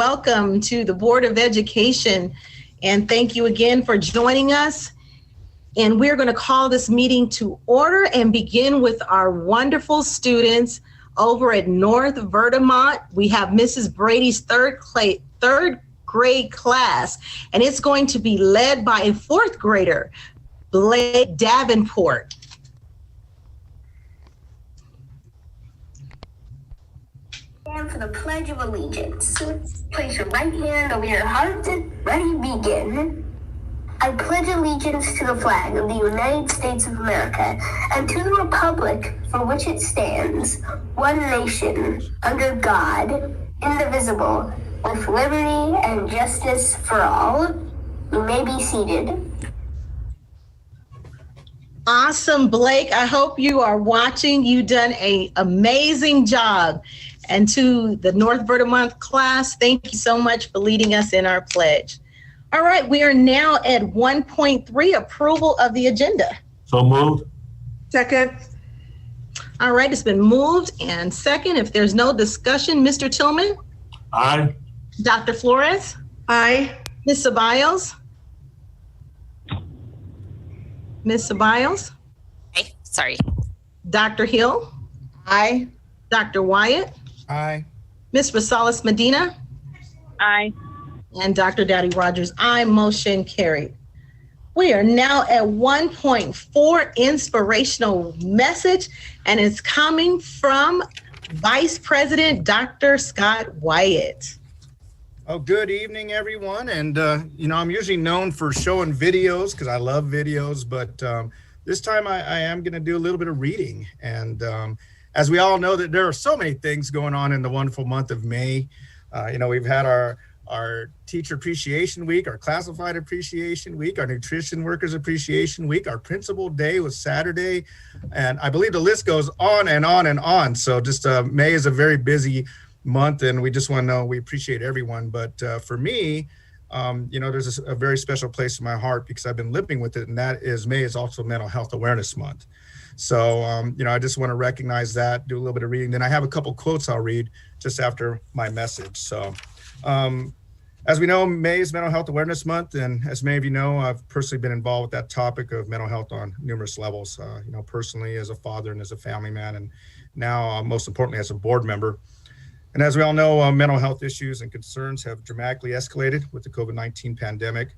welcome to the Board of Education. And thank you again for joining us. And we're going to call this meeting to order and begin with our wonderful students over at North Vermont. We have Mrs. Brady's third grade class, and it's going to be led by a fourth grader, Blake Davenport. Stand for the Pledge of Allegiance. Place your right hand over your heart and ready, begin. I pledge allegiance to the flag of the United States of America and to the republic for which it stands, one nation, under God, indivisible, with liberty and justice for all. You may be seated. Awesome, Blake. I hope you are watching. You've done an amazing job. And to the North Vermont class, thank you so much for leading us in our pledge. All right, we are now at 1.3, approval of the agenda. So moved. Second. All right, it's been moved and second. If there's no discussion, Mr. Tillman? Aye. Dr. Flores? Aye. Ms. Ceballos? Ms. Ceballos? Aye. Sorry. Dr. Hill? Aye. Dr. Wyatt? Aye. Ms. Rosales Medina? Aye. And Dr. Dowdy Rogers, aye. Motion carried. We are now at 1.4, inspirational message, and it's coming from Vice President Dr. Scott Wyatt. Oh, good evening, everyone. And, I'm usually known for showing videos because I love videos, but this time I am going to do a little bit of reading. And as we all know, that there are so many things going on in the wonderful month of May. We've had our Teacher Appreciation Week, our Classified Appreciation Week, our Nutrition Workers Appreciation Week, our Principal Day was Saturday, and I believe the list goes on and on and on. So just May is a very busy month, and we just want to know we appreciate everyone. But for me, there's a very special place in my heart because I've been living with it, and that is May is also Mental Health Awareness Month. So, I just want to recognize that, do a little bit of reading. Then I have a couple quotes I'll read just after my message. So, as we know, May is Mental Health Awareness Month. And as many of you know, I've personally been involved with that topic of mental health on numerous levels, personally as a father and as a family man, and now most importantly as a board member. And as we all know, mental health issues and concerns have dramatically escalated with the COVID-19 pandemic.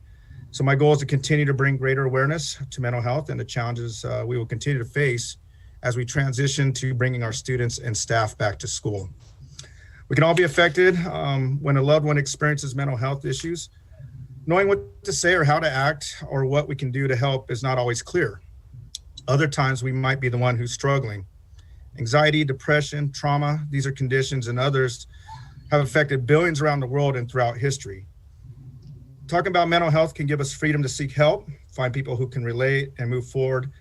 So my goal is to continue to bring greater awareness to mental health and the challenges we will continue to face as we transition to bringing our students and staff back to school. We can all be affected when a loved one experiences mental health issues. Knowing what to say or how to act or what we can do to help is not always clear. Other times we might be the one who's struggling. Anxiety, depression, trauma, these are conditions and others have affected billions around the world and throughout history. Talking about mental health can give us freedom to seek help, find people who can relate and move forward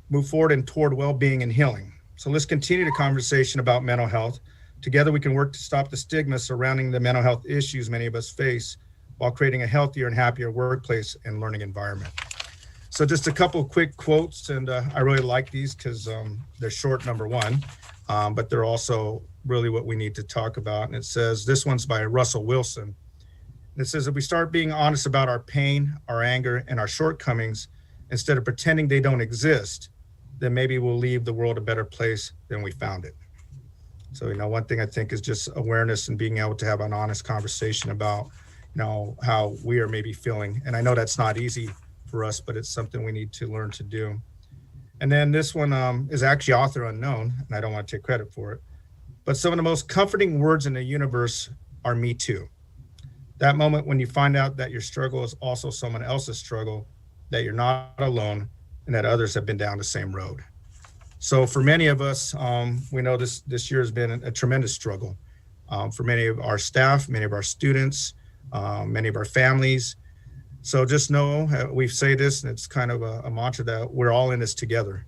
and toward well-being and healing. So let's continue the conversation about mental health. Together we can work to stop the stigma surrounding the mental health issues many of us face while creating a healthier and happier workplace and learning environment. So just a couple of quick quotes, and I really like these because they're short, number one, but they're also really what we need to talk about. And it says, this one's by Russell Wilson. And it says, if we start being honest about our pain, our anger, and our shortcomings, instead of pretending they don't exist, then maybe we'll leave the world a better place than we found it. So, one thing I think is just awareness and being able to have an honest conversation about, how we are maybe feeling. And I know that's not easy for us, but it's something we need to learn to do. And then this one is actually author unknown, and I don't want to take credit for it. But some of the most comforting words in the universe are me too. That moment when you find out that your struggle is also someone else's struggle, that you're not alone, and that others have been down the same road. So for many of us, we know this year has been a tremendous struggle for many of our staff, many of our students, many of our families. So just know, we say this, and it's kind of a mantra that we're all in this together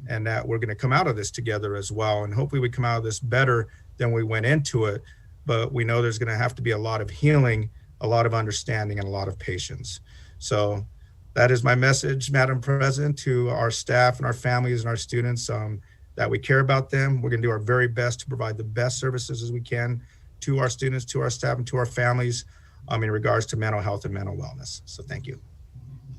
and that we're going to come out of this together as well. And hopefully we come out of this better than we went into it. But we know there's going to have to be a lot of healing, a lot of understanding, and a lot of patience. So that is my message, Madam President, to our staff and our families and our students, that we care about them. We're going to do our very best to provide the best services as we can to our students, to our staff, and to our families in regards to mental health and mental wellness. So thank you.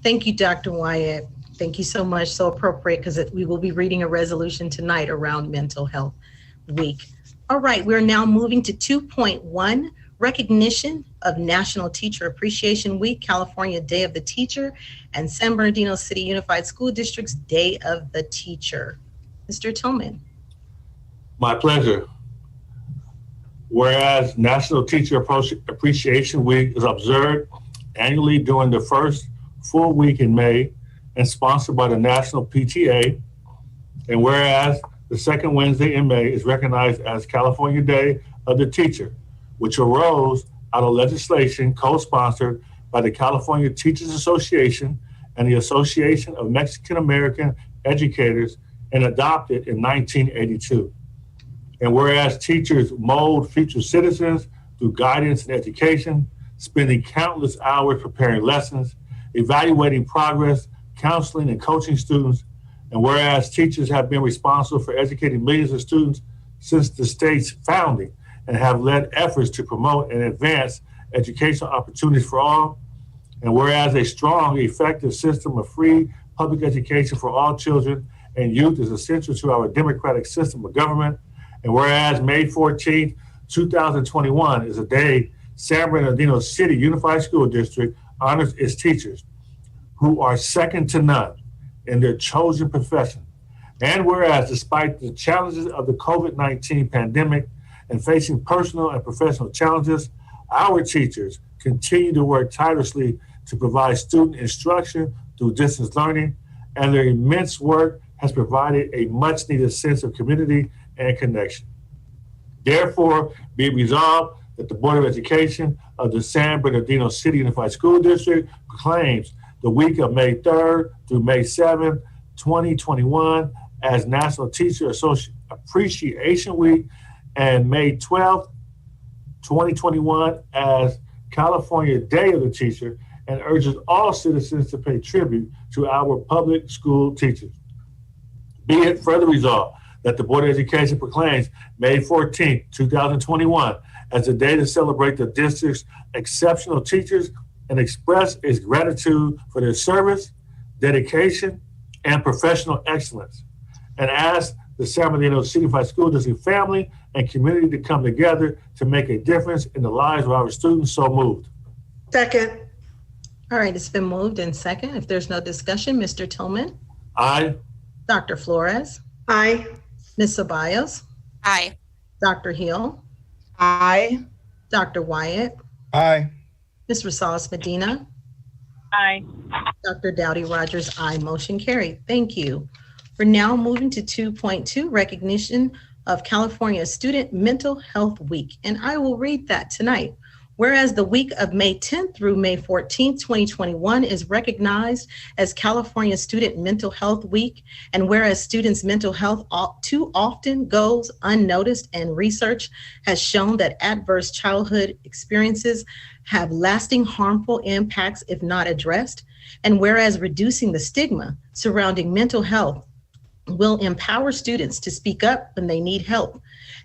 Thank you, Dr. Wyatt. Thank you so much. So appropriate, because we will be reading a resolution tonight around Mental Health Week. All right, we're now moving to 2.1, recognition of National Teacher Appreciation Week, California Day of the Teacher, and San Bernardino City Unified School District's Day of the Teacher. Mr. Tillman. My pleasure. Whereas National Teacher Appreciation Week is observed annually during the first full week in May and sponsored by the National PTA, and whereas the second Wednesday in May is recognized as California Day of the Teacher, which arose out of legislation co-sponsored by the California Teachers Association and the Association of Mexican American Educators and adopted in 1982. And whereas teachers mold future citizens through guidance and education, spending countless hours preparing lessons, evaluating progress, counseling and coaching students, and whereas teachers have been responsible for educating millions of students since the state's founding and have led efforts to promote and advance educational opportunities for all, and whereas a strong, effective system of free public education for all children and youth is essential to our democratic system of government, and whereas May 14, 2021 is a day San Bernardino City Unified School District honors its teachers, who are second to none in their chosen profession. And whereas despite the challenges of the COVID-19 pandemic and facing personal and professional challenges, our teachers continue to work tirelessly to provide student instruction through distance learning, and their immense work has provided a much needed sense of community and connection. Therefore, be it resolved that the Board of Education of the San Bernardino City Unified School District proclaims the week of May 3rd through May 7th, 2021 as National Teacher Appreciation Week, and May 12th, 2021 as California Day of the Teacher, and urges all citizens to pay tribute to our public school teachers. Be it further resolved that the Board of Education proclaims May 14th, 2021 as a day to celebrate the district's exceptional teachers and express its gratitude for their service, dedication, and professional excellence, and ask the San Bernardino City Unified School District family and community to come together to make a difference in the lives of our students. So moved. Second. All right, it's been moved and second. If there's no discussion, Mr. Tillman. Aye. Dr. Flores. Aye. Ms. Ceballos. Aye. Dr. Hill. Aye. Dr. Wyatt. Aye. Ms. Rosales Medina. Aye. Dr. Dowdy Rogers, aye. Motion carried. Thank you. We're now moving to 2.2, recognition of California Student Mental Health Week. And I will read that tonight. Whereas the week of May 10th through May 14th, 2021 is recognized as California Student Mental Health Week, and whereas students' mental health too often goes unnoticed, and research has shown that adverse childhood experiences have lasting harmful impacts if not addressed, and whereas reducing the stigma surrounding mental health will empower students to speak up when they need help.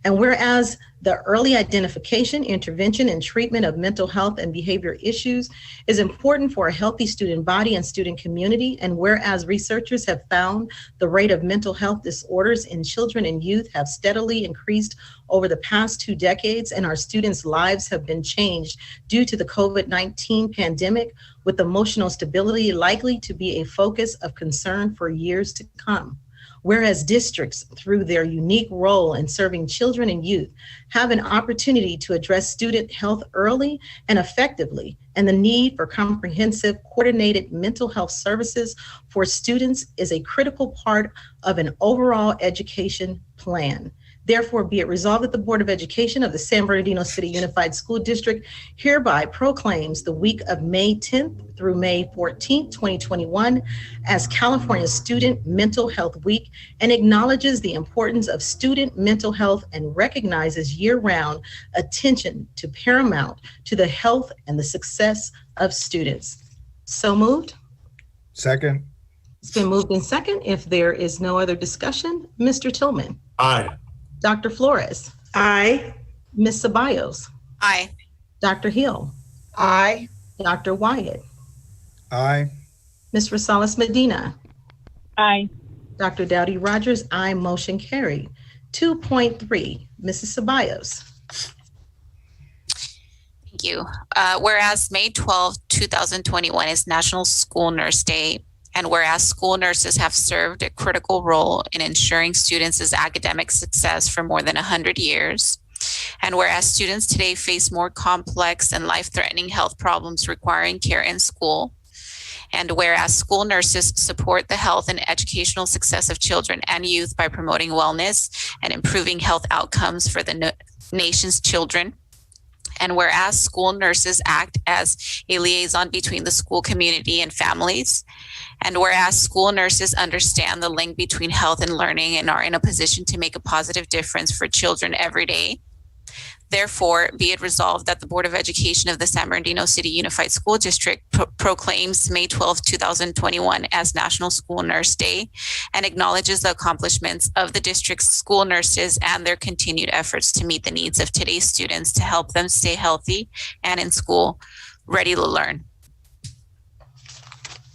And whereas the early identification, intervention, and treatment of mental health and behavior issues is important for a healthy student body and student community, and whereas researchers have found the rate of mental health disorders in children and youth have steadily increased over the past 2 decades, and our students' lives have been changed due to the COVID-19 pandemic, with emotional stability likely to be a focus of concern for years to come. Whereas districts, through their unique role in serving children and youth, have an opportunity to address student health early and effectively, and the need for comprehensive, coordinated mental health services for students is a critical part of an overall education plan. Therefore, be it resolved that the Board of Education of the San Bernardino City Unified School District hereby proclaims the week of May 10th through May 14th, 2021 as California Student Mental Health Week, and acknowledges the importance of student mental health and recognizes year-round attention to paramount to the health and the success of students. So moved. Second. It's been moved in second. If there is no other discussion, Mr. Tillman. Aye. Dr. Flores. Aye. Ms. Ceballos, Aye. Dr. Hill, Aye. Dr. Wyatt, Aye. Ms. Rosales Medina, Aye. Dr. Dowdy Rogers, aye, motion carried. 2.3, Mrs. Ceballos. Thank you. Whereas May 12, 2021 is National School Nurse Day, and whereas school nurses have served a critical role in ensuring students' academic success for more than 100 years, and whereas students today face more complex and life-threatening health problems requiring care in school, and whereas school nurses support the health and educational success of children and youth by promoting wellness and improving health outcomes for the nation's children, and whereas school nurses act as a liaison between the school community and families, and whereas school nurses understand the link between health and learning and are in a position to make a positive difference for children every day, therefore, be it resolved that the Board of Education of the San Bernardino City Unified School District proclaims May 12, 2021 as National School Nurse Day and acknowledges the accomplishments of the district's school nurses and their continued efforts to meet the needs of today's students to help them stay healthy and in school, ready to learn.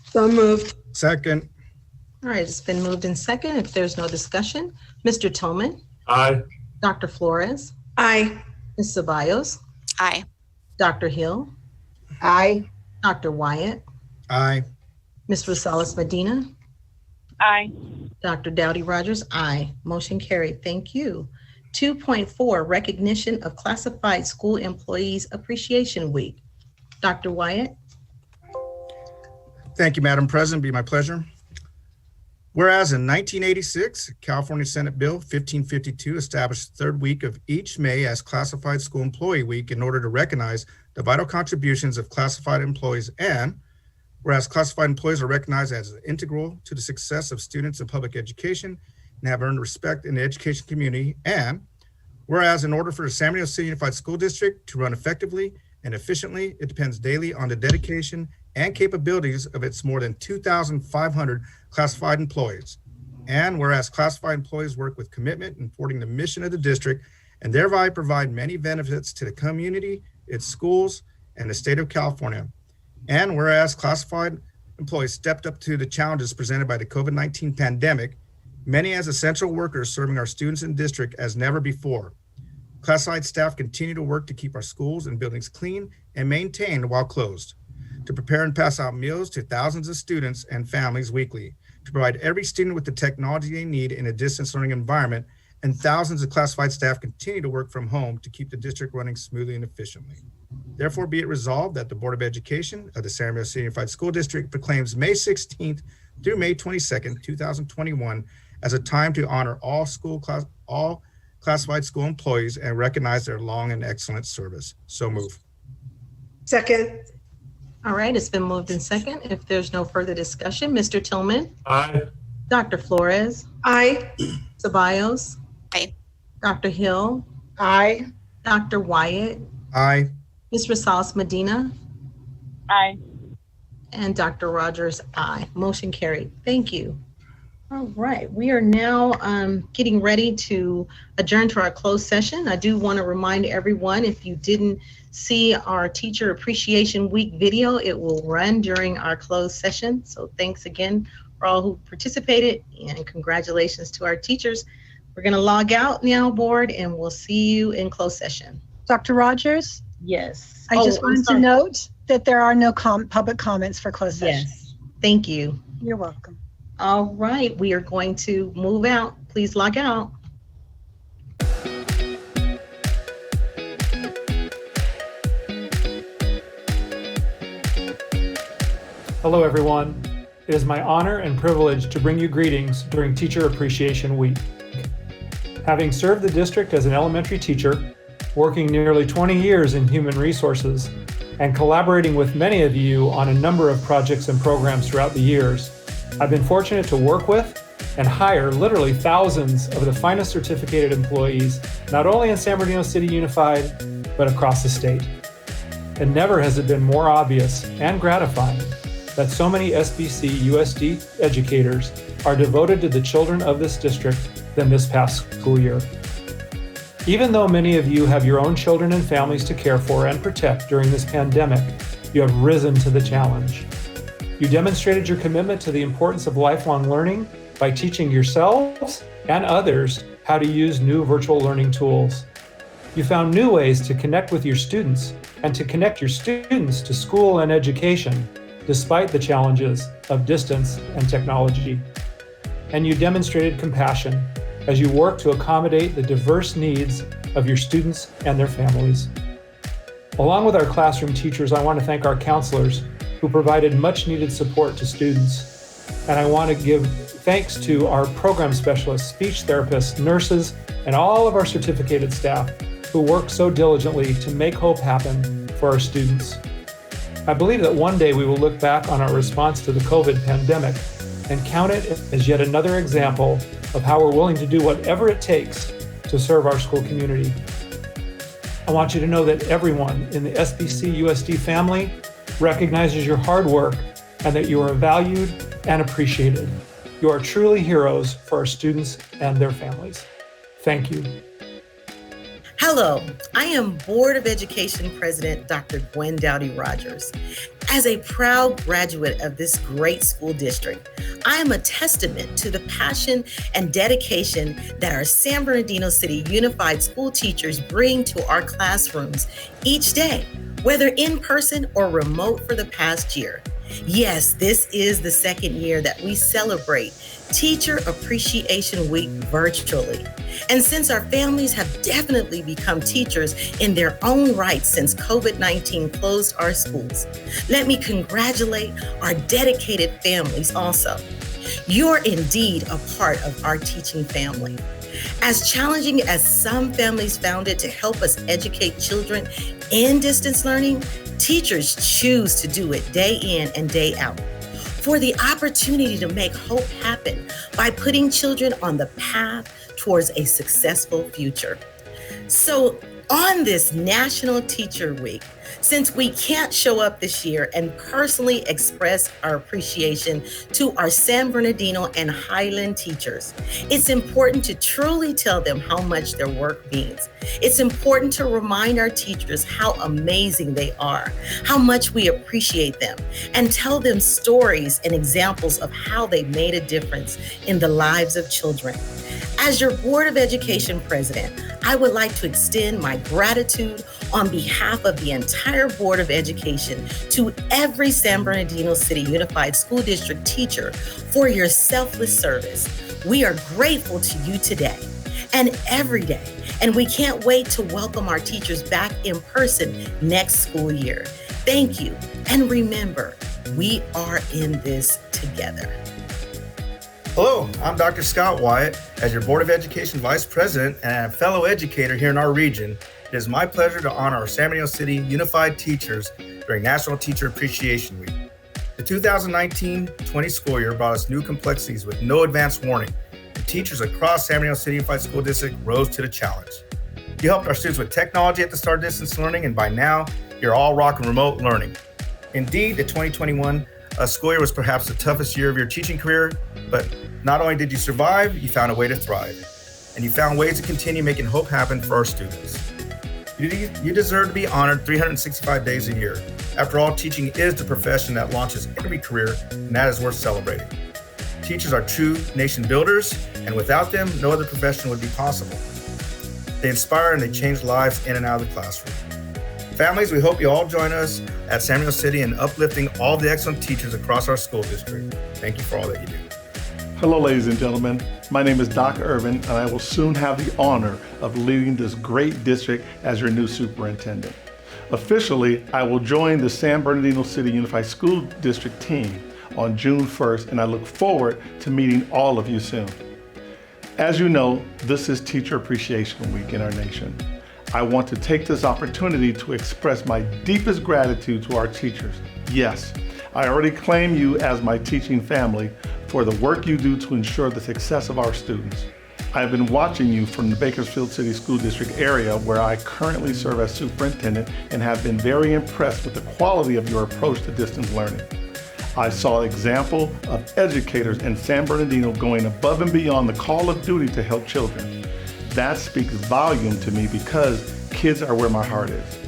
So moved. Second. All right, it's been moved in second. If there's no discussion, Mr. Tillman, Aye. Dr. Flores, Aye. Ms. Ceballos, Aye. Dr. Hill, Aye. Dr. Wyatt, Aye. Ms. Rosales Medina, Aye. Dr. Dowdy Rogers, aye. Motion carried. Thank you. 2.4, recognition of classified school employees appreciation week. Dr. Wyatt. Thank you, Madam President. Be my pleasure. Whereas in 1986, California Senate Bill 1552 established the third week of each May as Classified School Employee Week in order to recognize the vital contributions of classified employees, and whereas classified employees are recognized as integral to the success of students in public education and have earned respect in the education community, and whereas in order for the San Bernardino City Unified School District to run effectively and efficiently, it depends daily on the dedication and capabilities of its more than 2,500 classified employees. And whereas classified employees work with commitment in supporting the mission of the district and thereby provide many benefits to the community, its schools, and the state of California. And whereas classified employees stepped up to the challenges presented by the COVID-19 pandemic, many as essential workers serving our students in district as never before. Classified staff continue to work to keep our schools and buildings clean and maintained while closed, to prepare and pass out meals to thousands of students and families weekly, to provide every student with the technology they need in a distance learning environment, and thousands of classified staff continue to work from home to keep the district running smoothly and efficiently. Therefore, be it resolved that the Board of Education of the San Bernardino City Unified School District proclaims May 16th through May 22nd, 2021 as a time to honor all classified school employees and recognize their long and excellent service. So move. Second. All right, it's been moved in second. If there's no further discussion, Mr. Tillman, Aye. Dr. Flores, Aye. Ceballos, Aye. Dr. Hill, Aye. Dr. Wyatt, Aye. Ms. Rosales Medina, Aye. and Dr. Rogers, aye. Motion carried. Thank you. All right, we are now getting ready to adjourn to our closed session. I do want to remind everyone, if you didn't see our Teacher Appreciation Week video, it will run during our closed session. So thanks again for all who participated, and congratulations to our teachers. We're going to log out now, board, and we'll see you in closed session. Dr. Rogers, Yes. I just wanted to note that there are no public comments for closed session. Yes. Thank you. You're welcome. All right, we are going to move out. Please log out. Hello, everyone. It is my honor and privilege to bring you greetings during Teacher Appreciation Week. Having served the district as an elementary teacher, working nearly 20 years in human resources, and collaborating with many of you on a number of projects and programs throughout the years, I've been fortunate to work with and hire literally thousands of the finest certificated employees, not only in San Bernardino City Unified, but across the state. And never has it been more obvious and gratifying that so many SBC USD educators are devoted to the children of this district than this past school year. Even though many of you have your own children and families to care for and protect during this pandemic, you have risen to the challenge. You demonstrated your commitment to the importance of lifelong learning by teaching yourselves and others how to use new virtual learning tools. You found new ways to connect with your students and to connect your students to school and education, despite the challenges of distance and technology. And you demonstrated compassion as you work to accommodate the diverse needs of your students and their families. Along with our classroom teachers, I want to thank our counselors who provided much needed support to students. And I want to give thanks to our program specialists, speech therapists, nurses, and all of our certificated staff who work so diligently to make hope happen for our students. I believe that one day we will look back on our response to the COVID pandemic and count it as yet another example of how we're willing to do whatever it takes to serve our school community. I want you to know that everyone in the SBC USD family recognizes your hard work and that you are valued and appreciated. You are truly heroes for our students and their families. Thank you. Hello, I am Board of Education President Dr. Gwen Rogers. As a proud graduate of this great school district, I am a testament to the passion and dedication that our San Bernardino City Unified School teachers bring to our classrooms each day, whether in person or remote for the past year. Yes, this is the second year that we celebrate Teacher Appreciation Week virtually. And since our families have definitely become teachers in their own right since COVID-19 closed our schools, let me congratulate our dedicated families also. You're indeed a part of our teaching family. As challenging as some families found it to help us educate children in distance learning, teachers choose to do it day in and day out. For the opportunity to make hope happen by putting children on the path towards a successful future. So on this National Teacher Week, since we can't show up this year and personally express our appreciation to our San Bernardino and Highland teachers, it's important to truly tell them how much their work means. It's important to remind our teachers how amazing they are, how much we appreciate them, and tell them stories and examples of how they made a difference in the lives of children. As your Board of Education President, I would like to extend my gratitude on behalf of the entire Board of Education to every San Bernardino City Unified School District teacher for your selfless service. We are grateful to you today and every day, and we can't wait to welcome our teachers back in person next school year. Thank you, and remember, we are in this together. Hello, I'm Dr. Scott Wyatt. As your Board of Education Vice President and a fellow educator here in our region, it is my pleasure to honor our San Bernardino City Unified teachers during National Teacher Appreciation Week. The 2019-20 school year brought us new complexities with no advance warning, and teachers across San Bernardino City Unified School District rose to the challenge. You helped our students with technology at the start of distance learning, and by now, you're all rocking remote learning. Indeed, the 2021 school year was perhaps the toughest year of your teaching career, but not only did you survive, you found a way to thrive, and you found ways to continue making hope happen for our students. You deserve to be honored 365 days a year. After all, teaching is the profession that launches every career, and that is worth celebrating. Teachers are true nation builders, and without them, no other profession would be possible. They inspire and they change lives in and out of the classroom. Families, we hope you all join us at San Bernardino City in uplifting all the excellent teachers across our school district. Thank you for all that you do. Hello, ladies and gentlemen. My name is Dr. Irvin, and I will soon have the honor of leading this great district as your new superintendent. Officially, I will join the San Bernardino City Unified School District team on June 1st, and I look forward to meeting all of you soon. As you know, this is Teacher Appreciation Week in our nation. I want to take this opportunity to express my deepest gratitude to our teachers. Yes, I already claim you as my teaching family for the work you do to ensure the success of our students. I have been watching you from the Bakersfield City School District area where I currently serve as superintendent and have been very impressed with the quality of your approach to distance learning. I saw an example of educators in San Bernardino going above and beyond the call of duty to help children. That speaks volume to me because kids are where my heart is.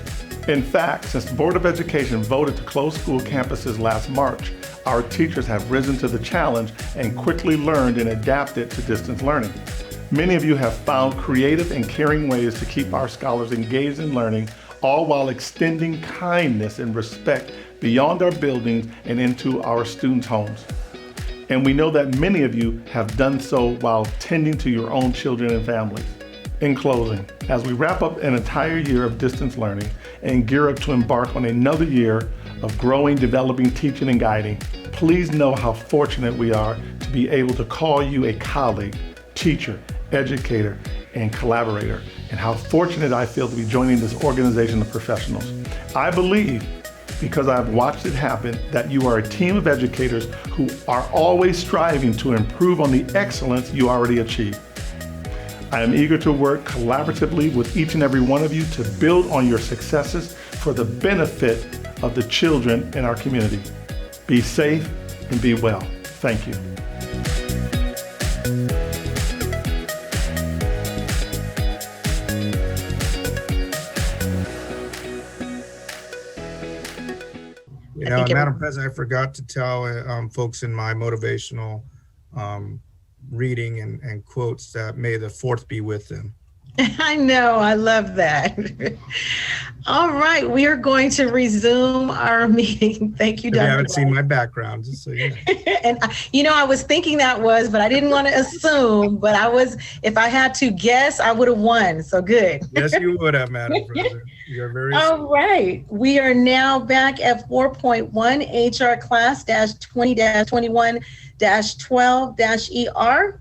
In fact, since the Board of Education voted to close school campuses last March, our teachers have risen to the challenge and quickly learned and adapted to distance learning. Many of you have found creative and caring ways to keep our scholars engaged in learning, all while extending kindness and respect beyond our buildings and into our students' homes. And we know that many of you have done so while tending to your own children and families. In closing, as we wrap up an entire year of distance learning and gear up to embark on another year of growing, developing, teaching, and guiding, please know how fortunate we are to be able to call you a colleague, teacher, educator, and collaborator, and how fortunate I feel to be joining this organization of professionals. I believe, because I've watched it happen, that you are a team of educators who are always striving to improve on the excellence you already achieved. I am eager to work collaboratively with each and every one of you to build on your successes for the benefit of the children in our community. Be safe and be well. Thank you. You know, Madam President, I forgot to tell folks in my motivational reading and quotes that may the fourth be with them. I know, I love that. All right, we are going to resume our meeting. Thank you, Dr. You haven't seen my background, just so you know. And I was thinking but I didn't want to assume, but if I had to guess, I would have won. So good. Yes, you would have, Madam President. You're very All right. We are now back at 4.1 HR class -20-21-12-ER.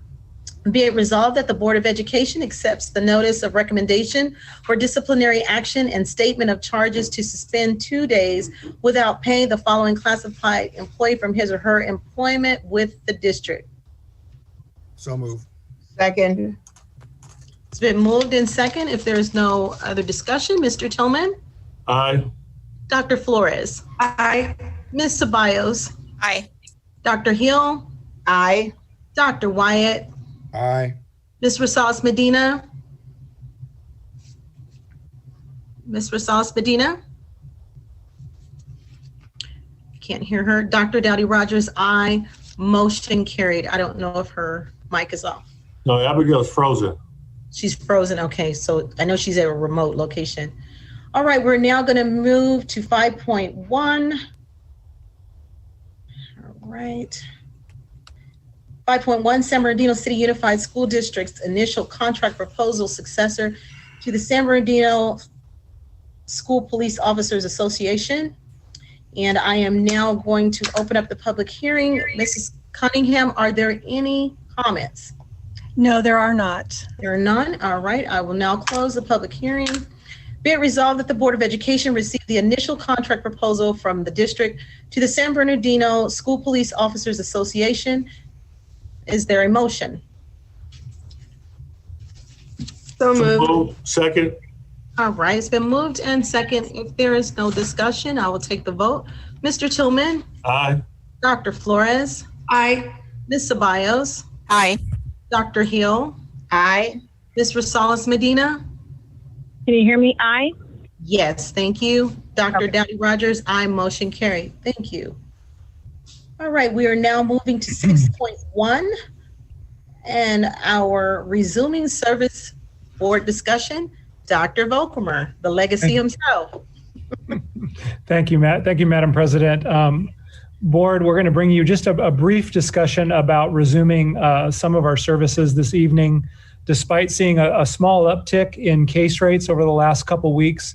Be it resolved that the Board of Education accepts the notice of recommendation for disciplinary action and statement of charges to suspend 2 days without pay the following classified employee from his or her employment with the district. So moved. Second. It's been moved in second. If there is no other discussion, Mr. Tillman? Aye. Dr. Flores? Aye. Ms. Ceballos? Aye. Dr. Hill? Aye. Dr. Wyatt? Aye. Ms. Rosales Medina? Ms. Rosales Medina? Can't hear her. Dr. Dowdy Rogers, aye. Motion carried. I don't know if her mic is off. No, Abigail's frozen. She's frozen. Okay, so I know she's at a remote location. All right, we're now going to move to 5.1. All right. 5.1, San Bernardino City Unified School District's initial contract proposal successor to the San Bernardino School Police Officers Association. And I am now going to open up the public hearing. Mrs. Cunningham, are there any comments? No, there are not. There are none. All right, I will now close the public hearing. Be it resolved that the Board of Education received the initial contract proposal from the district to the San Bernardino School Police Officers Association. Is there a motion? So moved. Move. Second. All right, it's been moved and second. If there is no discussion, I will take the vote. Mr. Tillman? Aye. Dr. Flores? Aye. Ms. Ceballos? Aye. Dr. Hill? Aye. Ms. Rosales Medina? Can you hear me? Aye. Yes, thank you. Dr. Dowdy Rogers, aye, motion carried. Thank you. All right, we are now moving to 6.1 and our resuming service board discussion. Dr. Volkemer, the legacy himself. Thank you, Matt. Thank you, Madam President. Board, we're going to bring you just a brief discussion about resuming some of our services this evening. Despite seeing a small uptick in case rates over the last couple weeks,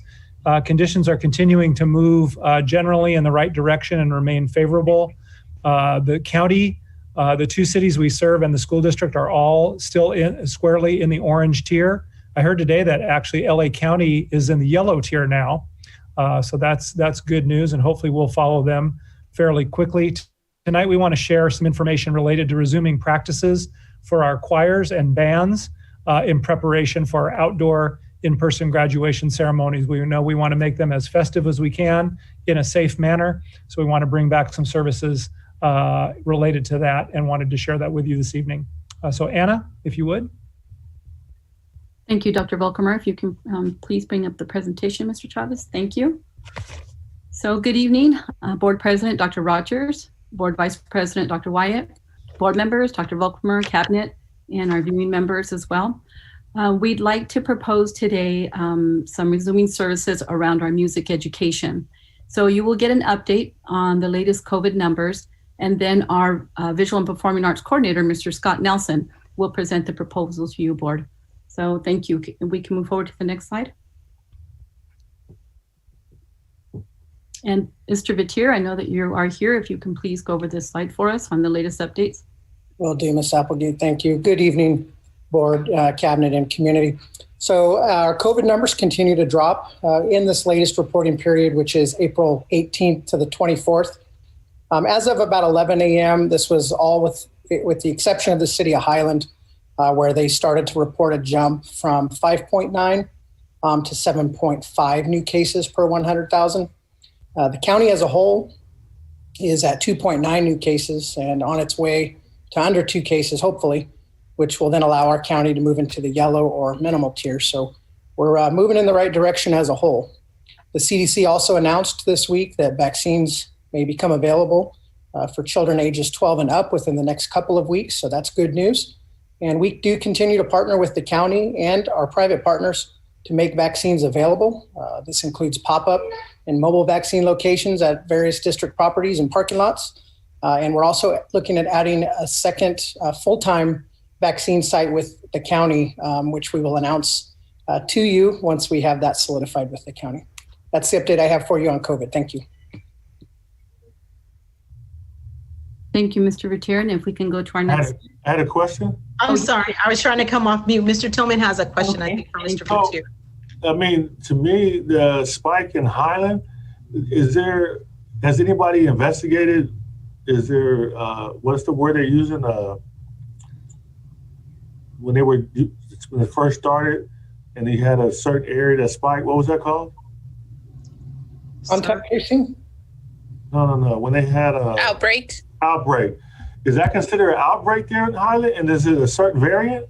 conditions are continuing to move generally in the right direction and remain favorable. The county, the two cities we serve and the school district are all still squarely in the orange tier. I heard today that actually LA County is in the yellow tier now. So that's good news, and hopefully we'll follow them fairly quickly. Tonight we want to share some information related to resuming practices for our choirs and bands in preparation for our outdoor in-person graduation ceremonies. We know we want to make them as festive as we can in a safe manner. So we want to bring back some services related to that and wanted to share that with you this evening. So Anna, if you would. Thank you, Dr. Volkemer. If you can please bring up the presentation, Mr. Chavez. Thank you. So good evening, Board President, Dr. Rogers, Board Vice President, Dr. Wyatt, board members, Dr. Volkemer, Cabinet, and our viewing members as well. We'd like to propose today some resuming services around our music education. So you will get an update on the latest COVID numbers, and then our Visual and Performing Arts Coordinator, Mr. Scott Nelson, will present the proposals to you, Board. So thank you. We can move forward to the next slide. And Mr. Vitier, I know that you are here. If you can please go over this slide for us on the latest updates. Will do, Ms. Applegate. Thank you. Good evening, Board, Cabinet, and community. So our COVID numbers continue to drop in this latest reporting period, which is April 18th to the 24th. As of about 11 a.m., this was all with the exception of the city of Highland, where they started to report a jump from 5.9 to 7.5 new cases per 100,000. The county as a whole is at 2.9 new cases and on its way to under 2 cases, hopefully, which will then allow our county to move into the yellow or minimal tier. So we're moving in the right direction as a whole. The CDC also announced this week that vaccines may become available for children ages 12 and up within the next couple of weeks. So that's good news. And we do continue to partner with the county and our private partners to make vaccines available. This includes pop-up and mobile vaccine locations at various district properties and parking lots. And we're also looking at adding a second full-time vaccine site with the county, which we will announce to you once we have that solidified with the county. That's the update I have for you on COVID. Thank you. Thank you, Mr. Vitier. And if we can go to our next. I had a question. I'm sorry. I was trying to come off mute. Mr. Tillman has a question, I think, for Mr. Vitier. I mean, to me, the spike in Highland, has anybody investigated? Is there, what's the word they're using? When it first started and they had a certain area that spiked, what was that called? Contact tracing? No. When they had a Outbreak. Is that considered an outbreak there in Highland? And is it a certain variant?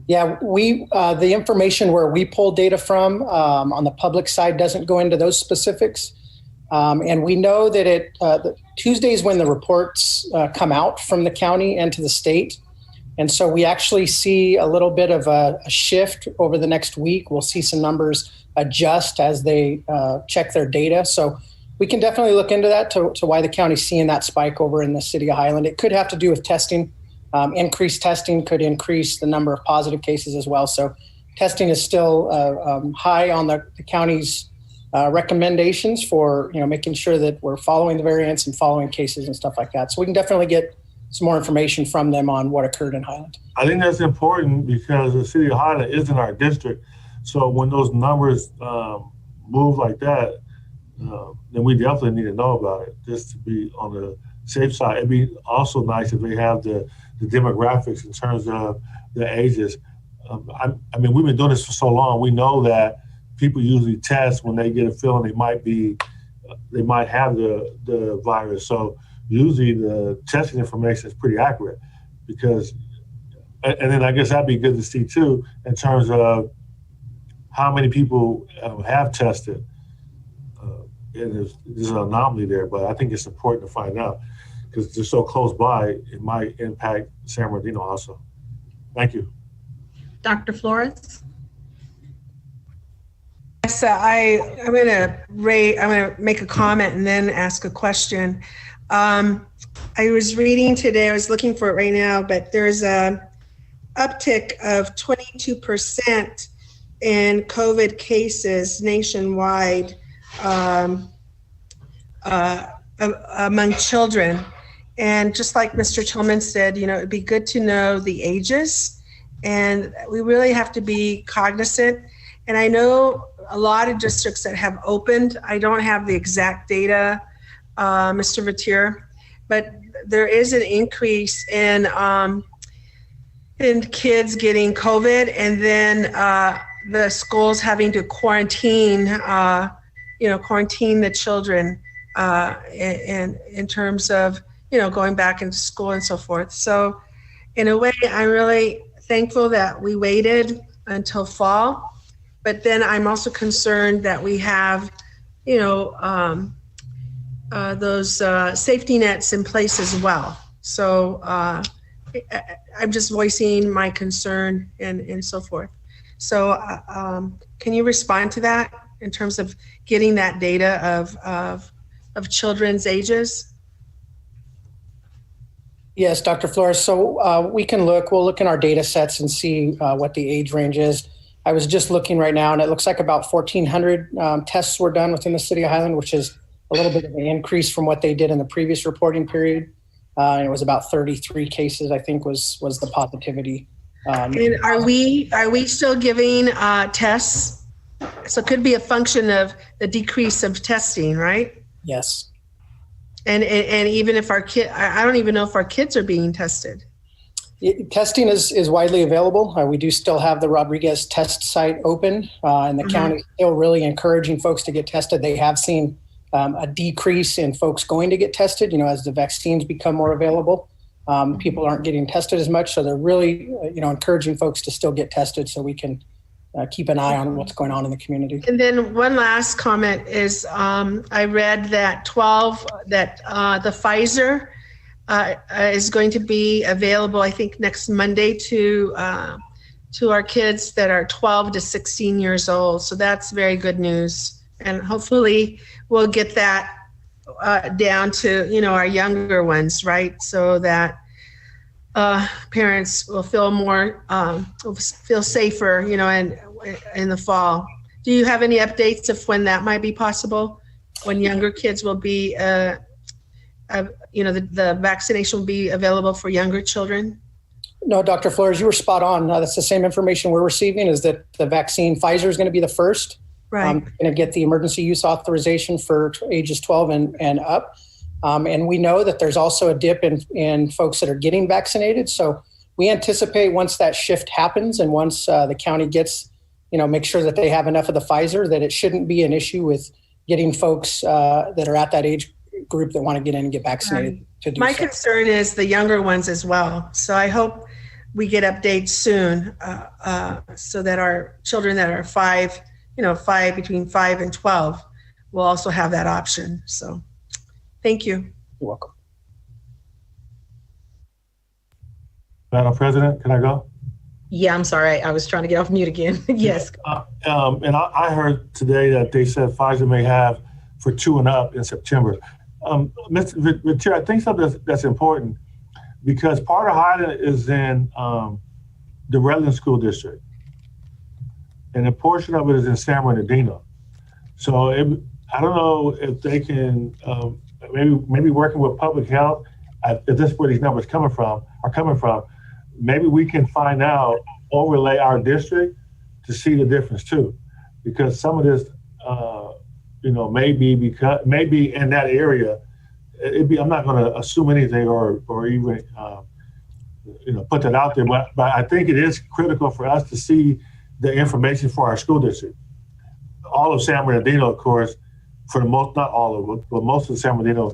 Yeah, the information where we pull data from on the public side doesn't go into those specifics. And we know that Tuesdays when the reports come out from the county and to the state. And so we actually see a little bit of a shift over the next week. We'll see some numbers adjust as they check their data. So we can definitely look into that to why the county's seeing that spike over in the city of Highland. It could have to do with testing. Increased testing could increase the number of positive cases as well. So testing is still high on the county's recommendations for making sure that we're following the variants and following cases and stuff like that. So we can definitely get some more information from them on what occurred in Highland. I think that's important because the city of Highland is in our district. So when those numbers move like that, then we definitely need to know about it just to be on the safe side. It'd be also nice if they have the demographics in terms of the ages. I mean, we've been doing this for so long. We know that people usually test when they get a feeling they might have the virus. So usually the testing information is pretty accurate because, and then I guess that'd be good to see too in terms of how many people have tested. And there's an anomaly there, but I think it's important to find out because they're so close by, it might impact San Bernardino also. Thank you. Dr. Flores? Yes, I'm gonna make a comment and then ask a question. I was reading today, I was looking for it right now, but there's a uptick of 22% in COVID cases nationwide among children. And just like Mr. Tillman said, it'd be good to know the ages, and we really have to be cognizant. And I know a lot of districts that have opened, I don't have the exact data, Mr. Vitier, but there is an increase in kids getting COVID, and then the schools having to quarantine the children in terms of, going back into school and so forth. So in a way, I'm really thankful that we waited until fall. But then I'm also concerned that we have, those safety nets in place as well. So I'm just voicing my concern and so forth. So can you respond to that in terms of getting that data of children's ages? Yes, Dr. Flores. So we'll look in our data sets and see what the age range is. I was just looking right now, and it looks like about 1,400 tests were done within the city of Highland, which is a little bit of an increase from what they did in the previous reporting period. And it was about 33 cases, I think, was the positivity. And are we still giving tests? So it could be a function of the decrease of testing, right? Yes. And even if our I don't even know if our kids are being tested. Testing is widely available. We do still have the Rodriguez test site open, and the county is still really encouraging folks to get tested. They have seen a decrease in folks going to get tested, as the vaccines become more available. People aren't getting tested as much, so they're really, encouraging folks to still get tested so we can keep an eye on what's going on in the community. And then one last comment is I read that the Pfizer is going to be available, I think, next Monday to our kids that are 12 to 16 years old. So that's very good news. And hopefully we'll get that down to, our younger ones, right? So that parents will feel feel safer, in the fall. Do you have any updates of when that might be possible? When younger kids will be, the vaccination will be available for younger children? No, Dr. Flores, you were spot on. That's the same information we're receiving, is that the vaccine, Pfizer is going to be the first. Right. Going to get the emergency use authorization for ages 12 and up. And we know that there's also a dip in folks that are getting vaccinated. So we anticipate once that shift happens and once the county gets, make sure that they have enough of the Pfizer, that it shouldn't be an issue with getting folks that are at that age group that want to get in and get vaccinated to do My so. concern is the younger ones as well. So I hope we get updates soon so that our children that are between 5 and 12 will also have that option. So thank you. You're welcome. Madam President, can I go? Yeah, I'm sorry. I was trying to get off mute again. Yes. And I heard today that they said Pfizer may have for 2 and up in September. Mr. Vitier, I think something that's important, because part of Highland is in the Redlands School District, and a portion of it is in San Bernardino. So I don't know if they can maybe working with public health, if this is where these numbers are coming from, maybe we can find out, overlay our district to see the difference too, because some of this, maybe in that area, I'm not going to assume anything or even, put that out there, but I think it is critical for us to see the information for our school district. All of San Bernardino, of course, for the most, not all of it, but most of San Bernardino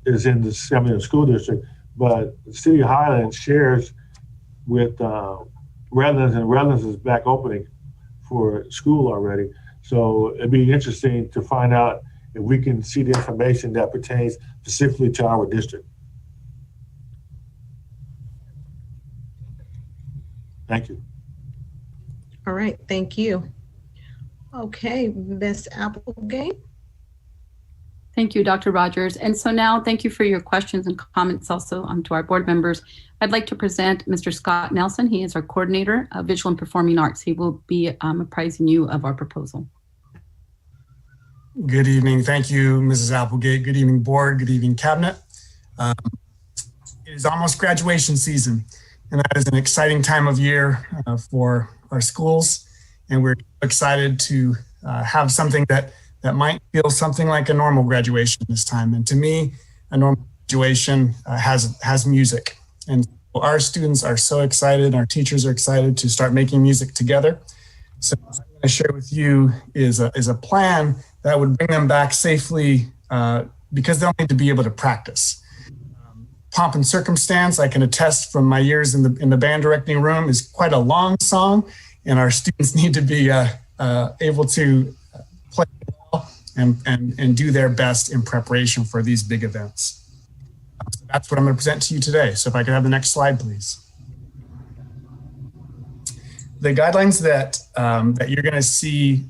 is in the San Bernardino School District, but the City of Highland shares with Redlands, and Redlands is back opening for school already. So it'd be interesting to find out if we can see the information that pertains specifically to our district. Thank you. All right. Thank you. Okay, Ms. Applegate. Thank you, Dr. Rogers. And so now, thank you for your questions and comments also to our board members. I'd like to present Mr. Scott Nelson. He is our coordinator of visual and performing arts. He will be apprising you of our proposal. Good evening. Thank you, Mrs. Applegate. Good evening, board. Good evening, cabinet. It is almost graduation season, and that is an exciting time of year for our schools. And we're excited to have something that might feel something like a normal graduation this time. And to me, a normal graduation has music. And our students are so excited, our teachers are excited to start making music together. So what I'm going to share with you is a plan that would bring them back safely because they'll need to be able to practice. Pomp and Circumstance, I can attest from my years in the band directing room, is quite a long song, and our students need to be able to play well and do their best in preparation for these big events. So that's what I'm going to present to you today. So if I could have the next slide, please. The guidelines that you're going to see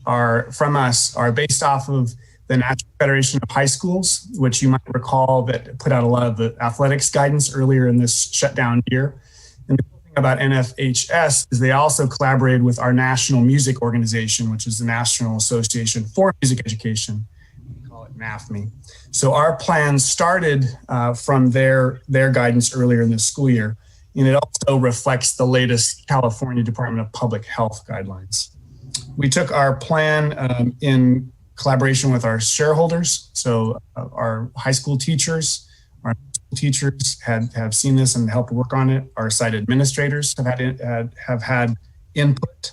from us are based off of the National Federation of High Schools, which you might recall that put out a lot of the athletics guidance earlier in this shutdown year. And the cool thing about NFHS is they also collaborated with our national music organization, which is the National Association for Music Education. We call it NAFME. So our plan started from their guidance earlier in this school year, and it also reflects the latest California Department of Public Health guidelines. We took our plan in collaboration with our shareholders. So our high school teachers, our teachers have seen this and helped work on it. Our site administrators have had input,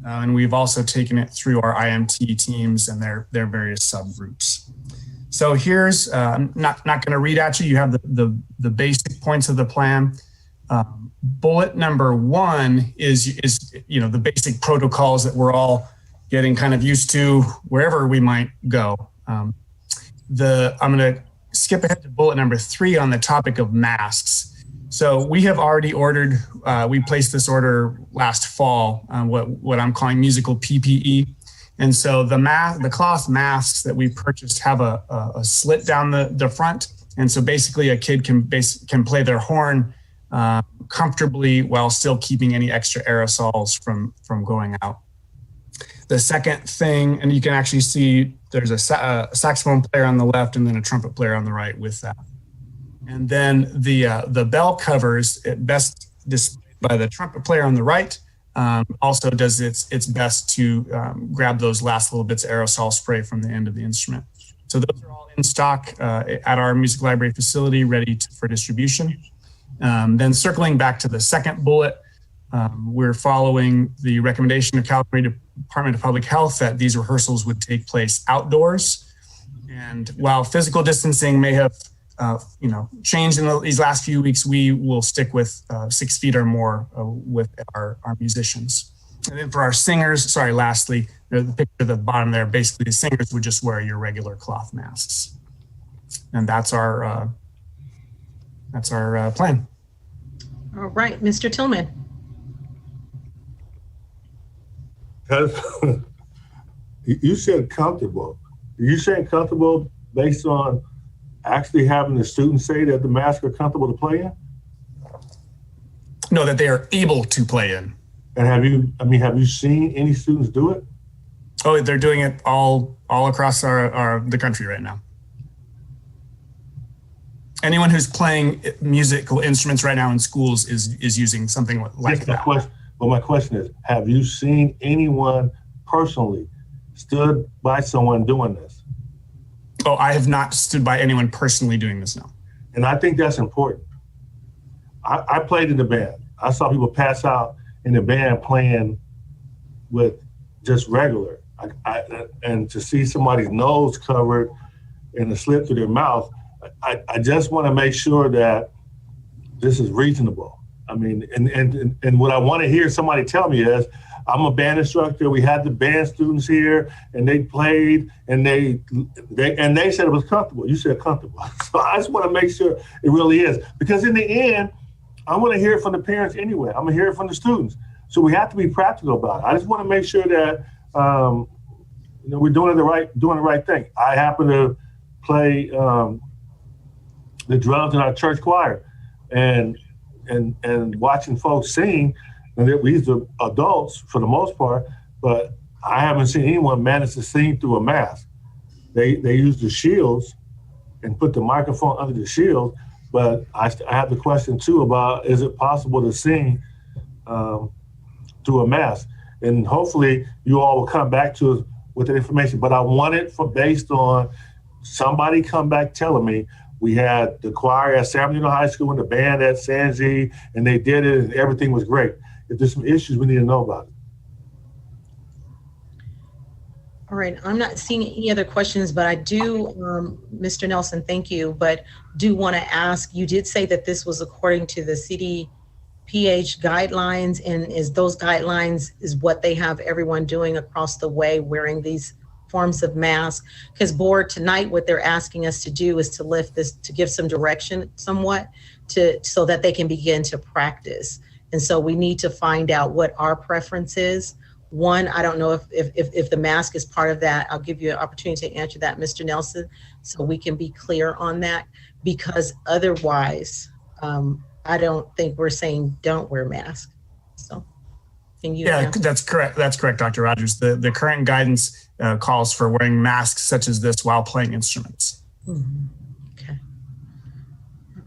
and we've also taken it through our IMT teams and their various subgroups. So here's, I'm not going to read at you. You have the basic points of the plan. Bullet number 1 is the basic protocols that we're all getting kind of used to wherever we might go. I'm going to skip ahead to bullet number 3 on the topic of masks. So we have already ordered, we placed this order last fall, what I'm calling musical PPE. And so the cloth masks that we purchased have a slit down the front. And so basically a kid can play their horn comfortably while still keeping any extra aerosols from going out. The second thing, and you can actually see there's a saxophone player on the left and then a trumpet player on the right with that. And then the bell covers, best displayed by the trumpet player on the right, also does its best to grab those last little bits of aerosol spray from the end of the instrument. So those are all in stock at our music library facility, ready for distribution. Then circling back to the second bullet, we're following the recommendation of California Department of Public Health that these rehearsals would take place outdoors. And while physical distancing may have changed in these last few weeks, we will stick with 6 feet or more with our musicians. And then for our singers, lastly, the picture at the bottom there, basically the singers would just wear your regular cloth masks. And that's our plan. All right, Mr. Tillman. You said comfortable. Are you saying comfortable based on actually having the students say that the masks are comfortable to play in? No, that they are able to play in. And have you seen any students do it? Oh, they're doing it all across the country right now. Anyone who's playing musical instruments right now in schools is using something like that. Well, my question is, have you seen anyone personally stood by someone doing this? Oh, I have not stood by anyone personally doing this, no. And I think that's important. I played in the band. I saw people pass out in the band playing with just regular. And to see somebody's nose covered and a slit through their mouth, I just want to make sure that this is reasonable. I mean, and what I want to hear somebody tell me is, I'm a band instructor. We had the band students here, and they played, and they said it was comfortable. You said comfortable. So I just want to make sure it really is, because in the end, I want to hear it from the parents anyway. I'm gonna hear it from the students. So we have to be practical about it. I just want to make sure that we're doing the right thing. I happen to play the drums in our church choir, and watching folks sing, and these are adults for the most part, but I haven't seen anyone manage to sing through a mask. They use the shields and put the microphone under the shield, but I have the question too about, is it possible to sing through a mask? And hopefully you all will come back to us with the information, but I want it based on somebody come back telling me, we had the choir at San Bernardino High School and the band at San Z, and they did it and everything was great. If there's some issues, we need to know about it. All right, I'm not seeing any other questions, but I do, Mr. Nelson, thank you, but do want to ask, you did say that this was according to the CDPH guidelines, and is those guidelines is what they have everyone doing across the way, wearing these forms of masks? Because board tonight, what they're asking us to do is to lift this, to give some direction somewhat so that they can begin to practice. And so we need to find out what our preference is. One, I don't know if the mask is part of that. I'll give you an opportunity to answer that, Mr. Nelson, so we can be clear on that, because otherwise, I don't think we're saying don't wear masks. So can you? Yeah, that's correct. That's correct, Dr. Rogers. The current guidance calls for wearing masks such as this while playing instruments. Mm-hmm. Okay.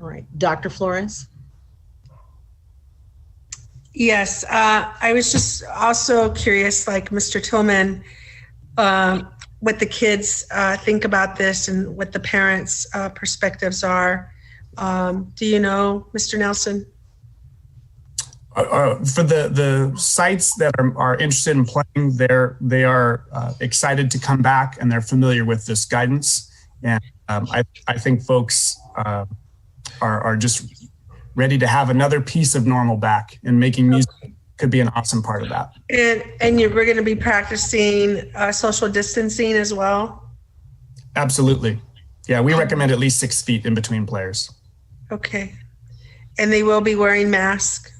All right, Dr. Flores. Yes, I was just also curious, like Mr. Tillman, what the kids think about this and what the parents' perspectives are. Do you know, Mr. Nelson? For the sites that are interested in playing, they are excited to come back, and they're familiar with this guidance. And I think folks are just ready to have another piece of normal back, and making music could be an awesome part of that. And we're going to be practicing social distancing as well? Absolutely. Yeah, we recommend at least 6 feet in between players. Okay. And they will be wearing masks?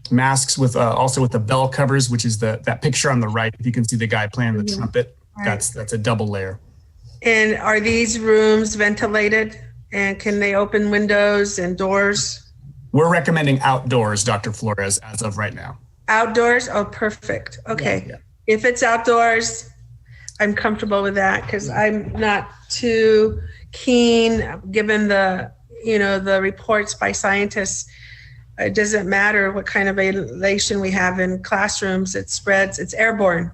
Masks with also with the bell covers, which is that picture on the right. If you can see the guy playing the trumpet, right. That's a double layer. And are these rooms ventilated? And can they open windows and doors? We're recommending outdoors, Dr. Flores, as of right now. Outdoors? Oh, perfect. Okay. Yeah. If it's outdoors, I'm comfortable with that, because I'm not too keen, given the reports by scientists. It doesn't matter what kind of ventilation we have in classrooms, it spreads, it's airborne.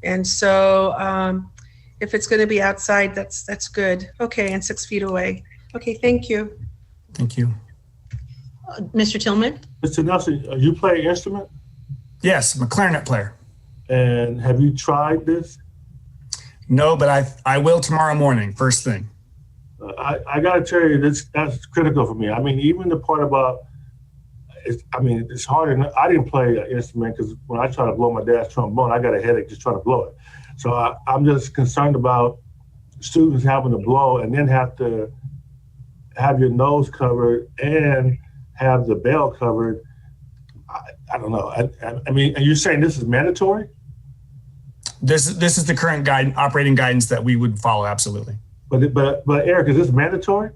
And so if it's going to be outside, that's good. Okay, and 6 feet away. Okay, thank you. Thank you. Mr. Tillman? Mr. Nelson, you play an instrument? Yes, I'm a clarinet player. And have you tried this? No, but I will tomorrow morning, first thing. I got to tell you, that's critical for me. I mean, even the part about, it's hard. I didn't play an instrument because when I try to blow my dad's trombone, I got a headache just trying to blow it. So I'm just concerned about students having to blow and then have to have your nose covered and have the bell covered. I don't know. I mean, and you're saying this is mandatory? This is the current operating guidance that we would follow, absolutely. But Eric, is this mandatory?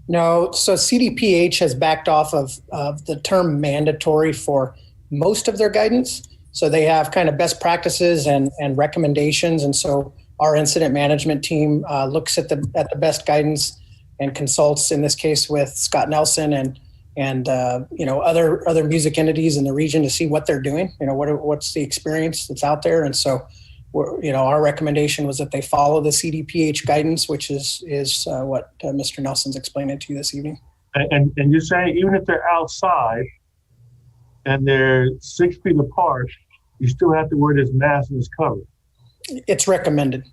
No, so CDPH has backed off of the term mandatory for most of their guidance. So they have kind of best practices and recommendations. And so our incident management team looks at the best guidance and consults, in this case, with Scott Nelson and other music entities in the region to see what they're doing. What's the experience that's out there. And so our recommendation was that they follow the CDPH guidance, which is what Mr. Nelson's explaining to you this evening. And you're saying even if they're outside and they're 6 feet apart, you still have to wear this mask and this cover? It's recommended.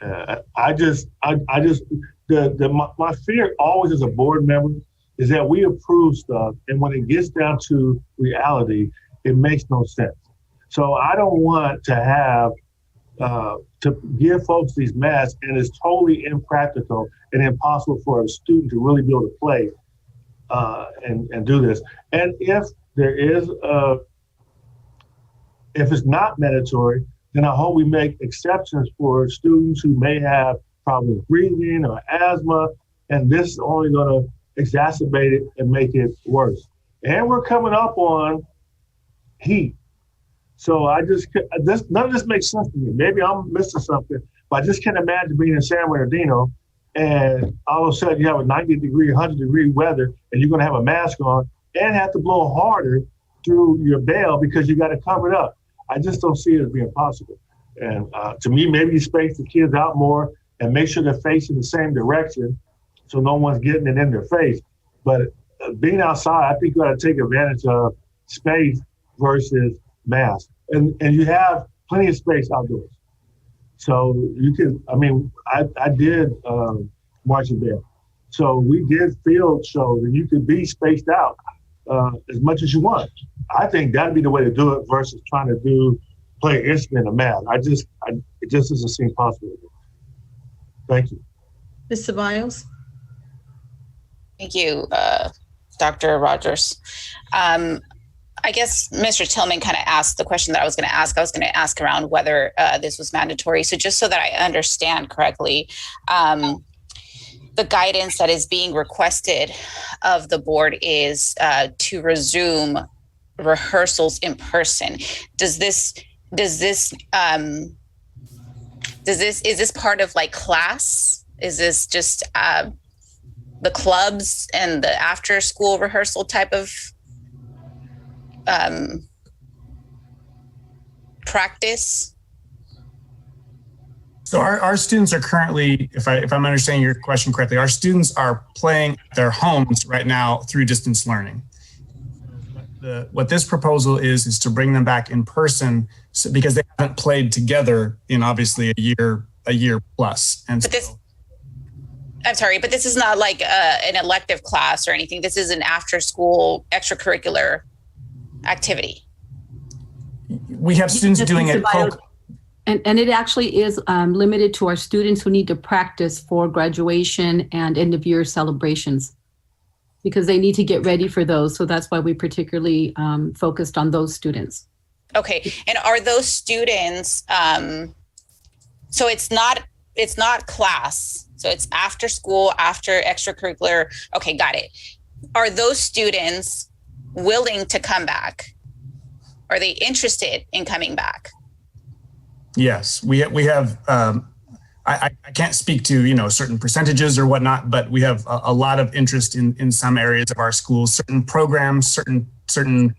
My fear always as a board member is that we approve stuff, and when it gets down to reality, it makes no sense. So I don't want to have to give folks these masks, and it's totally impractical and impossible for a student to really be able to play and do this. And if there is if it's not mandatory, then I hope we make exceptions for students who may have problems breathing or asthma, and this is only going to exacerbate it and make it worse. And we're coming up on heat. So none of this makes sense to me. Maybe I'm missing something, but I just can't imagine being in San Bernardino and all of a sudden you have a 90-degree, 100-degree weather, and you're going to have a mask on and have to blow harder through your bell because you got to cover it up. I just don't see it as being possible. And to me, maybe you space the kids out more and make sure they're facing the same direction so no one's getting it in their face. But being outside, I think you got to take advantage of space versus mask. And you have plenty of space outdoors. So you could, I mean, I did marching band. So we did field shows and you could be spaced out as much as you want. I think that'd be the way to do it versus trying to play an instrument or math. It just doesn't seem possible. Thank you. Ms. Ceballos? Thank you, Dr. Rogers. I guess Mr. Tillman kind of asked the question that I was going to ask. I was going to ask around whether this was mandatory. So just so that I understand correctly, the guidance that is being requested of the board is to resume rehearsals in person. Is this part of like class? Is this just the clubs and the after school rehearsal type of practice? So our students are currently, if I'm understanding your question correctly, our students are playing at their homes right now through distance learning. What this proposal is to bring them back in person because they haven't played together in obviously a year plus. And I'm sorry, but this is not like an elective class or anything. This is an after school extracurricular activity. We have students doing it. And it actually is limited to our students who need to practice for graduation and end of year celebrations because they need to get ready for those. So that's why we particularly focused on those students. Okay, and are those students, so it's not class, so it's after school, after extracurricular. Okay, got it. Are those students willing to come back? Are they interested in coming back? Yes, we have. I can't speak to certain percentages or whatnot, but we have a lot of interest in some areas of our schools, certain programs, certain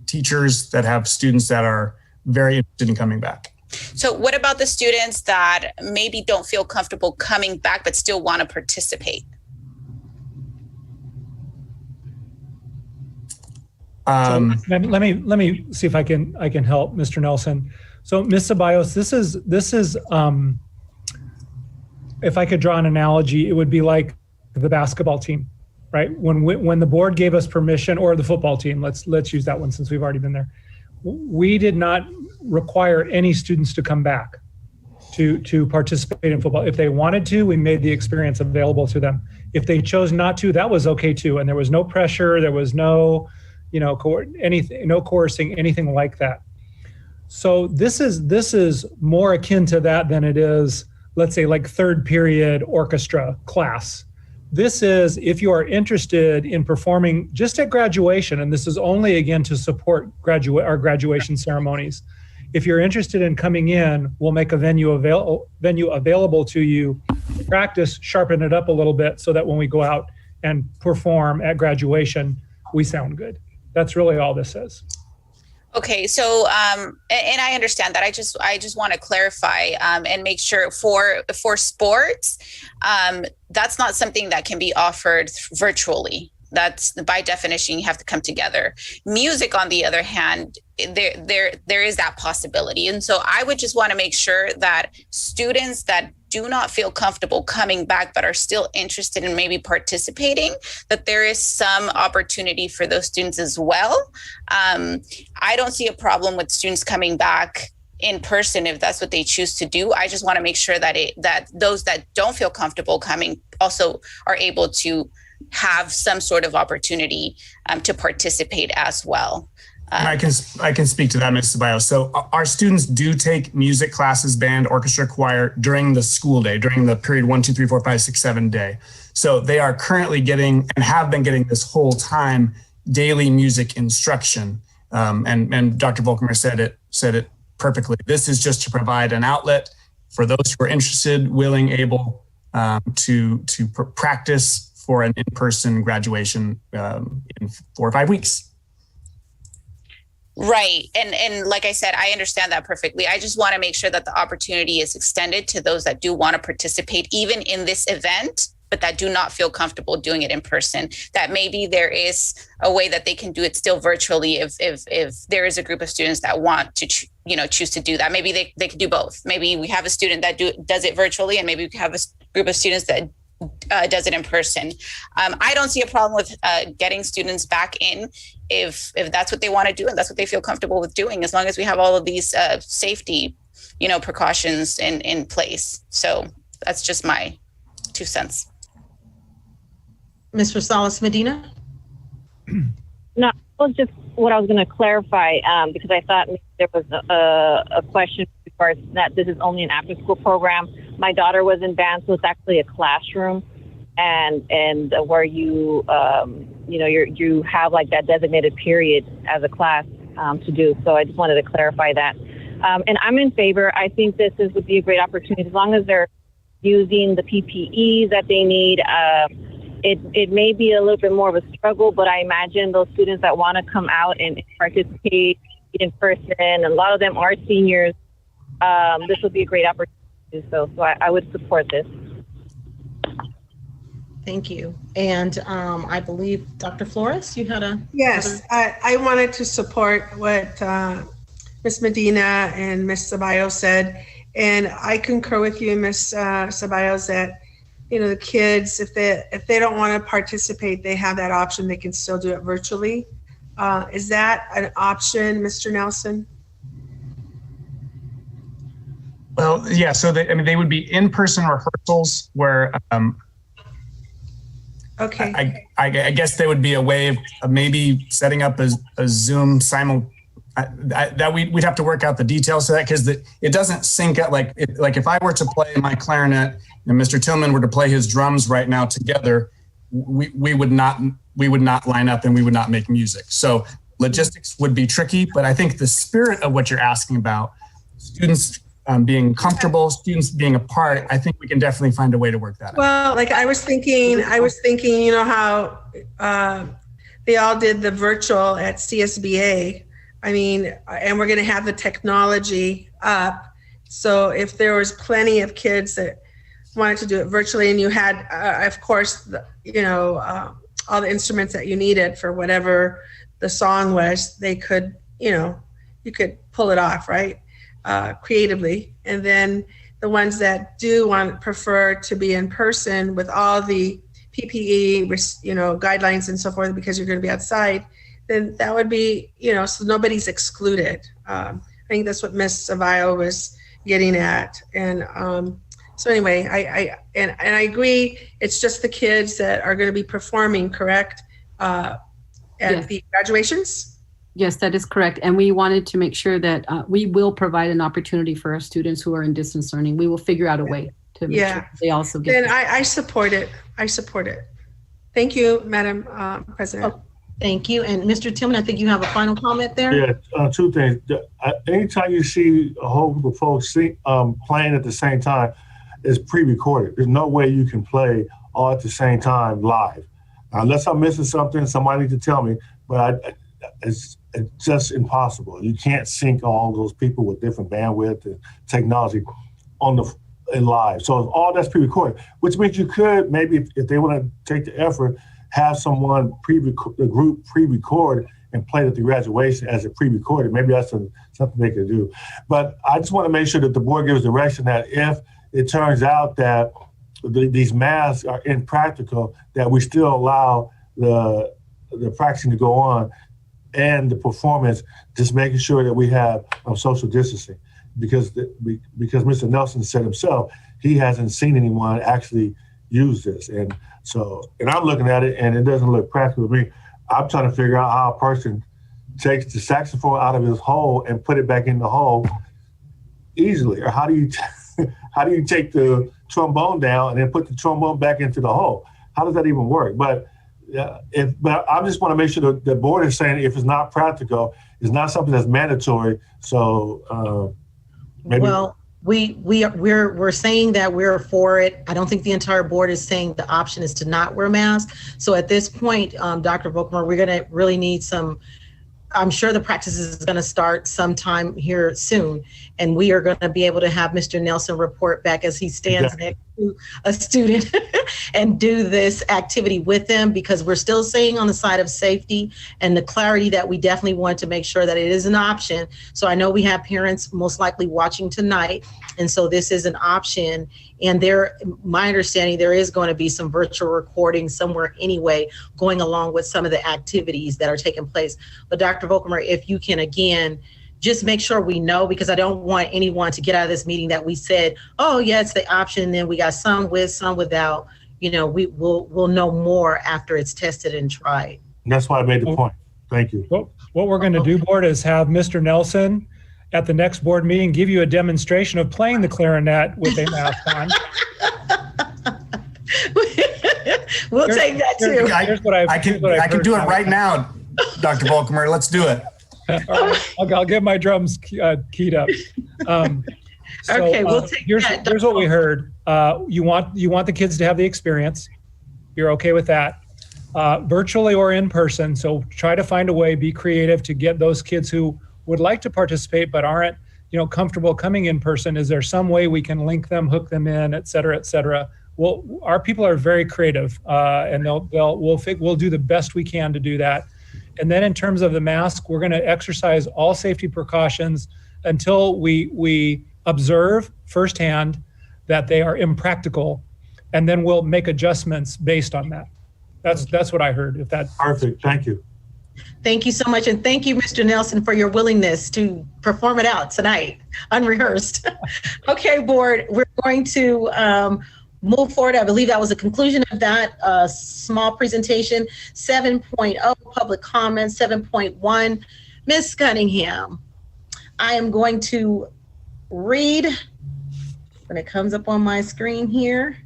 teachers that have students that are very interested in coming back. So what about the students that maybe don't feel comfortable coming back but still want to participate? So let me see if I can help Mr. Nelson. So Ms. Ceballos, this is if I could draw an analogy, it would be like the basketball team, right? When the board gave us permission, or the football team, let's use that one since we've already been there. We did not require any students to come back to participate in football. If they wanted to, we made the experience available to them. If they chose not to, that was okay too. And there was no pressure, there was no no coercing, anything like that. So this is more akin to that than it is, let's say, like third period orchestra class. This is if you are interested in performing just at graduation, and this is only again to support our graduation ceremonies. If you're interested in coming in, we'll make a venue available to you. Practice, sharpen it up a little bit so that when we go out and perform at graduation, we sound good. That's really all this is. Okay, so and I understand that. I just want to clarify and make sure for sports, that's not something that can be offered virtually. That's by definition, you have to come together. Music, on the other hand, there is that possibility. And so I would just want to make sure that students that do not feel comfortable coming back but are still interested in maybe participating, that there is some opportunity for those students as well. I don't see a problem with students coming back in person if that's what they choose to do. I just want to make sure that those that don't feel comfortable coming also are able to have some sort of opportunity to participate as well. I can speak to that, Ms. Ceballos. So our students do take music classes, band, orchestra, choir during the school day, during the period 1, 2, 3, 4, 5, 6, 7 day. So they are currently getting and have been getting this whole time daily music instruction. And Dr. Volkmer said it perfectly. This is just to provide an outlet for those who are interested, willing, able to practice for an in-person graduation in 4 or 5 weeks. Right. And like I said, I understand that perfectly. I just want to make sure that the opportunity is extended to those that do want to participate, even in this event, but that do not feel comfortable doing it in person, that maybe there is a way that they can do it still virtually if there is a group of students that want to choose to do that. Maybe they could do both. Maybe we have a student that does it virtually, and maybe we have a group of students that does it in person. I don't see a problem with getting students back in if that's what they want to do and that's what they feel comfortable with doing, as long as we have all of these safety, precautions in place. So that's just my 2 cents. Ms. Rosales Medina? No, that was just what I was going to clarify, because I thought there was a question as far as that this is only an after-school program. My daughter was in band, so it's actually a classroom, and where you you have like that designated period as a class to do. So I just wanted to clarify that. And I'm in favor. I think this would be a great opportunity as long as they're using the PPEs that they need. It may be a little bit more of a struggle, but I imagine those students that want to come out and participate in person, a lot of them are seniors. This would be a great opportunity. So I would support this. Thank you. And I believe Dr. Flores, you had a... Yes, I wanted to support what Ms. Medina and Ms. Ceballos said. And I concur with you, Ms. Ceballos, that the kids, if they don't want to participate, they have that option. They can still do it virtually. Is that an option, Mr. Nelson? Well, yeah. So they would be in-person rehearsals where. Okay. I guess there would be a way of maybe setting up a Zoom that we'd have to work out the details of that, because it doesn't sync up. Like if I were to play my clarinet and Mr. Tillman were to play his drums right now together, we would not line up and we would not make music. So logistics would be tricky, but I think the spirit of what you're asking about, students being comfortable, students being a part, I think we can definitely find a way to work that out. Well, like I was thinking, how they all did the virtual at CSBA. And we're going to have the technology up. So if there was plenty of kids that wanted to do it virtually, and you had, of course, all the instruments that you needed for whatever the song was, they could, you could pull it off, right? Creatively. And then the ones that prefer to be in person with all the PPE, guidelines and so forth, because you're going to be outside, then that would be, so nobody's excluded. I think that's what Ms. Ceballos was getting at. And so anyway, I agree. It's just the kids that are going to be performing, correct? At the graduations? Yes, that is correct. And we wanted to make sure that we will provide an opportunity for our students who are in distance learning. We will figure out a way to make sure they also get. Then I support it. Thank you, Madam President. Oh, thank you. And Mr. Tillman, I think you have a final comment there. Yeah, 2 things. Anytime you see a whole group of folks playing at the same time, it's pre-recorded. There's no way you can play all at the same time live. Unless I'm missing something, somebody needs to tell me, but it's just impossible. You can't sync all those people with different bandwidth and technology in live. So all that's pre-recorded, which means you could maybe, if they want to take the effort, have someone the group pre-record and play at the graduation as a pre-recorded. Maybe that's something they could do. But I just want to make sure that the board gives direction that if it turns out that these masks are impractical, that we still allow the practicing to go on and the performance, just making sure that we have social distancing, because Mr. Nelson said himself, he hasn't seen anyone actually use this. And I'm looking at it and it doesn't look practical to me. I'm trying to figure out how a person takes the saxophone out of his hole and put it back in the hole easily. Or how do you take the trombone down and then put the trombone back into the hole? How does that even work? But I just want to make sure that the board is saying if it's not practical, it's not something that's mandatory. So maybe. Well, we're saying that we're for it. I don't think the entire board is saying the option is to not wear masks. So at this point, Dr. Volkmar, we're going to really need some. I'm sure the practice is going to start sometime here soon, and we are going to be able to have Mr. Nelson report back as he stands to a student and do this activity with them, because we're still staying on the side of safety and the clarity that we definitely want to make sure that it is an option. So I know we have parents most likely watching tonight, and so this is an option. And my understanding, there is going to be some virtual recording somewhere anyway, going along with some of the activities that are taking place. But Dr. Volkemer, if you can, again, just make sure we know, because I don't want anyone to get out of this meeting that we said, oh yeah, it's the option, and then we got some with, some without. We'll know more after it's tested and tried. And that's why I made the point. Thank you. What we're going to do, board, is have Mr. Nelson at the next board meeting give you a demonstration of playing the clarinet with a mask on. We'll take that too. I can do it right now, Dr. Volkemer. Let's do it. I'll get my drums keyed up. Okay, we'll take that. Here's what we heard. You want the kids to have the experience. You're okay with that, virtually or in person. So try to find a way, be creative to get those kids who would like to participate but aren't, comfortable coming in person. Is there some way we can link them, hook them in, et cetera, et cetera? Well, our people are very creative, and we'll do the best we can to do that. And then in terms of the mask, we're going to exercise all safety precautions until we observe firsthand that they are impractical, and then we'll make adjustments based on that. That's what I heard. If that's perfect, thank you. Thank you so much, and thank you, Mr. Nelson, for your willingness to perform it out tonight, unrehearsed. Okay, board, we're going to move forward. I believe that was the conclusion of that small presentation. 7.0, public comments. 7.1, Ms. Cunningham. I am going to read when it comes up on my screen here,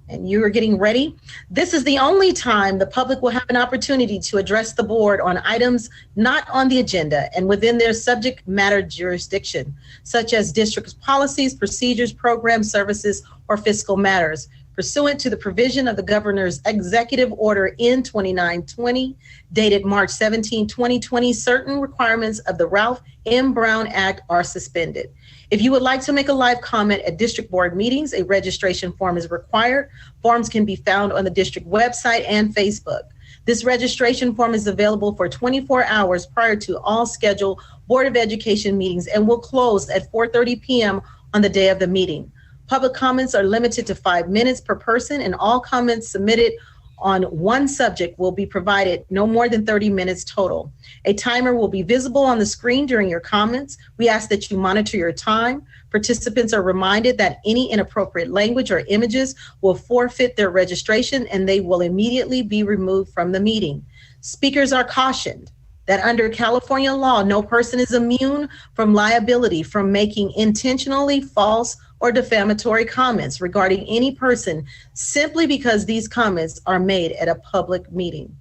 and you are getting ready. This is the only time the public will have an opportunity to address the board on items not on the agenda and within their subject matter jurisdiction, such as district policies, procedures, programs, services, or fiscal matters. Pursuant to the provision of the governor's executive order N-2920, dated March 17, 2020, certain requirements of the Ralph M. Brown Act are suspended. If you would like to make a live comment at district board meetings, a registration form is required. Forms can be found on the district website and Facebook. This registration form is available for 24 hours prior to all scheduled Board of Education meetings and will close at 4:30 p.m. on the day of the meeting. Public comments are limited to 5 minutes per person, and all comments submitted on one subject will be provided no more than 30 minutes total. A timer will be visible on the screen during your comments. We ask that you monitor your time. Participants are reminded that any inappropriate language or images will forfeit their registration, and they will immediately be removed from the meeting. Speakers are cautioned that under California law, no person is immune from liability from making intentionally false or defamatory comments regarding any person simply because these comments are made at a public meeting.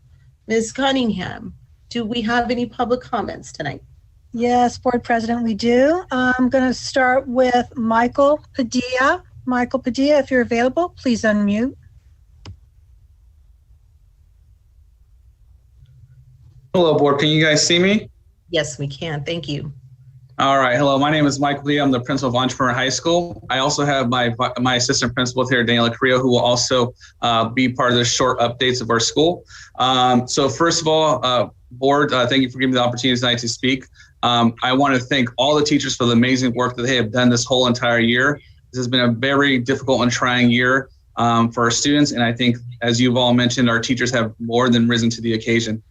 Ms. Cunningham, do we have any public comments tonight? Yes, Board President, we do. I'm going to start with Michael Padilla. Michael Padilla, if you're available, please unmute. Hello, Board. Can you guys see me? Yes, we can. Thank you. All right. Hello. My name is Michael Lee. I'm the principal of Entrepreneur High School. I also have my assistant principal here, Daniela Carrillo, who will also be part of the short updates of our school. So first of all, Board, thank you for giving me the opportunity tonight to speak. I want to thank all the teachers for the amazing work that they have done this whole entire year. This has been a very difficult and trying year for our students. And I think, as you've all mentioned, our teachers have more than risen to the occasion.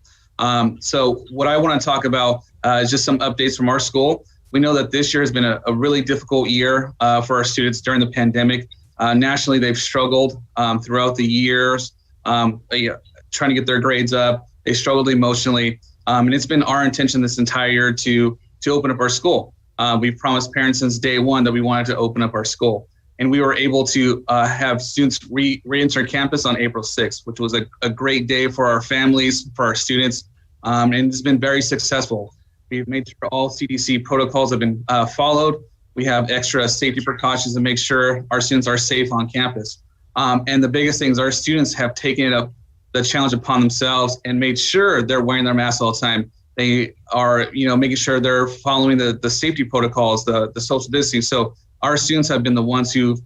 So what I want to talk about is just some updates from our school. We know that this year has been a really difficult year for our students during the pandemic. Nationally, they've struggled throughout the years, trying to get their grades up. They struggled emotionally. And it's been our intention this entire year to open up our school. We've promised parents since day one that we wanted to open up our school. And we were able to have students re-enter campus on April 6th, which was a great day for our families, for our students. And it's been very successful. We've made sure all CDC protocols have been followed. We have extra safety precautions to make sure our students are safe on campus. And the biggest thing is our students have taken up the challenge upon themselves and made sure they're wearing their masks all the time. They are, making sure they're following the safety protocols, the social distancing. So our students have been the ones who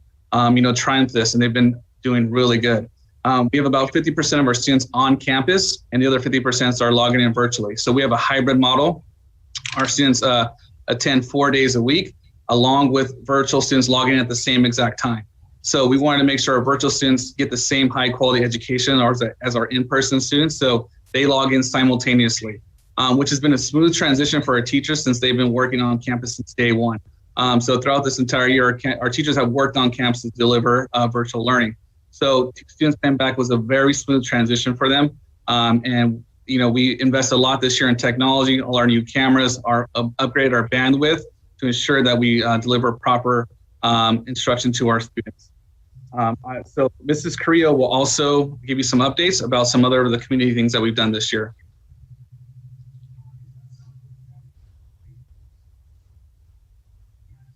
trying this, and they've been doing really good. We have about 50% of our students on campus, and the other 50% are logging in virtually. So we have a hybrid model. Our students attend 4 days a week, along with virtual students logging in at the same exact time. So we wanted to make sure our virtual students get the same high quality education as our in-person students. So they log in simultaneously, which has been a smooth transition for our teachers since they've been working on campus since day one. So throughout this entire year, our teachers have worked on campus to deliver virtual learning. So students came back was a very smooth transition for them. And we invest a lot this year in technology, all our new cameras, upgrade our bandwidth to ensure that we deliver proper instruction to our students. So Mrs. Carrillo will also give you some updates about some other of the community things that we've done this year.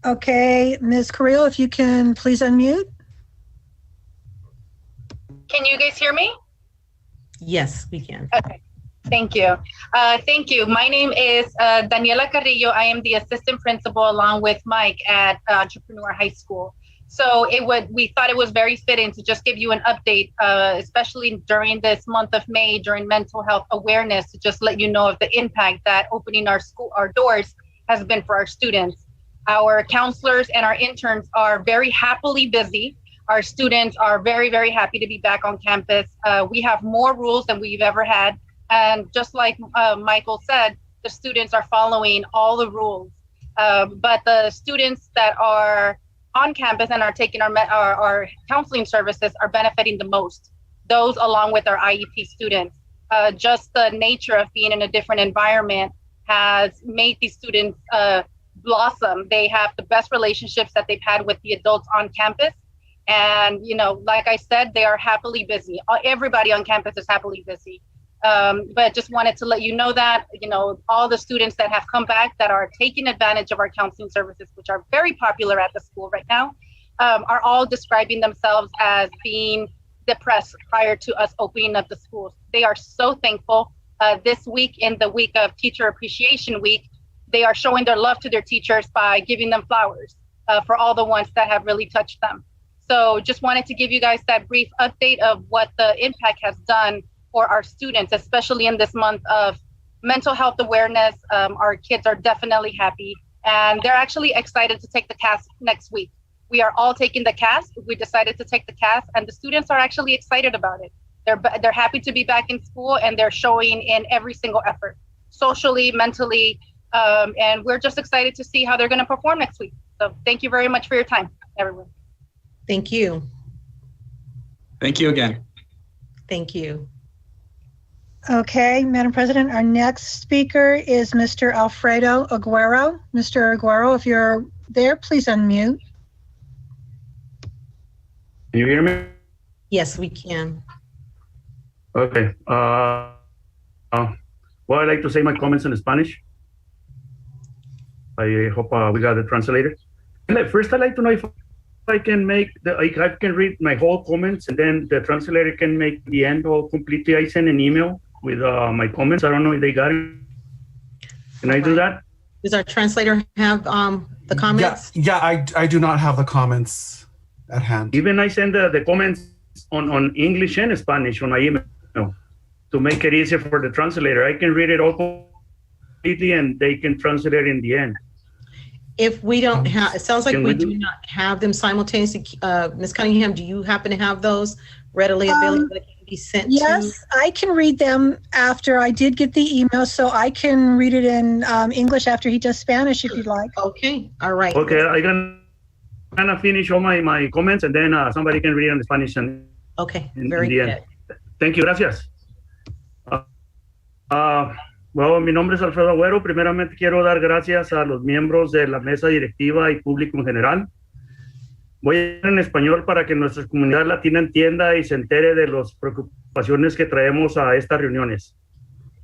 Okay, Ms. Carrillo, if you can please unmute. Can you guys hear me? Yes, we can. Okay, thank you. Thank you. My name is Daniela Carrillo. I am the assistant principal along with Mike at Entrepreneur High School. So we thought it was very fitting to just give you an update, especially during this month of May, during mental health awareness, to just let you know of the impact that opening our doors has been for our students. Our counselors and our interns are very happily busy. Our students are very, very happy to be back on campus. We have more rules than we've ever had. And just like Michael said, the students are following all the rules. But the students that are on campus and are taking our counseling services are benefiting the most. Those along with our IEP students. Just the nature of being in a different environment has made these students blossom. They have the best relationships that they've had with the adults on campus. And, like I said, they are happily busy. Everybody on campus is happily busy. But just wanted to let you know that, all the students that have come back that are taking advantage of our counseling services, which are very popular at the school right now, are all describing themselves as being depressed prior to us opening up the schools. They are so thankful. This week, in the week of Teacher Appreciation Week, they are showing their love to their teachers by giving them flowers for all the ones that have really touched them. So just wanted to give you guys that brief update of what the impact has done for our students, especially in this month of mental health awareness. Our kids are definitely happy, and they're actually excited to take the CAS next week. We are all taking the CAS. We decided to take the CAS, and the students are actually excited about it. They're happy to be back in school, and they're showing in every single effort, socially, mentally, and we're just excited to see how they're going to perform next week. So thank you very much for your time, everyone. Thank you. Thank you again. Thank you. Okay, Madam President, our next speaker is Mr. Alfredo Aguero. Mr. Aguero, if you're there, please unmute. Can you hear me? Yes, we can. Okay. Well, I'd like to say my comments in Spanish. I hope we got the translator. First, I'd like to know if I can I can read my whole comments, and then the translator can make the end all completely. I send an email with my comments. I don't know if they got it. Can I do that? Does our translator have the comments? Yeah, I do not have the comments at hand. Even I send the comments on English and Spanish on my email to make it easier for the translator. I can read it all completely, and they can translate it in the end. If we don't have, it sounds like we do not have them simultaneously. Ms. Cunningham, do you happen to have those readily available that can be sent to? Yes, I can read them after. I did get the email, so I can read it in English after he does Spanish, if you'd like. Okay, all right. Okay, I'm gonna finish all my comments, and then somebody can read it in Spanish. And okay, very good. End. Thank you, gracias. Bueno, mi nombre es Alfredo Agüero. Primeramente quiero dar gracias a los miembros de la mesa directiva y público en general. Voy a ir en español para que nuestra comunidad latina entienda y se entere de las preocupaciones que traemos a estas reuniones.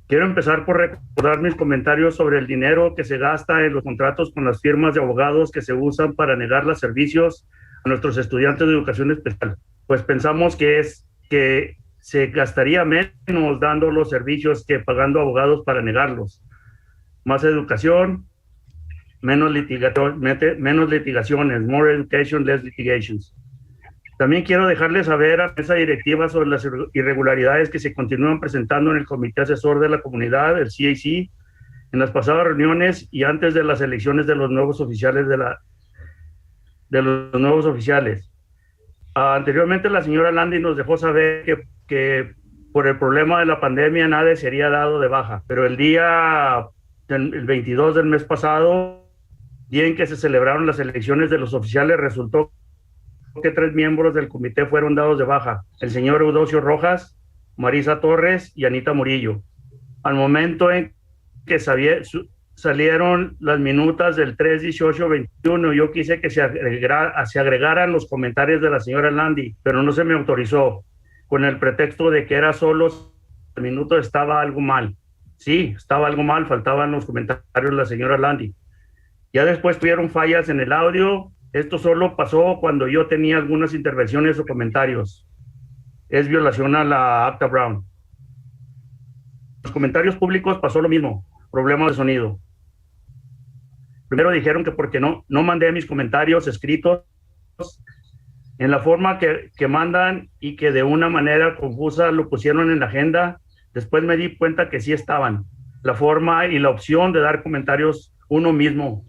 Quiero empezar por recordar mis comentarios sobre el dinero que se gasta en los contratos con las firmas de abogados que se usan para negar los servicios a nuestros estudiantes de educación especial. Pues pensamos que se gastaría menos dando los servicios que pagando abogados para negarlos. Más educación, menos litigaciones, more education, less litigations. También quiero dejarles saber a esa directiva sobre las irregularidades que se continúan presentando en el Comité Asesor de la Comunidad, el CAC, en las pasadas reuniones y antes de las elecciones de los nuevos oficiales Anteriormente la señora Landi nos dejó saber que por el problema de la pandemia nadie sería dado de baja, pero el 22 del mes pasado, día en que se celebraron las elecciones de los oficiales, resultó que 3 miembros del comité fueron dados de baja: el señor Eudocio Rojas, Marisa Torres y Anita Murillo. Al momento en que salieron las minutas del 3-18-21, yo quise que se agregaran los comentarios de la señora Landi, pero no se me autorizó, con el pretexto de que era solo el minuto, estaba algo mal. Sí, estaba algo mal, faltaban los comentarios de la señora Landi. Ya después tuvieron fallas en el audio. Esto solo pasó cuando yo tenía algunas intervenciones o comentarios. Es violación a la Acta Brown. Los comentarios públicos pasó lo mismo, problemas de sonido. Primero dijeron que porque no mandé mis comentarios escritos en la forma que mandan y que de una manera confusa lo pusieron en la agenda. Después me di cuenta que sí estaban. La forma y la opción de dar comentarios uno mismo.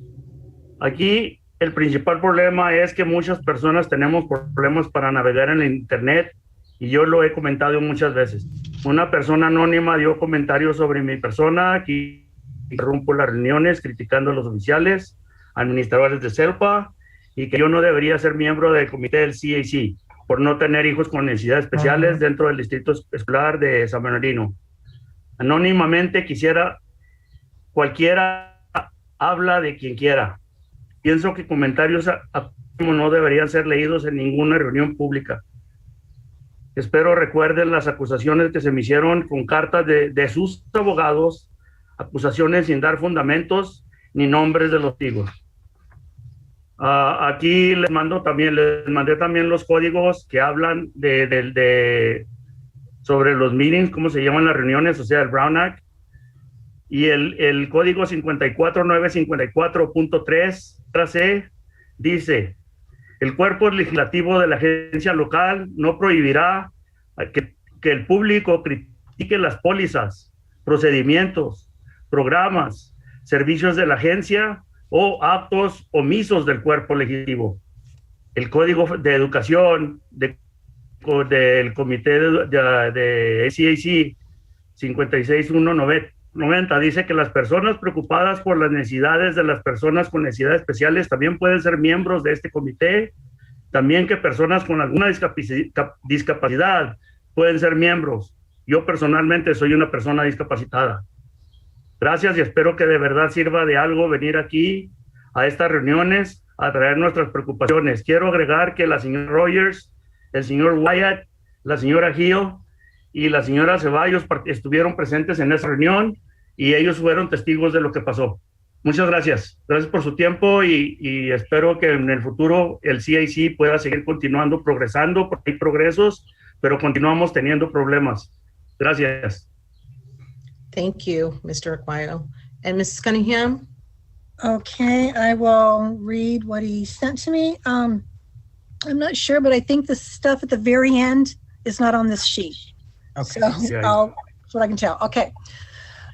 Aquí el principal problema es que muchas personas tenemos problemas para navegar en el internet, y yo lo he comentado muchas veces. Una persona anónima dio comentarios sobre mi persona, que interrumpo las reuniones criticando a los oficiales, administradores de CELPA, y que yo no debería ser miembro del comité del CAC por no tener hijos con necesidades especiales dentro del distrito escolar de San Bernardino. Anónimamente cualquiera habla de quien quiera. Pienso que comentarios no deberían ser leídos en ninguna reunión pública. Espero recuerden las acusaciones que se me hicieron con cartas de sus abogados, acusaciones sin dar fundamentos ni nombres de los testigos. Aquí les mandé también los códigos que hablan sobre los meetings, cómo se llaman las reuniones, o sea, el Brown Act, y el código 54954.3C dice: el cuerpo legislativo de la agencia local no prohibirá que el público critique las pólizas, procedimientos, programas, servicios de la agencia o actos omisos del cuerpo legislativo. El Código de Educación del Comité de SCAC 56190 dice que las personas preocupadas por las necesidades de las personas con necesidades especiales también pueden ser miembros de este comité. También que personas con alguna discapacidad pueden ser miembros. Yo personalmente soy una persona discapacitada. Gracias, y espero que de verdad sirva de algo venir aquí a estas reuniones a traer nuestras preocupaciones. Quiero agregar que la señora Rogers, el señor Wyatt, la señora Hill y la señora Ceballos estuvieron presentes en esa reunión, y ellos fueron testigos de lo que pasó. Muchas gracias. Gracias por su tiempo, y espero que en el futuro el CAC pueda seguir continuando progresando, porque hay progresos, pero continuamos teniendo problemas. Gracias. Thank you, Mr. Aquino. And Mrs. Cunningham? Okay, I will read what he sent to me. I'm not sure, but I think the stuff at the very end is not on this sheet. Okay. So that's what I can tell. Okay.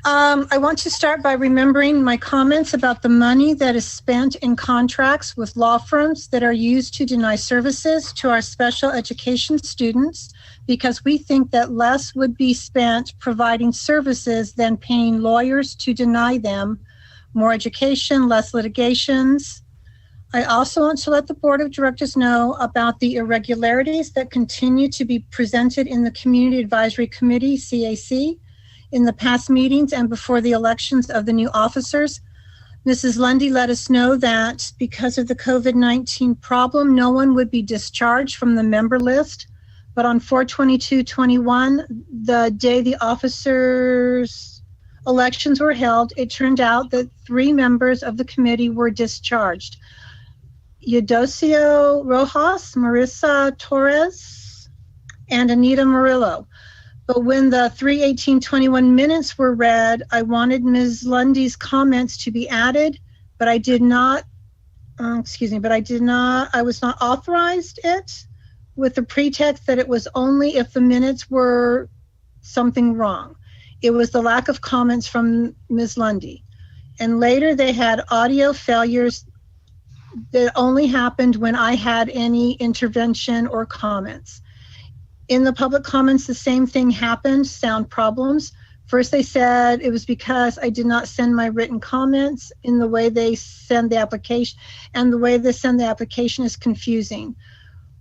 I want to start by remembering my comments about the money that is spent in contracts with law firms that are used to deny services to our special education students, because we think that less would be spent providing services than paying lawyers to deny them. More education, less litigations. I also want to let the Board of Directors know about the irregularities that continue to be presented in the Community Advisory Committee, CAC, in the past meetings and before the elections of the new officers. Mrs. Lundy let us know that because of the COVID-19 problem, no one would be discharged from the member list. But on 4/22/21, the day the officers' elections were held, it turned out that 3 members of the committee were discharged: Eudocio Rojas, Marisa Torres, and Anita Murillo. But when the 3/18/21 minutes were read, I wanted Ms. Lundy's comments to be added, but I was not authorized it. with the pretext that it was only if the minutes were something wrong. It was the lack of comments from Ms. Lundy. And later they had audio failures that only happened when I had any intervention or comments. In the public comments, the same thing happened, sound problems. First, they said it was because I did not send my written comments in the way they send the application, and the way they send the application is confusing.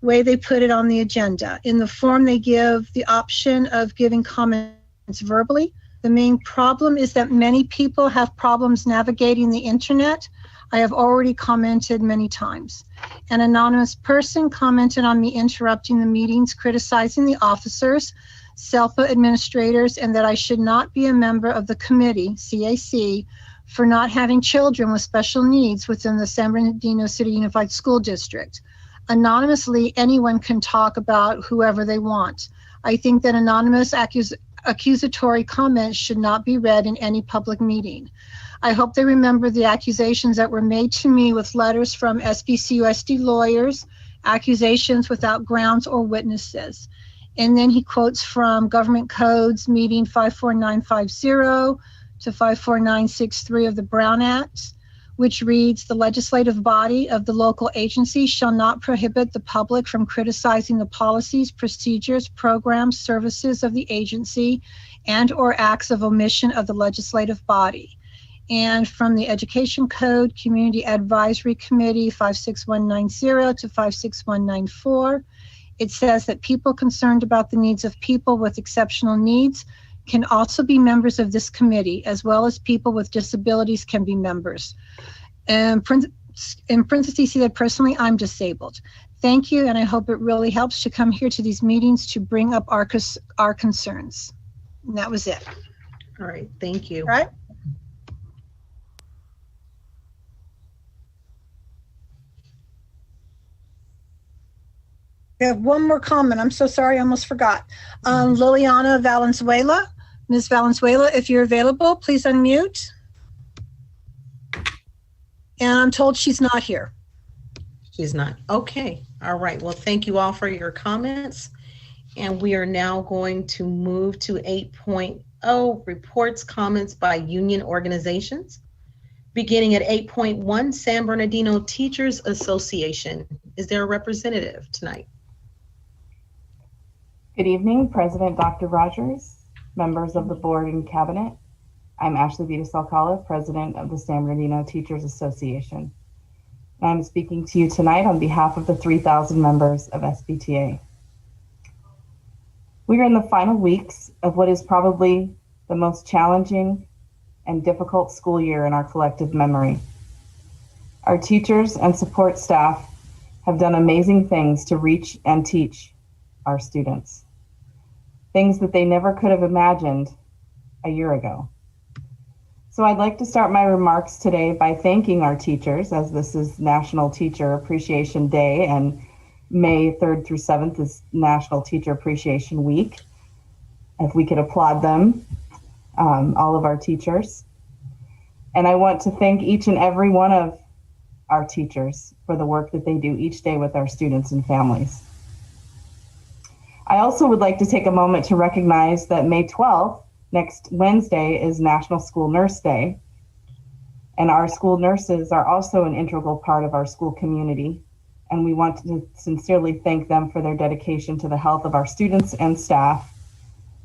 Way they put it on the agenda. In the form, they give the option of giving comments verbally. The main problem is that many people have problems navigating the internet. I have already commented many times. An anonymous person commented on me interrupting the meetings, criticizing the officers, SELPA administrators, and that I should not be a member of the committee, CAC, for not having children with special needs within the San Bernardino City Unified School District. Anonymously, anyone can talk about whoever they want. I think that anonymous accusatory comments should not be read in any public meeting. I hope they remember the accusations that were made to me with letters from SBCUSD lawyers, accusations without grounds or witnesses. And then he quotes from Government Codes Meeting 54950 to 54963 of the Brown Act, which reads, the legislative body of the local agency shall not prohibit the public from criticizing the policies, procedures, programs, services of the agency, and or acts of omission of the legislative body. And from the Education Code, Community Advisory Committee 56190 to 56194, it says that people concerned about the needs of people with exceptional needs can also be members of this committee, as well as people with disabilities can be members. And in parentheses, he said, personally, I'm disabled. Thank you, and I hope it really helps to come here to these meetings to bring up our concerns. And that was it. All right, thank you. All right. We have one more comment. I'm so sorry, I almost forgot. Liliana Valenzuela. Ms. Valenzuela, if you're available, please unmute. And I'm told she's not here. She's not. Okay. All right. Well, thank you all for your comments. And we are now going to move to 8.0, reports, comments by union organizations. Beginning at 8.1, San Bernardino Teachers Association. Is there a representative tonight? Good evening, President Dr. Rogers, members of the board and cabinet. I'm Ashley Vitier, President of the San Bernardino Teachers Association. I'm speaking to you tonight on behalf of the 3,000 members of SBTA. We are in the final weeks of what is probably the most challenging and difficult school year in our collective memory. Our teachers and support staff have done amazing things to reach and teach our students, things that they never could have imagined a year ago. So I'd like to start my remarks today by thanking our teachers, as this is National Teacher Appreciation Day and May 3rd through 7th is National Teacher Appreciation Week. If we could applaud them, all of our teachers. And I want to thank each and every one of our teachers for the work that they do each day with our students and families. I also would like to take a moment to recognize that May 12th, next Wednesday, is National School Nurse Day. And our school nurses are also an integral part of our school community. And we want to sincerely thank them for their dedication to the health of our students and staff,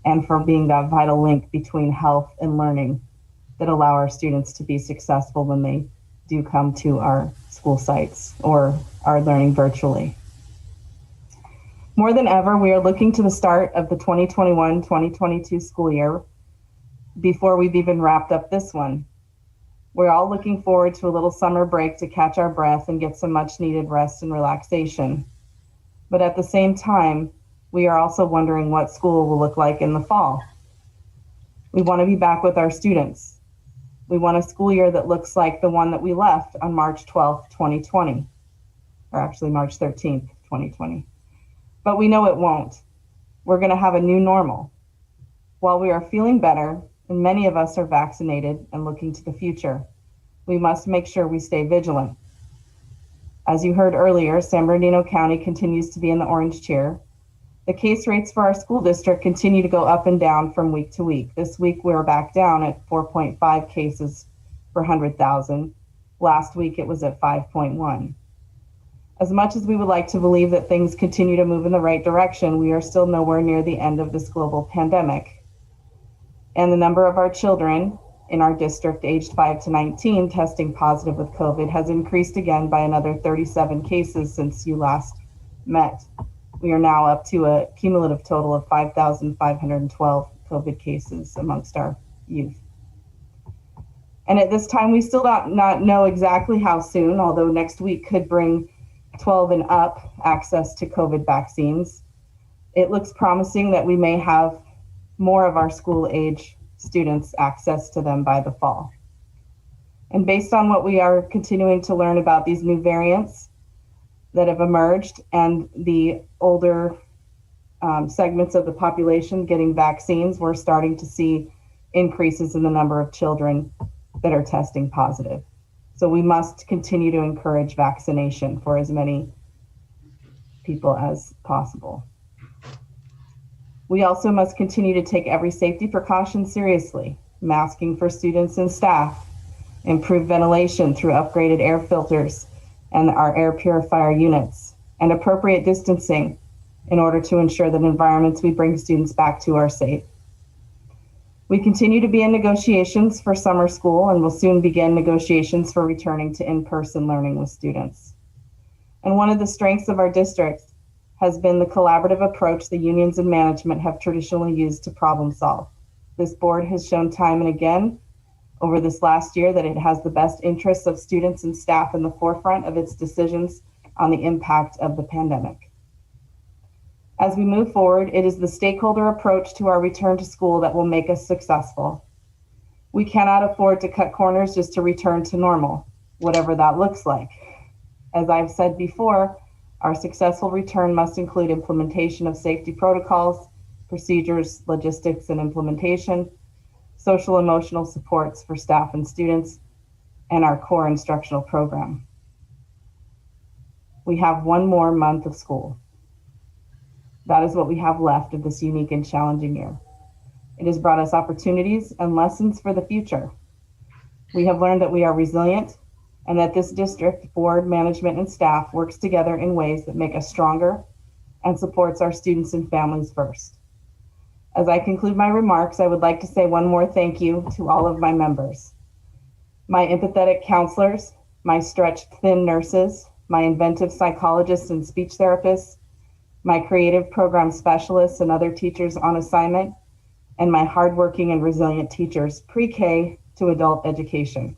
and for being that vital link between health and learning that allow our students to be successful when they do come to our school sites or are learning virtually. More than ever, we are looking to the start of the 2021-2022 school year before we've even wrapped up this one. We're all looking forward to a little summer break to catch our breath and get some much needed rest and relaxation. But at the same time, we are also wondering what school will look like in the fall. We want to be back with our students. We want a school year that looks like the one that we left on March 12th, 2020, or actually March 13th, 2020. But we know it won't. We're going to have a new normal. While we are feeling better, and many of us are vaccinated and looking to the future, we must make sure we stay vigilant. As you heard earlier, San Bernardino County continues to be in the orange chair. The case rates for our school district continue to go up and down from week to week. This week, we're back down at 4.5 cases per 100,000. Last week, it was at 5.1. As much as we would like to believe that things continue to move in the right direction, we are still nowhere near the end of this global pandemic. And the number of our children in our district aged 5 to 19 testing positive with COVID has increased again by another 37 cases since you last met. We are now up to a cumulative total of 5,512 COVID cases amongst our youth. And at this time, we still not know exactly how soon, although next week could bring 12 and up access to COVID vaccines. It looks promising that we may have more of our school age students access to them by the fall. And based on what we are continuing to learn about these new variants that have emerged and the older segments of the population getting vaccines, we're starting to see increases in the number of children that are testing positive. So we must continue to encourage vaccination for as many people as possible. We also must continue to take every safety precaution seriously, masking for students and staff, improve ventilation through upgraded air filters and our air purifier units, and appropriate distancing in order to ensure that environments we bring students back to are safe. We continue to be in negotiations for summer school and will soon begin negotiations for returning to in-person learning with students. And one of the strengths of our district has been the collaborative approach the unions and management have traditionally used to problem solve. This board has shown time and again over this last year that it has the best interests of students and staff in the forefront of its decisions on the impact of the pandemic. As we move forward, it is the stakeholder approach to our return to school that will make us successful. We cannot afford to cut corners just to return to normal, whatever that looks like. As I've said before, our successful return must include implementation of safety protocols, procedures, logistics, and implementation, social emotional supports for staff and students, and our core instructional program. We have one more month of school. That is what we have left of this unique and challenging year. It has brought us opportunities and lessons for the future. We have learned that we are resilient and that this district, board, management, and staff works together in ways that make us stronger and supports our students and families first. As I conclude my remarks, I would like to say one more thank you to all of my members. My empathetic counselors, my stretched thin nurses, my inventive psychologists and speech therapists, my creative program specialists and other teachers on assignment, and my hardworking and resilient teachers, pre-K to adult education.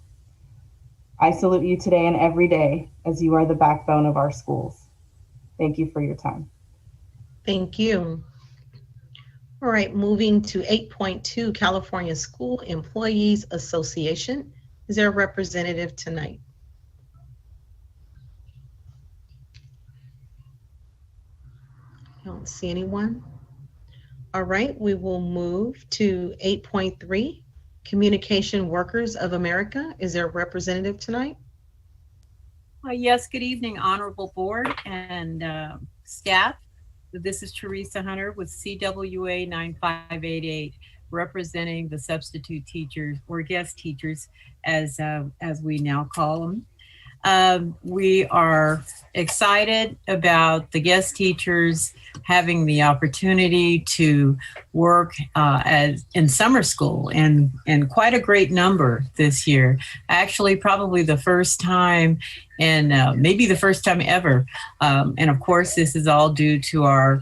I salute you today and every day as you are the backbone of our schools. Thank you for your time. Thank you. All right, moving to 8.2, California School Employees Association. Is there a representative tonight? I don't see anyone. All right, we will move to 8.3, Communication Workers of America. Is there a representative tonight? Yes, good evening, Honorable Board and staff. This is Teresa Hunter with CWA 9588, representing the substitute teachers or guest teachers as we now call them. We are excited about the guest teachers having the opportunity to work in summer and quite a great number this year. Actually, probably the first time and maybe the first time ever. And of course, this is all due to our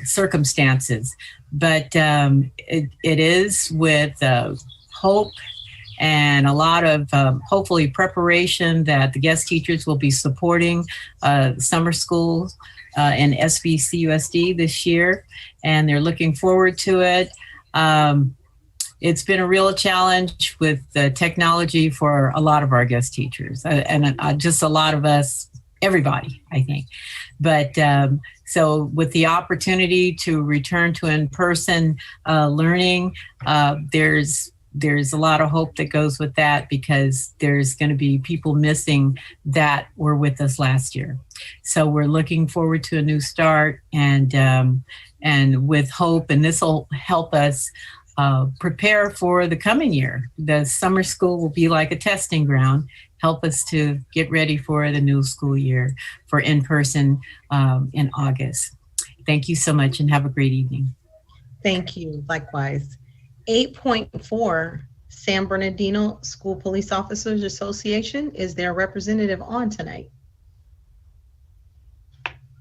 circumstances, but it is with hope and a lot of hopefully preparation that the guest teachers will be supporting summer schools in SBCUSD this year, and they're looking forward to it. It's been a real challenge with the technology for a lot of our guest teachers and just a lot of us, everybody, I think. But so with the opportunity to return to in-person learning, there's there's a lot of hope that goes with that because there's going to be people missing that were with us last year. So we're looking forward to a new start and with hope, and this will help us prepare for the coming year. The summer school will be like a testing ground, help us to get ready for the new school year for in-person in August. Thank you so much and have a great evening. Thank you, likewise. 8.4, San Bernardino School Police Officers Association. Is there a representative on tonight?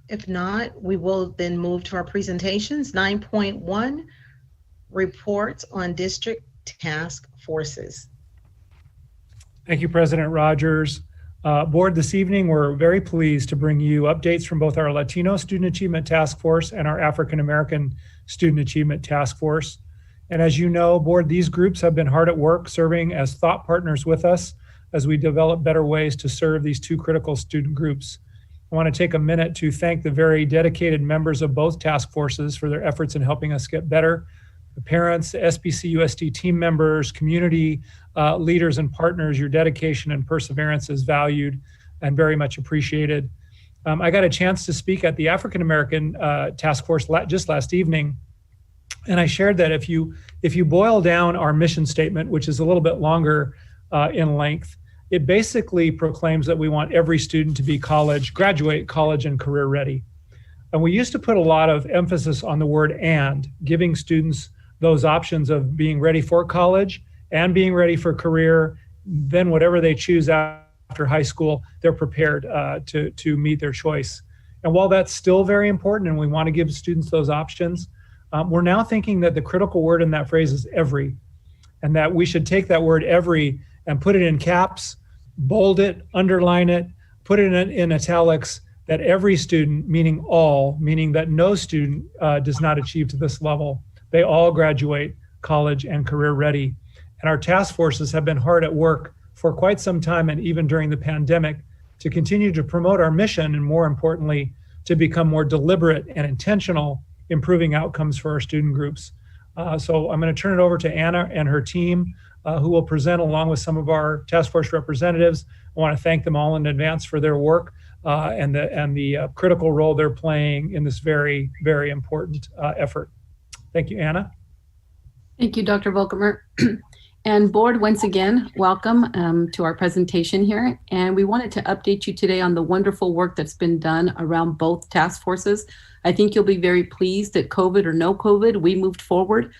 If not, we will then move to our presentations. 9.1, reports on district task forces. Thank you, President Rogers. Board, this evening, we're very pleased to bring you updates from both our Latino Student Achievement Task Force and our African American Student Achievement Task Force. And as you know, Board, these groups have been hard at work serving as thought partners with us as we develop better ways to serve these two critical student groups. I want to take a minute to thank the very dedicated members of both task forces for their efforts in helping us get better. The parents, the SBC-USD team members, community leaders and partners, your dedication and perseverance is valued and very much appreciated. I got a chance to speak at the African American Task Force just last evening, and I shared that if you boil down our mission statement, which is a little bit longer in length, it basically proclaims that we want every student to be graduate college and career ready. And we used to put a lot of emphasis on the word "and," giving students those options of being ready for college and being ready for career. Then whatever they choose after high school, they're prepared to meet their choice. And while that's still very important and we want to give students those options, we're now thinking that the critical word in that phrase is every, and that we should take that word every and put it in caps, bold it, underline it, put it in italics, that every student, meaning all, meaning that no student does not achieve to this level. They all graduate college and career ready. And our task forces have been hard at work for quite some time, and even during the pandemic, to continue to promote our mission, and more importantly, to become more deliberate and intentional, improving outcomes for our student groups. So I'm going to turn it over to Anna and her team, who will present along with some of our task force representatives. I want to thank them all in advance for their work and the critical role they're playing in this very, very important effort. Thank you, Anna. Thank you, Dr. Volkemer. And board, once again, welcome to our presentation here. And we wanted to update you today on the wonderful work that's been done around both task forces. I think you'll be very pleased that COVID or no COVID, we moved forward.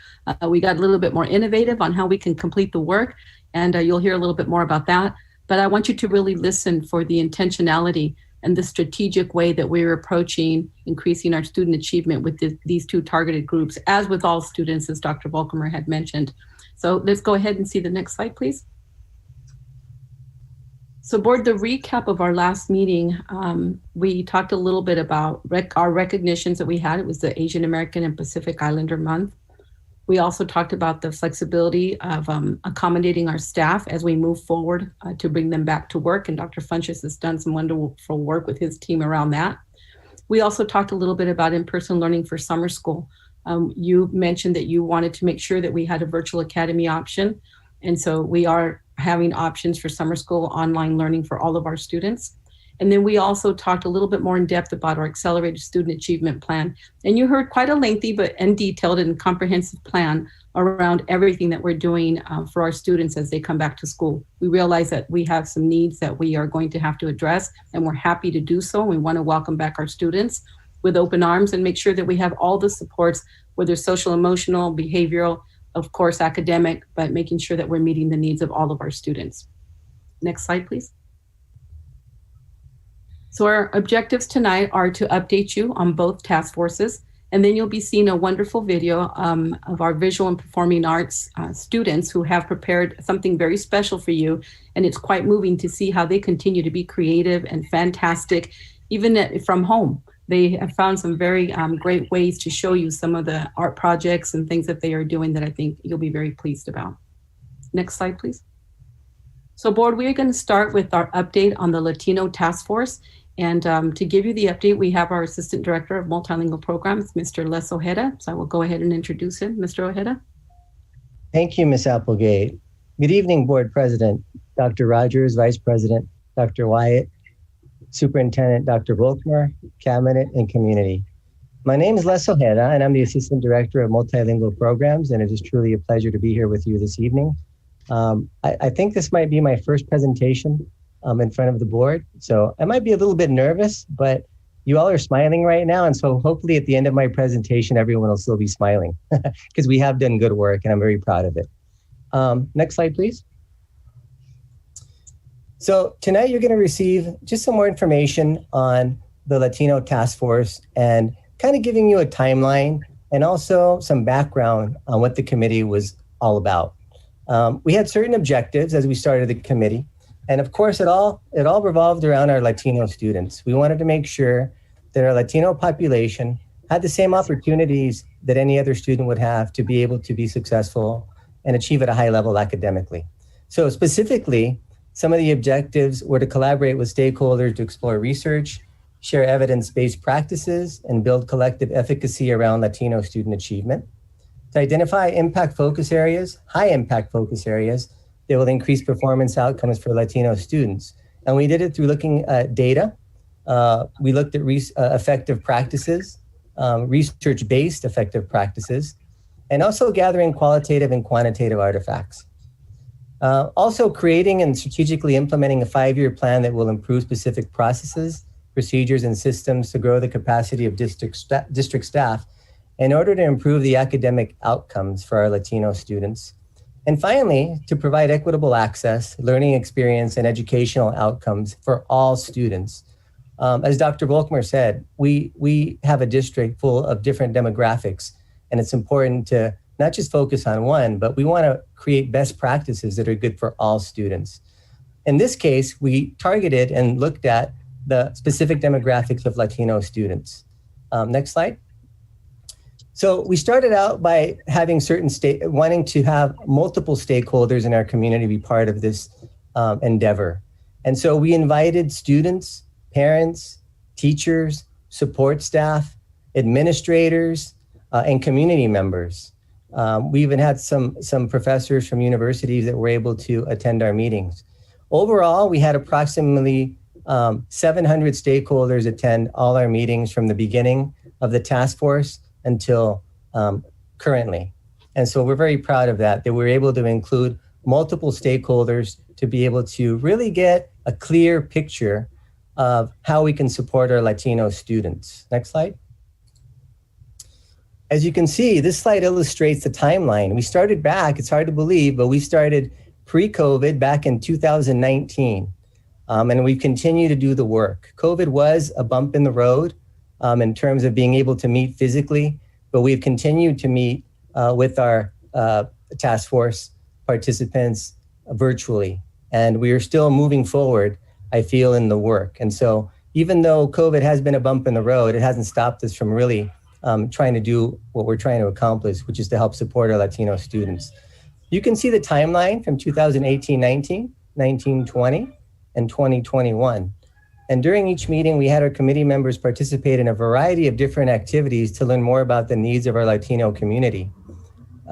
We got a little bit more innovative on how we can complete the work, and you'll hear a little bit more about that. But I want you to really listen for the intentionality and the strategic way that we're approaching increasing our student achievement with these two targeted groups, as with all students, as Dr. Volkemer had mentioned. So let's go ahead and see the next slide, please. So board, the recap of our last meeting, we talked a little bit about our recognitions that we had. It was the Asian American and Pacific Islander Month. We also talked about the flexibility of accommodating our staff as we move forward to bring them back to work. And Dr. Funches has done some wonderful work with his team around that. We also talked a little bit about in-person learning for summer school. You mentioned that you wanted to make sure that we had a virtual academy option. And so we are having options for summer school online learning for all of our students. And then we also talked a little bit more in depth about our accelerated student achievement plan. And you heard quite a lengthy and detailed and comprehensive plan around everything that we're doing for our students as they come back to school. We realize that we have some needs that we are going to have to address, and we're happy to do so. We want to welcome back our students with open arms and make sure that we have all the supports, whether social, emotional, behavioral, of course, academic, but making sure that we're meeting the needs of all of our students. Next slide, please. So our objectives tonight are to update you on both task forces, and then you'll be seeing a wonderful video of our visual and performing arts students who have prepared something very special for you. And it's quite moving to see how they continue to be creative and fantastic, even from home. They have found some very great ways to show you some of the art projects and things that they are doing that I think you'll be very pleased about. Next slide, please. So board, we are going to start with our update on the Latino Task Force. And to give you the update, we have our Assistant Director of Multilingual Programs, Mr. Les Ojeda. So I will go ahead and introduce him. Mr. Ojeda. Thank you, Ms. Applegate. Good evening, Board President, Dr. Rogers, Vice President, Dr. Wyatt, Superintendent, Dr. Volkmer, Cabinet, and Community. My name is Les Ojeda, and I'm the Assistant Director of Multilingual Programs, and it is truly a pleasure to be here with you this evening. I think this might be my first presentation in front of the board, so I might be a little bit nervous, but you all are smiling right now, and so hopefully at the end of my presentation, everyone will still be smiling because we have done good work, and I'm very proud of it. Next slide, please. So tonight you're going to receive just some more information on the Latino Task Force and kind of giving you a timeline and also some background on what the committee was all about. We had certain objectives as we started the committee. And of course, it all revolved around our Latino students. We wanted to make sure that our Latino population had the same opportunities that any other student would have to be able to be successful and achieve at a high level academically. So specifically, some of the objectives were to collaborate with stakeholders to explore research, share evidence-based practices, and build collective efficacy around Latino student achievement. To identify impact focus areas, high impact focus areas, that will increase performance outcomes for Latino students. And we did it through looking at data. We looked at effective practices, research-based effective practices, and also gathering qualitative and quantitative artifacts. Also creating and strategically implementing a 5-year plan that will improve specific processes, procedures, and systems to grow the capacity of district staff in order to improve the academic outcomes for our Latino students. And finally, to provide equitable access, learning experience, and educational outcomes for all students. As Dr. Volkmer said, we have a district full of different demographics, and it's important to not just focus on one, but we want to create best practices that are good for all students. In this case, we targeted and looked at the specific demographics of Latino students. Next slide. So we started out by having wanting to have multiple stakeholders in our community be part of this endeavor. And so we invited students, parents, teachers, support staff, administrators, and community members. We even had some professors from universities that were able to attend our meetings. Overall, we had approximately 700 stakeholders attend all our meetings from the beginning of the task force until currently. And so we're very proud of that we were able to include multiple stakeholders to be able to really get a clear picture of how we can support our Latino students. Next slide. As you can see, this slide illustrates the timeline. We started back, it's hard to believe, but we started pre-COVID back in 2019. And we continue to do the work. COVID was a bump in the road in terms of being able to meet physically, but we've continued to meet with our task force participants virtually. And we are still moving forward, I feel, in the work. And so even though COVID has been a bump in the road, it hasn't stopped us from really trying to do what we're trying to accomplish, which is to help support our Latino students. You can see the timeline from 2018-19, 19-20, and 2021. And during each meeting, we had our committee members participate in a variety of different activities to learn more about the needs of our Latino community.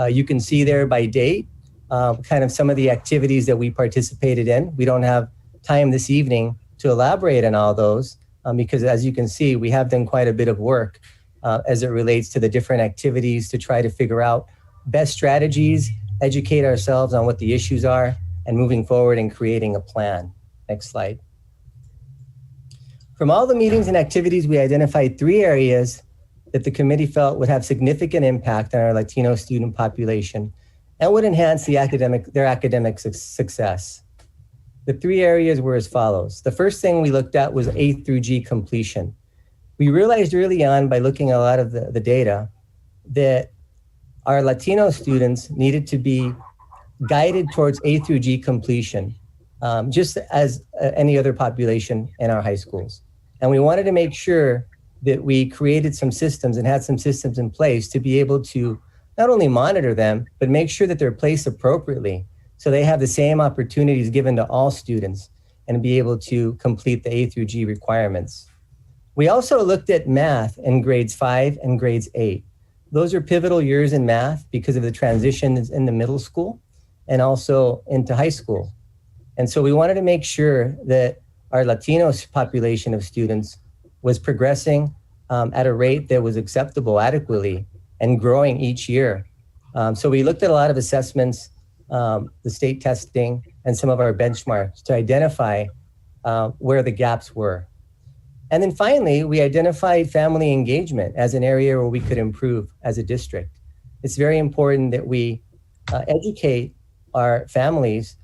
You can see there by date, kind of some of the activities that we participated in. We don't have time this evening to elaborate on all those because as you can see, we have done quite a bit of work as it relates to the different activities to try to figure out best strategies, educate ourselves on what the issues are, and moving forward and creating a plan. Next slide. From all the meetings and activities, we identified 3 areas that the committee felt would have significant impact on our Latino student population and would enhance their academic success. The 3 areas were as follows. The first thing we looked at was A through G completion. We realized early on by looking at a lot of the data that our Latino students needed to be guided towards A through G completion, just as any other population in our high schools. And we wanted to make sure that we created some systems and had some systems in place to be able to not only monitor them, but make sure that they're placed appropriately so they have the same opportunities given to all students and be able to complete the A through G requirements. We also looked at math in grades 5 and grades 8. those are pivotal years in math because of the transitions in the middle school and also into high school. And so we wanted to make sure that our Latino population of students was progressing at a rate that was acceptable adequately and growing each year. So we looked at a lot of assessments, the state testing, and some of our benchmarks to identify where the gaps were. And then finally, we identified family engagement as an area where we could improve as a district. It's very important that we educate our families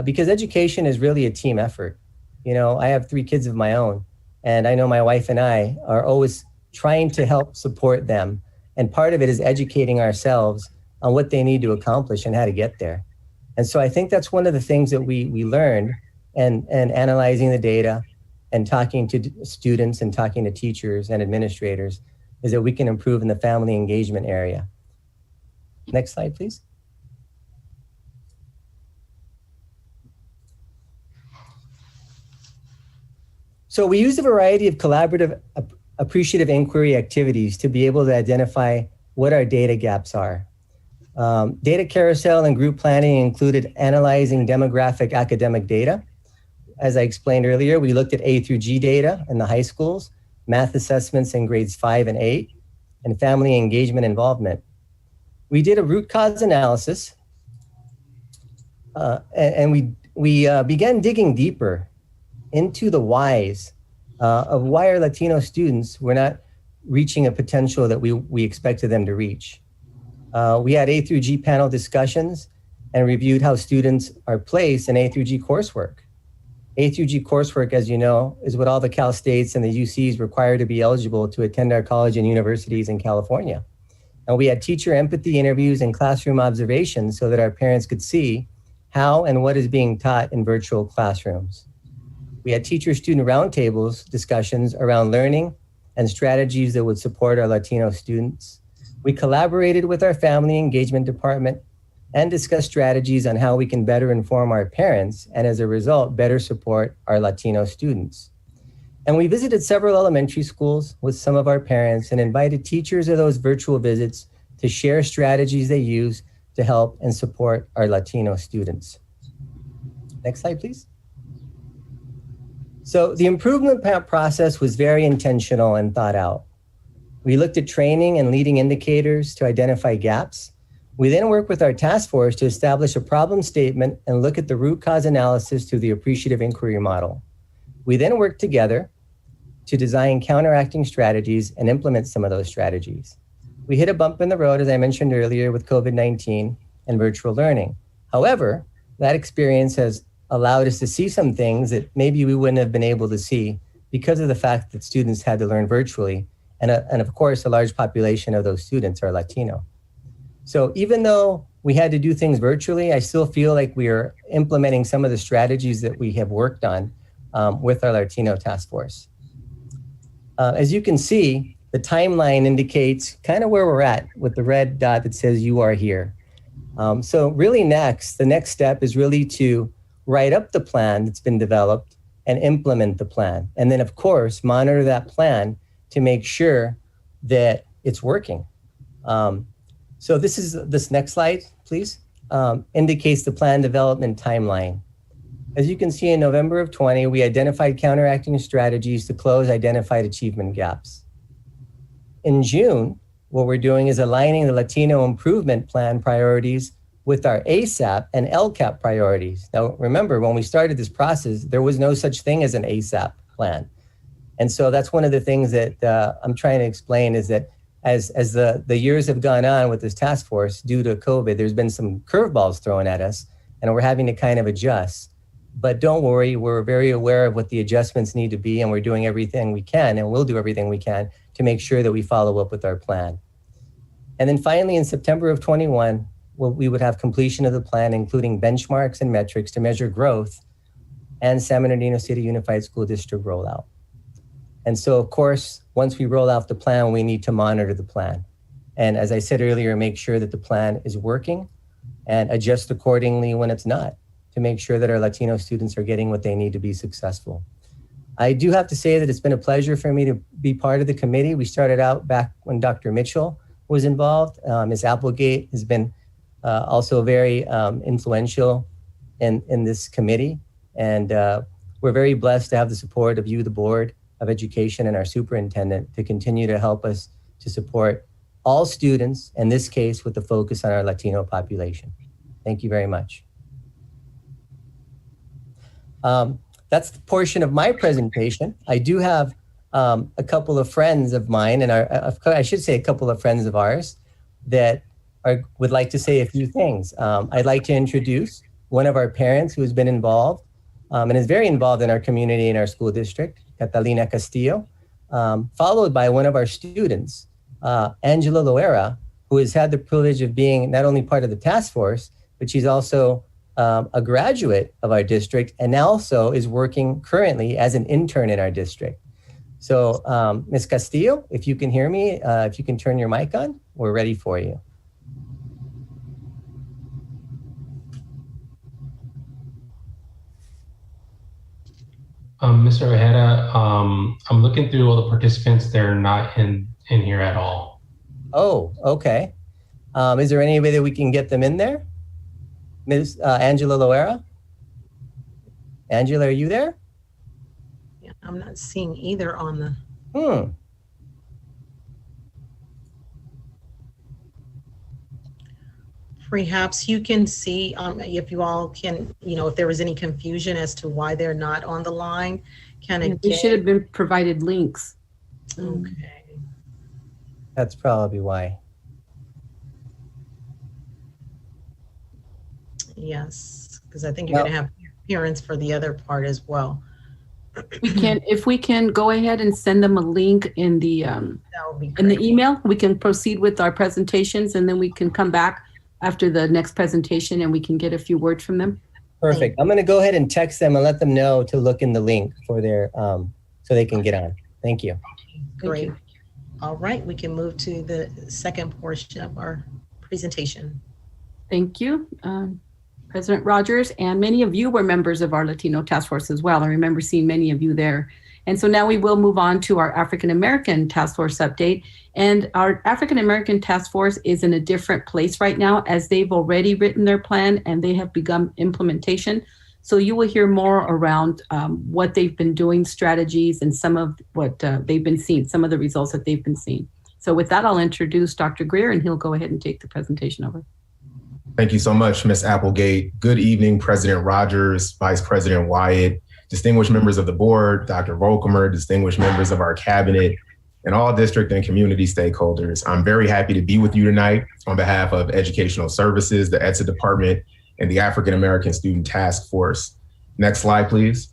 because education is really a team effort. You know, I have 3 kids of my own, and I know my wife and I are always trying to help support them. And part of it is educating ourselves on what they need to accomplish and how to get there. And so I think that's one of the things that we learned and analyzing the data and talking to students and talking to teachers and administrators is that we can improve in the family engagement area. Next slide, please. So we use a variety of collaborative, appreciative inquiry activities to be able to identify what our data gaps are. Data carousel and group planning included analyzing demographic academic data. As I explained earlier, we looked at A through G data in the high schools, math assessments in grades 5 and 8, and family engagement involvement. We did a root cause analysis, and we began digging deeper into the whys of why our Latino students were not reaching a potential that we expected them to reach. We had A through G panel discussions and reviewed how students are placed in A through G coursework. A through G coursework, as you know, is what all the Cal States and the UCs require to be eligible to attend our college and universities in California. And we had teacher empathy interviews and classroom observations so that our parents could see how and what is being taught in virtual classrooms. We had teacher-student roundtables discussions around learning and strategies that would support our Latino students. We collaborated with our family engagement department and discussed strategies on how we can better inform our parents and as a result, better support our Latino students. And we visited several elementary schools with some of our parents and invited teachers of those virtual visits to share strategies they use to help and support our Latino students. Next slide, please. So the improvement process was very intentional and thought out. We looked at training and leading indicators to identify gaps. We then worked with our task force to establish a problem statement and look at the root cause analysis through the appreciative inquiry model. We then worked together to design counteracting strategies and implement some of those strategies. We hit a bump in the road, as I mentioned earlier, with COVID-19 and virtual learning. However, that experience has allowed us to see some things that maybe we wouldn't have been able to see because of the fact that students had to learn virtually. And of course, a large population of those students are Latino. So even though we had to do things virtually, I still feel like we are implementing some of the strategies that we have worked on with our Latino task force. As you can see, the timeline indicates kind of where we're at with the red dot that says you are here. So really the next step is really to write up the plan that's been developed and implement the plan. And then of course, monitor that plan to make sure that it's working. So this next slide, please, indicates the plan development timeline. As you can see, in November of 20, we identified counteracting strategies to close identified achievement gaps. In June, what we're doing is aligning the Latino Improvement Plan priorities with our ASAP and LCAP priorities. Now, remember, when we started this process, there was no such thing as an ASAP plan. And so that's one of the things that I'm trying to explain is that as the years have gone on with this task force, due to COVID, there's been some curveballs thrown at us, and we're having to kind of adjust. But don't worry, we're very aware of what the adjustments need to be, and we're doing everything we can, and we'll do everything we can to make sure that we follow up with our plan. And then finally, in September of 21, we would have completion of the plan, including benchmarks and metrics to measure growth and San Bernardino City Unified School District rollout. And so, of course, once we roll out the plan, we need to monitor the plan. And as I said earlier, make sure that the plan is working and adjust accordingly when it's not to make sure that our Latino students are getting what they need to be successful. I do have to say that it's been a pleasure for me to be part of the committee. We started out back when Dr. Mitchell was involved. Ms. Applegate has been also very influential in this committee. And we're very blessed to have the support of you, the Board of Education, and our superintendent to continue to help us to support all students, in this case with the focus on our Latino population. Thank you very much. That's the portion of my presentation. I do have a couple of friends of mine, and I should say a couple of friends of ours that would like to say a few things. I'd like to introduce one of our parents who has been involved and is very involved in our community and our school district, Catalina Castillo, followed by one of our students, Angela Loera, who has had the privilege of being not only part of the task force, but she's also a graduate of our district and also is working currently as an intern in our district. So Ms. Castillo, if you can hear me, if you can turn your mic on, we're ready for you. Mr. Ojeda, I'm looking through all the participants. They're not in here at all. Oh, okay. Is there any way that we can get them in there? Ms. Angela Loera? Angela, are you there? Yeah, I'm not seeing either on the. Perhaps you can see if you all can, if there was any confusion as to why they're not on the line. They should have been provided links. Okay. That's probably why. Yes, because I think you're going to have appearance for the other part as well. If we can go ahead and send them a link in the email, we can proceed with our presentations, and then we can come back after the next presentation and we can get a few words from them. Perfect. I'm going to go ahead and text them and let them know to look in the link for their so they can get on. Thank you. Great. All right, we can move to the second portion of our presentation. Thank you, President Rogers, and many of you were members of our Latino Task Force as well. I remember seeing many of you there. And so now we will move on to our African American Task Force update. And our African American Task Force is in a different place right now, as they've already written their plan and they have begun implementation. So you will hear more around what they've been doing, strategies, and some of what they've been seeing, some of the results that they've been seeing. So with that, I'll introduce Dr. Greer, and he'll go ahead and take the presentation over. Thank you so much, Ms. Applegate. Good evening, President Rogers, Vice President Wyatt, distinguished members of the board, Dr. Volkemer, distinguished members of our cabinet, and all district and community stakeholders. I'm very happy to be with you tonight on behalf of Educational Services, the ETSA Department, and the African American Student Task Force. Next slide, please.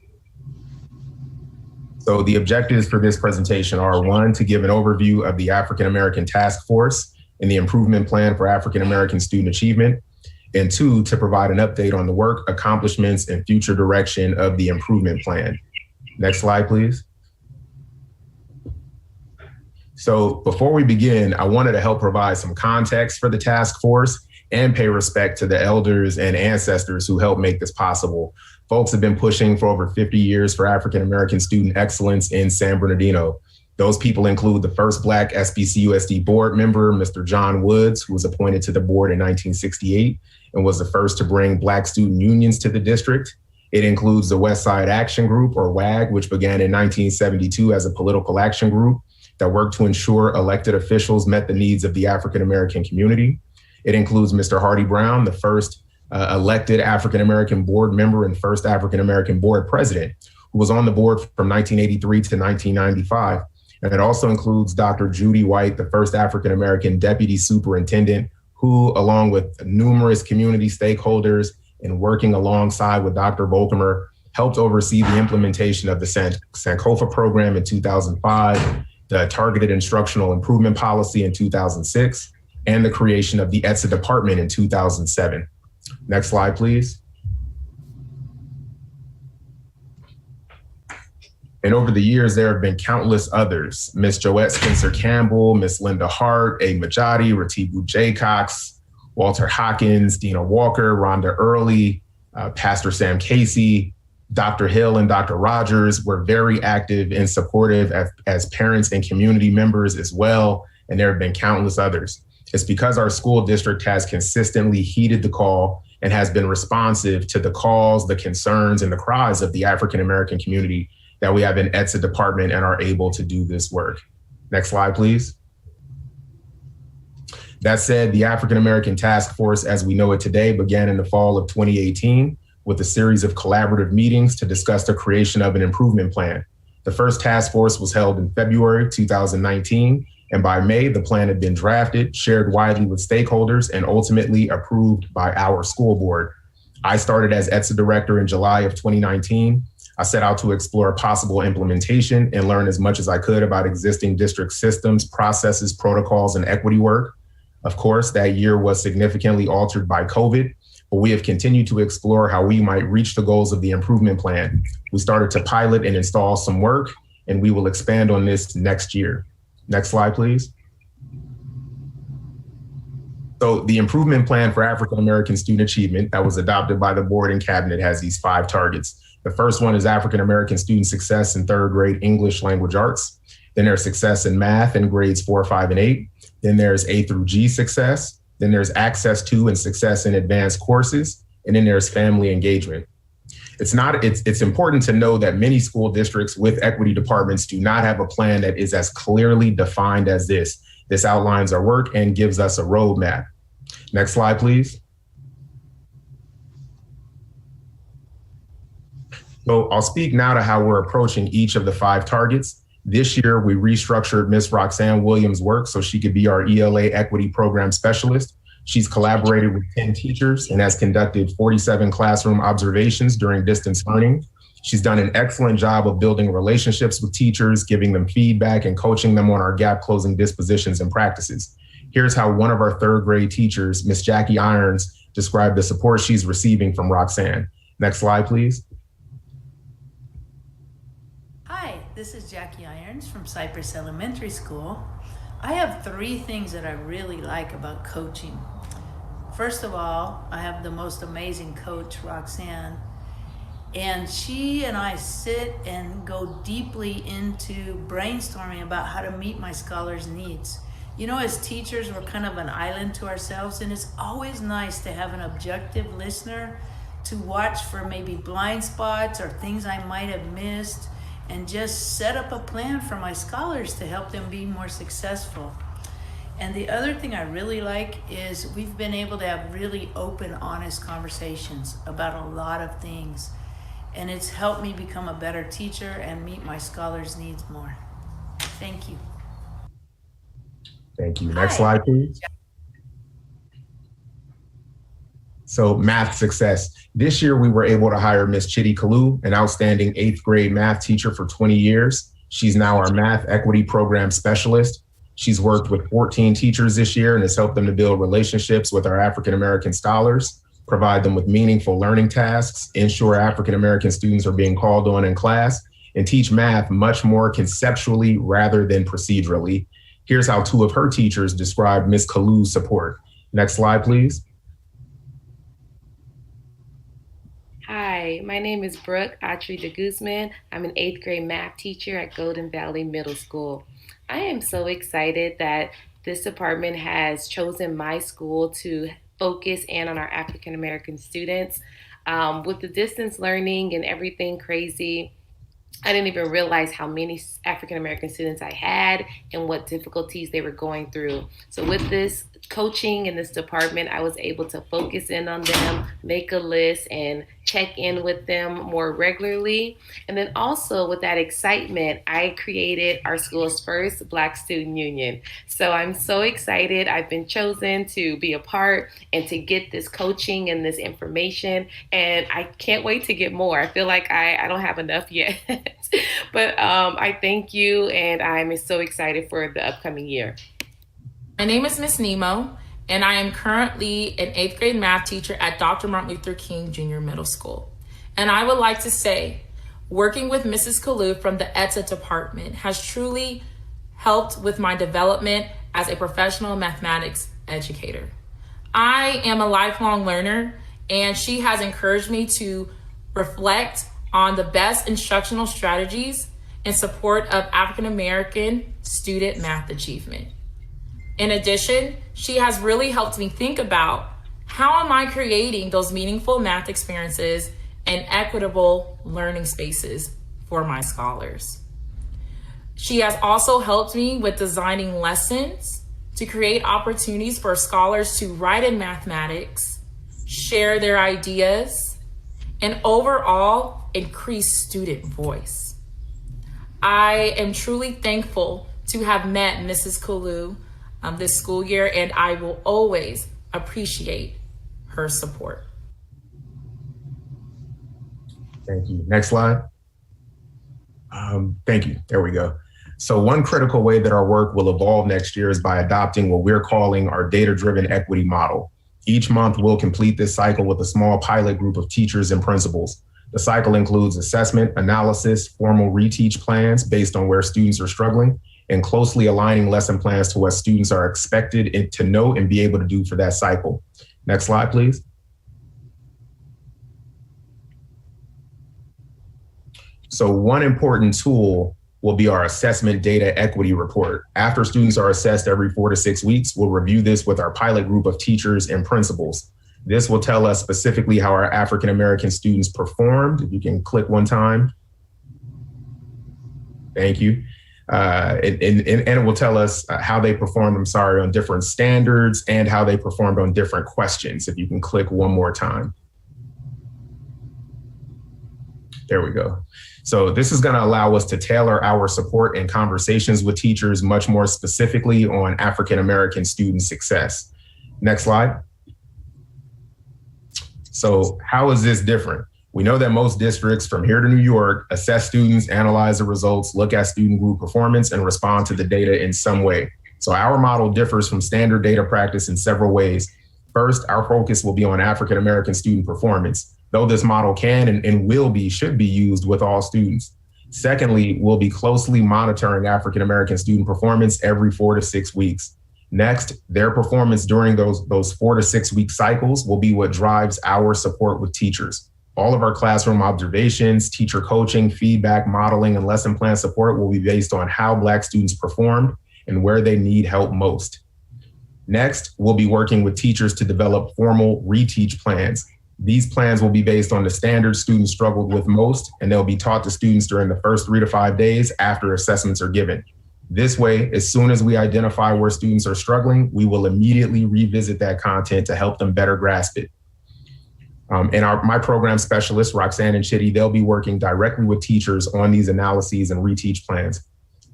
So the objectives for this presentation are: one, to give an overview of the African American Task Force and the improvement plan for African American student achievement, and two, to provide an update on the work, accomplishments, and future direction of the improvement plan. Next slide, please. So before we begin, I wanted to help provide some context for the task force and pay respect to the elders and ancestors who helped make this possible. Folks have been pushing for over 50 years for African American student excellence in San Bernardino. Those people include the first Black SBCUSD board member, Mr. John Woods, who was appointed to the board in 1968 and was the first to bring Black student unions to the district. It includes the West Side Action Group, or WAG, which began in 1972 as a political action group that worked to ensure elected officials met the needs of the African American community. It includes Mr. Hardy Brown, the first elected African American board member and first African American board president, who was on the board from 1983 to 1995. And it also includes Dr. Judy White, the first African American deputy superintendent, who, along with numerous community stakeholders and working alongside with Dr. Volkemer, helped oversee the implementation of the Sankofa program in 2005, the Targeted Instructional Improvement Policy in 2006, and the creation of the ETSA Department in 2007. Next slide, please. And over the years, there have been countless others: Ms. Joette Spencer Campbell, Ms. Linda Hart, A. Majadi, Ratibu Jaycox, Walter Hawkins, Dina Walker, Rhonda Early, Pastor Sam Casey, Dr. Hill, and Dr. Rogers were very active and supportive as parents and community members as well. and there have been countless others. It's because our school district has consistently heeded the call and has been responsive to the calls, the concerns, and the cries of the African American community that we have an ETSA department and are able to do this work. Next slide, please. That said, the African American Task Force, as we know it today, began in the fall of 2018 with a series of collaborative meetings to discuss the creation of an improvement plan. The first task force was held in February 2019, and by May, the plan had been drafted, shared widely with stakeholders, and ultimately approved by our school board. I started as ETSA director in July of 2019. I set out to explore possible implementation and learn as much as I could about existing district systems, processes, protocols, and equity work. Of course, that year was significantly altered by COVID, but we have continued to explore how we might reach the goals of the improvement plan. We started to pilot and install some work, and we will expand on this next year. Next slide, please. So the improvement plan for African American student achievement that was adopted by the board and cabinet has these 5 targets. The first one is African American student success in 3rd grade English language arts. Then there's success in math in grades 4, 5, and 8. Then there's A through G success. Then there's access to and success in advanced courses. And then there's family engagement. It's important to know that many school districts with equity departments do not have a plan that is as clearly defined as this. This outlines our work and gives us a roadmap. Next slide, please. So I'll speak now to how we're approaching each of the 5 targets. This year, we restructured Ms. Roxanne Williams' work so she could be our ELA Equity Program Specialist. She's collaborated with 10 teachers and has conducted 47 classroom observations during distance learning. She's done an excellent job of building relationships with teachers, giving them feedback, and coaching them on our gap closing dispositions and practices. Here's how one of our 3rd grade teachers, Ms. Jackie Irons, described the support she's receiving from Roxanne. Next slide, please. Hi, this is Jackie Irons from Cypress Elementary School. I have 3 things that I really like about coaching. First of all, I have the most amazing coach, Roxanne, and she and I sit and go deeply into brainstorming about how to meet my scholars' needs. You know, as teachers, we're kind of an island to ourselves, and it's always nice to have an objective listener to watch for maybe blind spots or things I might have missed, and just set up a plan for my scholars to help them be more successful. And the other thing I really like is we've been able to have really open, honest conversations about a lot of things. And it's helped me become a better teacher and meet my scholars' needs more. Thank you. Thank you. Next slide, please. So math success. This year, we were able to hire Ms. Chitty Kalu, an outstanding 8th grade math teacher for 20 years. She's now our Math Equity Program Specialist. She's worked with 14 teachers this year and has helped them to build relationships with our African American scholars, provide them with meaningful learning tasks, ensure African American students are being called on in class, and teach math much more conceptually rather than procedurally. Here's how 2 of her teachers described Ms. Kalu's support. Next slide, please. Hi, my name is Brooke Autry de Guzman. I'm an 8th grade math teacher at Golden Valley Middle School. I am so excited that this department has chosen my school to focus in on our African American students. With the distance learning and everything crazy, I didn't even realize how many African American students I had and what difficulties they were going through. So with this coaching in this department, I was able to focus in on them, make a list, and check in with them more regularly. And then also with that excitement, I created our school's first Black Student Union. So I'm so excited. I've been chosen to be a part and to get this coaching and this information. And I can't wait to get more. I feel like I don't have enough yet. But I thank you, and I'm so excited for the upcoming year. My name is Miss Nemo, and I am currently an 8th grade math teacher at Dr. Martin Luther King Jr. Middle School. And I would like to say, working with Mrs. Kalu from the ETSA department has truly helped with my development as a professional mathematics educator. I am a lifelong learner, and she has encouraged me to reflect on the best instructional strategies in support of African American student math achievement. In addition, she has really helped me think about how am I creating those meaningful math experiences and equitable learning spaces for my scholars. She has also helped me with designing lessons to create opportunities for scholars to write in mathematics, share their ideas, and overall increase student voice. I am truly thankful to have met Mrs. Kalu this school year, and I will always appreciate her support. Thank you. Next slide. Thank you. There we go. So one critical way that our work will evolve next year is by adopting what we're calling our data-driven equity model. Each month, we'll complete this cycle with a small pilot group of teachers and principals. The cycle includes assessment, analysis, formal reteach plans based on where students are struggling, and closely aligning lesson plans to what students are expected to know and be able to do for that cycle. Next slide, please. So one important tool will be our assessment data equity report. After students are assessed every 4 to 6 weeks, we'll review this with our pilot group of teachers and principals. This will tell us specifically how our African-American students performed. If you can click one time. Thank you. And it will tell us how they performed, on different standards and how they performed on different questions. If you can click one more time. There we go. So this is going to allow us to tailor our support and conversations with teachers much more specifically on African-American student success. Next slide. So how is this different? We know that most districts from here to New York assess students, analyze the results, look at student group performance, and respond to the data in some way. So our model differs from standard data practice in several ways. First, our focus will be on African-American student performance, though this model can and should be used with all students. Secondly, we'll be closely monitoring African-American student performance every 4 to 6 weeks. Next, their performance during those 4 to 6 week cycles will be what drives our support with teachers. All of our classroom observations, teacher coaching, feedback, modeling, and lesson plan support will be based on how Black students performed and where they need help most. Next, we'll be working with teachers to develop formal reteach plans. These plans will be based on the standards students struggled with most, and they'll be taught to students during the first 3 to 5 days after assessments are given. This way, as soon as we identify where students are struggling, we will immediately revisit that content to help them better grasp it. And my program specialists, Roxanne and Chitty, they'll be working directly with teachers on these analyses and reteach plans.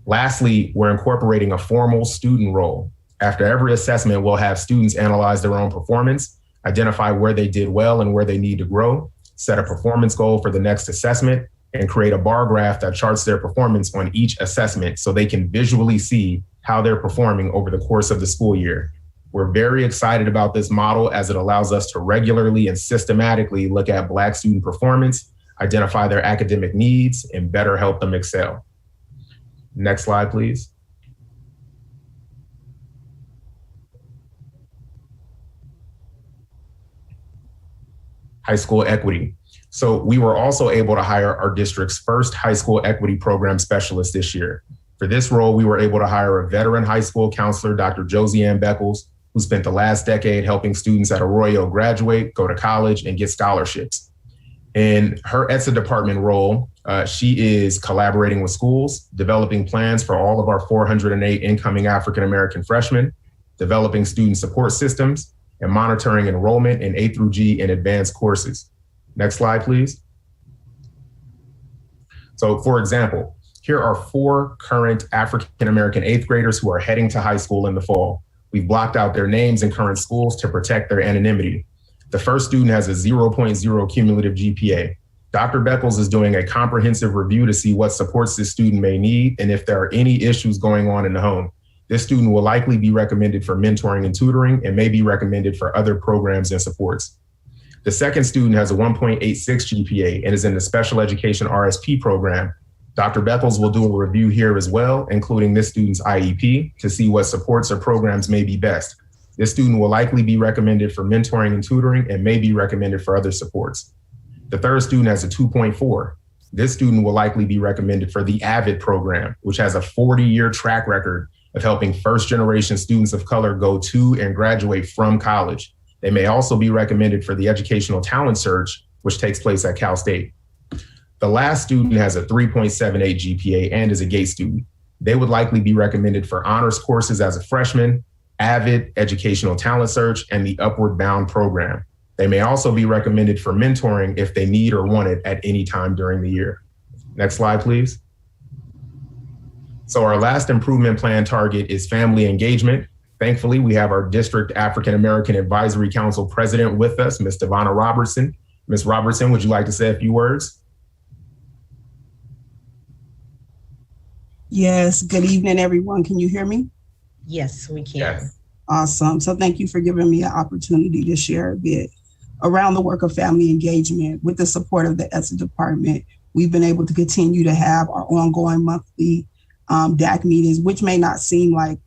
Lastly, we're incorporating a formal student role. After every assessment, we'll have students analyze their own performance, identify where they did well and where they need to grow, set a performance goal for the next assessment, and create a bar graph that charts their performance on each assessment so they can visually see how they're performing over the course of the school year. We're very excited about this model as it allows us to regularly and systematically look at Black student performance, identify their academic needs, and better help them excel. Next slide, please. High school equity. So we were also able to hire our district's first high school equity program specialist this year. For this role, we were able to hire a veteran high school counselor, Dr. Josianne Beckles, who spent the last decade helping students at Arroyo graduate, go to college, and get scholarships. In her ETSA department role, she is collaborating with schools, developing plans for all of our 408 incoming African-American freshmen, developing student support systems, and monitoring enrollment in A through G and advanced courses. Next slide, please. So for example, here are 4 current African-American 8th graders who are heading to high school in the fall. We've blocked out their names and current schools to protect their anonymity. The first student has a 0.0 cumulative GPA. Dr. Beckles is doing a comprehensive review to see what supports this student may need and if there are any issues going on in the home. This student will likely be recommended for mentoring and tutoring and may be recommended for other programs and supports. The second student has a 1.86 GPA and is in the special education RSP program. Dr. Beckles will do a review here as well, including this student's IEP, to see what supports or programs may be best. This student will likely be recommended for mentoring and tutoring and may be recommended for other supports. The third student has a 2.4. This student will likely be recommended for the AVID program, which has a 40-year track record of helping first-generation students of color go to and graduate from college. They may also be recommended for the Educational Talent Search, which takes place at Cal State. The last student has a 3.78 GPA and is a GATE student. They would likely be recommended for honors courses as a freshman, AVID, Educational Talent Search, and the Upward Bound program. They may also be recommended for mentoring if they need or want it at any time during the year. Next slide, please. So our last improvement plan target is family engagement. Thankfully, we have our District African American Advisory Council president with us, Ms. Devonna Robertson. Ms. Robertson, would you like to say a few words? Yes, good evening, everyone. Can you hear me? Yes, we can. Yes. Awesome. So thank you for giving me an opportunity to share a bit around the work of family engagement. With the support of the ESSA department, we've been able to continue to have our ongoing monthly DAC meetings, which may not seem like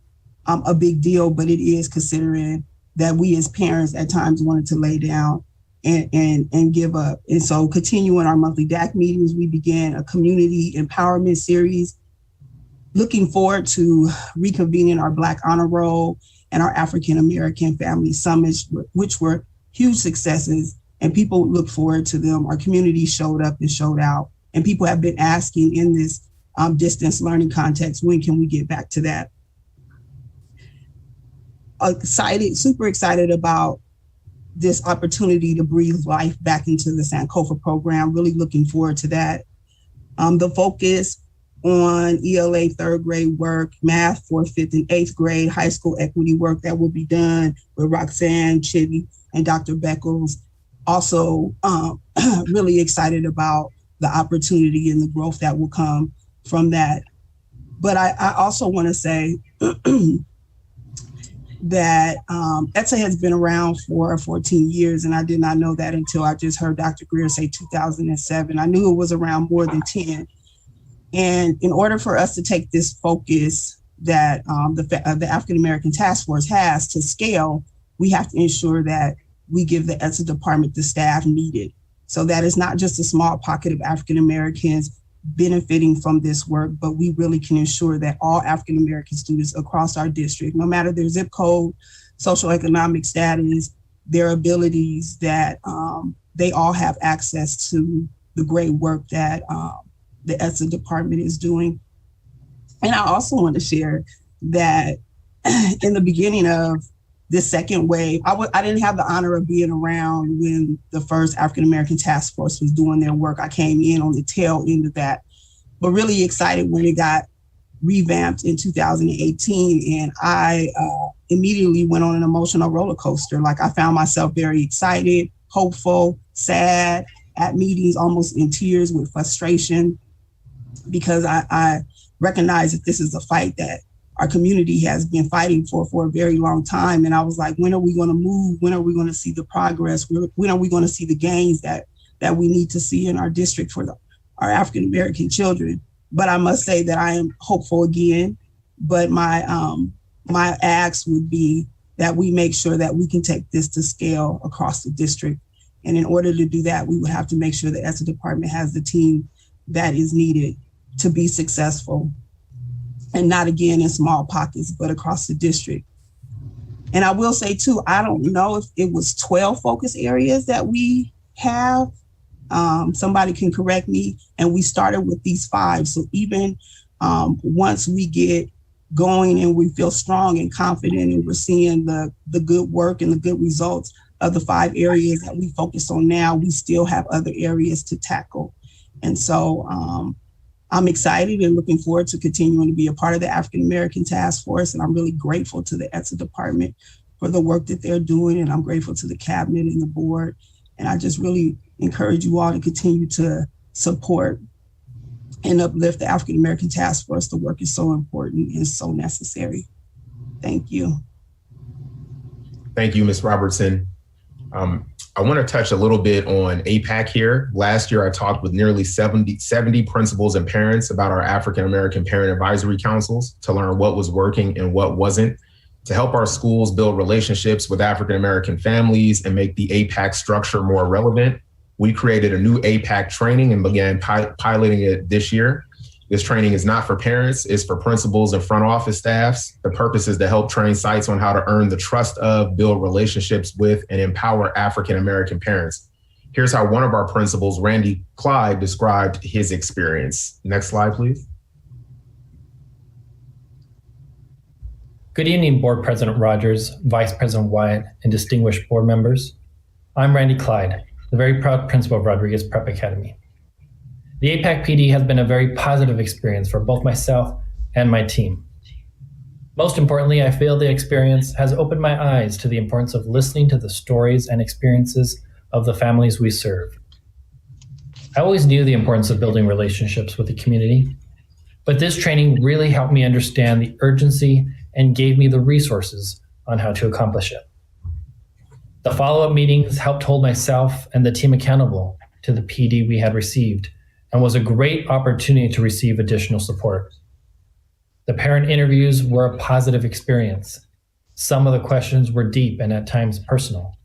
a big deal, but it is, considering that we as parents at times wanted to lay down and give up. And so continuing our monthly DAC meetings, we began a community empowerment series. Looking forward to reconvening our Black Honor Roll and our African American Family Summits, which were huge successes, and people look forward to them. Our community showed up and showed out, and people have been asking in this distance learning context, when can we get back to that? Super excited about this opportunity to breathe life back into the Sankofa program. Really looking forward to that. The focus on ELA third grade work, math for 5th and 8th grade, high school equity work that will be done with Roxanne, Chitty, and Dr. Beckles. Also really excited about the opportunity and the growth that will come from that. But I also want to say that ETSA has been around for 14 years, and I did not know that until I just heard Dr. Greer say 2007. I knew it was around more than 10. And in order for us to take this focus that the African American Task Force has to scale, we have to ensure that we give the ETSA department the staff needed. So that is not just a small pocket of African Americans benefiting from this work, but we really can ensure that all African American students across our district, no matter their zip code, socioeconomic status, their abilities, that they all have access to the great work that the ETSA department is doing. And I also want to share that in the beginning of this second wave, I didn't have the honor of being around when the first African American Task Force was doing their work. I came in on the tail end of that, but really excited when it got revamped in 2018. And I immediately went on an emotional roller coaster. Like, I found myself very excited, hopeful, sad, at meetings almost in tears with frustration, because I recognize that this is a fight that our community has been fighting for a very long time. And I was like, when are we going to move? When are we going to see the progress? When are we going to see the gains that we need to see in our district for our African American children? But I must say that I am hopeful again. But my ask would be that we make sure that we can take this to scale across the district. And in order to do that, we would have to make sure the ETSA department has the team that is needed to be successful. And not again in small pockets, but across the district. And I will say too, I don't know if it was 12 focus areas that we have. Somebody can correct me. And we started with these 5. So even once we get going and we feel strong and confident and we're seeing the good work and the good results of the 5 areas that we focus on now, we still have other areas to tackle. And so I'm excited and looking forward to continuing to be a part of the African American Task Force. And I'm really grateful to the ETSA department for the work that they're doing. And I'm grateful to the cabinet and the board. And I just really encourage you all to continue to support and uplift the African American Task Force. The work is so important and so necessary. Thank you. Thank you, Ms. Robertson. I want to touch a little bit on APAC here. Last year, I talked with nearly 70 principals and parents about our African American Parent Advisory Councils to learn what was working and what wasn't, to help our schools build relationships with African American families and make the APAC structure more relevant. We created a new APAC training and began piloting it this year. This training is not for parents, it's for principals and front office staffs. The purpose is to help train sites on how to earn the trust of, build relationships with, and empower African-American parents. Here's how one of our principals, Randy Clyde, described his experience. Next slide, please. Good evening, Board President Rogers, Vice President Wyatt, and distinguished board members. I'm Randy Clyde, the very proud principal of Rodriguez Prep Academy. The APAC PD has been a very positive experience for both myself and my team. Most importantly, I feel the experience has opened my eyes to the importance of listening to the stories and experiences of the families we serve. I always knew the importance of building relationships with the community, but this training really helped me understand the urgency and gave me the resources on how to accomplish it. The follow-up meetings helped hold myself and the team accountable to the PD we had received, and was a great opportunity to receive additional support. The parent interviews were a positive experience. Some of the questions were deep and at times personal,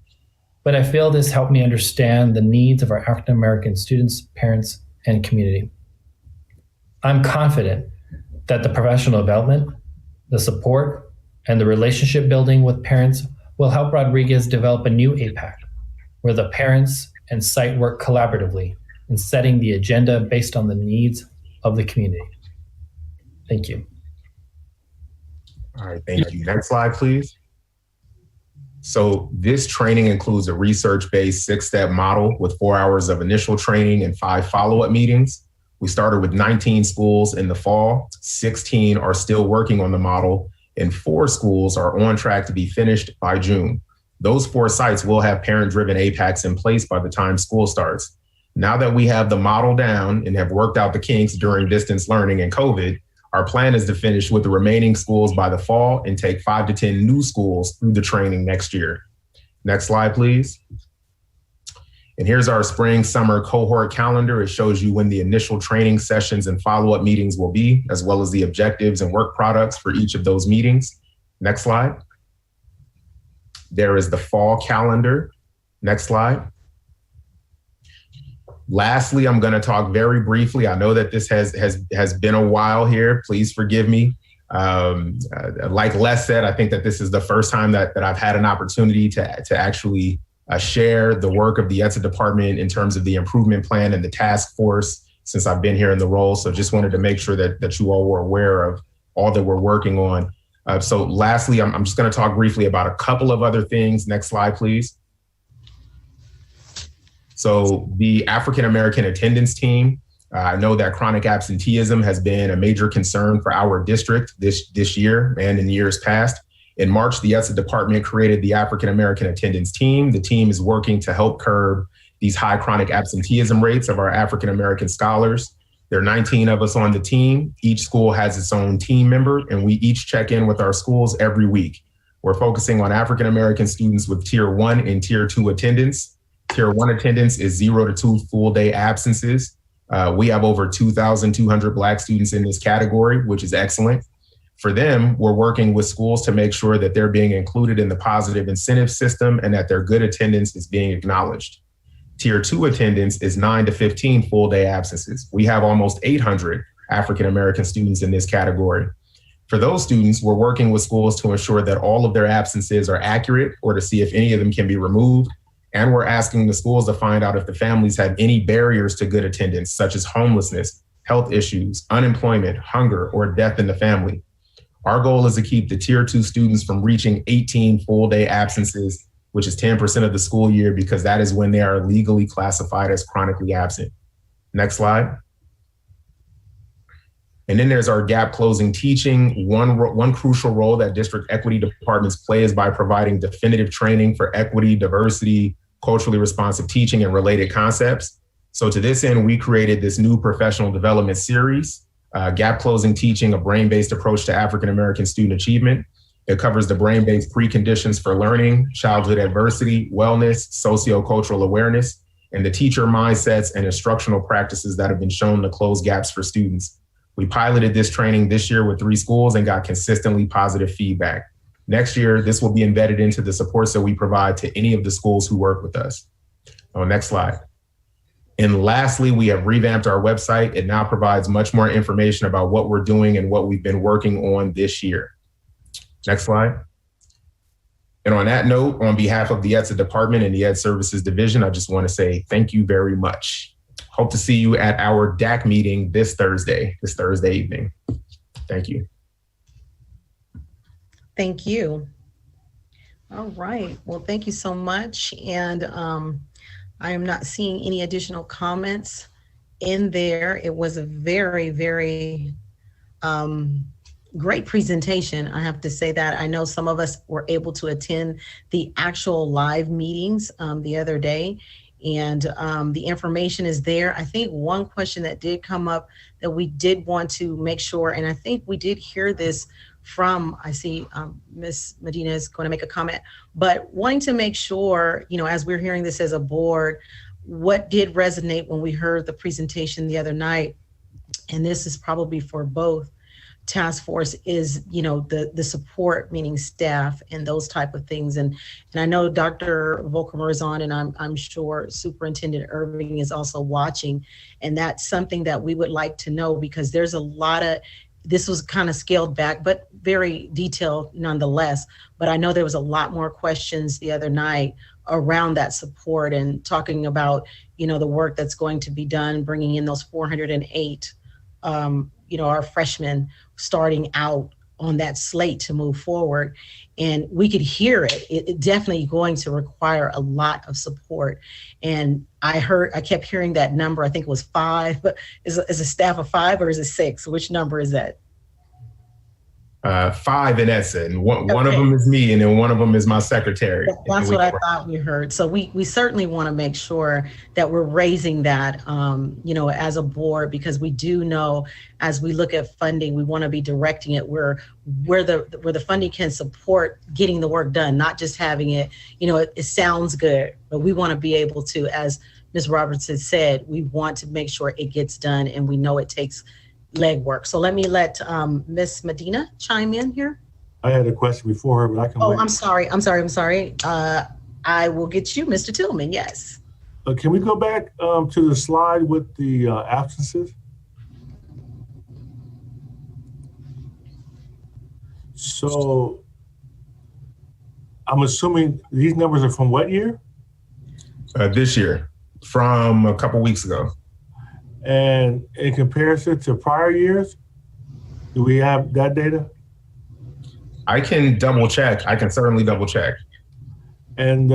but I feel this helped me understand the needs of our African American students, parents, and community. I'm confident that the professional development, the support, and the relationship building with parents will help Rodriguez develop a new APAC, where the parents and site work collaboratively in setting the agenda based on the needs of the community. Thank you. All right, thank you. Next slide, please. So this training includes a research-based 6-step model with 4 hours of initial training and 5 follow-up meetings. We started with 19 schools in the fall, 16 are still working on the model, and 4 schools are on track to be finished by June. Those 4 sites will have parent-driven APACs in place by the time school starts. Now that we have the model down and have worked out the kinks during distance learning and COVID, our plan is to finish with the remaining schools by the fall and take 5 to 10 new schools through the training next year. Next slide, please. And here's our spring summer cohort calendar. It shows you when the initial training sessions and follow-up meetings will be, as well as the objectives and work products for each of those meetings. Next slide. There is the fall calendar. Next slide. Lastly, I'm going to talk very briefly. I know that this has been a while here. Please forgive me. Like Les said, I think that this is the first time that I've had an opportunity to actually share the work of the ETSA department in terms of the improvement plan and the task force since I've been here in the role. So just wanted to make sure that you all were aware of all that we're working on. So lastly, I'm just going to talk briefly about a couple of other things. Next slide, please. So the African American attendance team, I know that chronic absenteeism has been a major concern for our district this year and in years past. In March, the ETSA department created the African American attendance team. The team is working to help curb these high chronic absenteeism rates of our African American scholars. There are 19 of us on the team. Each school has its own team member, and we each check in with our schools every week. We're focusing on African American students with Tier 1 and Tier 2 attendance. Tier 1 attendance is 0 to 2 full day absences. We have over 2,200 Black students in this category, which is excellent. For them, we're working with schools to make sure that they're being included in the positive incentive system and that their good attendance is being acknowledged. Tier 2 attendance is 9 to 15 full day absences. We have almost 800 African American students in this category. For those students, we're working with schools to ensure that all of their absences are accurate or to see if any of them can be removed. And we're asking the schools to find out if the families have any barriers to good attendance, such as homelessness, health issues, unemployment, hunger, or death in the family. Our goal is to keep the Tier 2 students from reaching 18 full day absences, which is 10% of the school year, because that is when they are legally classified as chronically absent. Next slide. And then there's our gap closing teaching. One crucial role that district equity departments play is by providing definitive training for equity, diversity, culturally responsive teaching, and related concepts. So to this end, we created this new professional development series, Gap Closing Teaching, a brain-based approach to African American student achievement. It covers the brain-based preconditions for learning, childhood adversity, wellness, sociocultural awareness, and the teacher mindsets and instructional practices that have been shown to close gaps for students. We piloted this training this year with 3 schools and got consistently positive feedback. Next year, this will be embedded into the supports that we provide to any of the schools who work with us. Next slide. And lastly, we have revamped our website. It now provides much more information about what we're doing and what we've been working on this year. Next slide. And on that note, on behalf of the ETSA department and the Ed Services Division, I just want to say thank you very much. Hope to see you at our DAC meeting this Thursday evening. Thank you. Thank you. All right. Well, thank you so much. And I am not seeing any additional comments in there. It was a very, very great presentation. I have to say that. I know some of us were able to attend the actual live meetings the other day, and the information is there. I think one question that did come up that we did want to make sure, and I think we did hear this from, I see Ms. Medina is going to make a comment, but wanting to make sure, you know, as we're hearing this as a board, what did resonate when we heard the presentation the other night, and this is probably for both task force, is, you know, the support, meaning staff and those type of things. And I know Dr. Volkermer is on, and I'm sure Superintendent Irvin is also watching. And that's something that we would like to know, because there's a lot of, this was kind of scaled back, but very detailed nonetheless. But I know there was a lot more questions the other night around that support and talking about, you know, the work that's going to be done, bringing in those 408, you know, our freshmen starting out on that slate to move forward. And we could hear it. It definitely going to require a lot of support. And I kept hearing that number. I think it was 5, but is a staff of 5 or is it 6? Which number is that? 5 in ETSA, and one of them is me, and then one of them is my secretary. That's what I thought we heard. So we certainly want to make sure that we're raising that, you know, as a board, because we do know as we look at funding, we want to be directing it where the funding can support getting the work done, not just having it, you know, it sounds good, but we want to be able to, as Ms. Roberts has said, we want to make sure it gets done, and we know it takes legwork. So let me let Ms. Medina chime in here. I had a question before her, but I can wait. I'm sorry. I will get you, Mr. Tillman, yes. Can we go back to the slide with the absences? So I'm assuming these numbers are from what year? This year, from a couple weeks ago. And in comparison to prior years, do we have that data? I can double check. I can certainly double check. And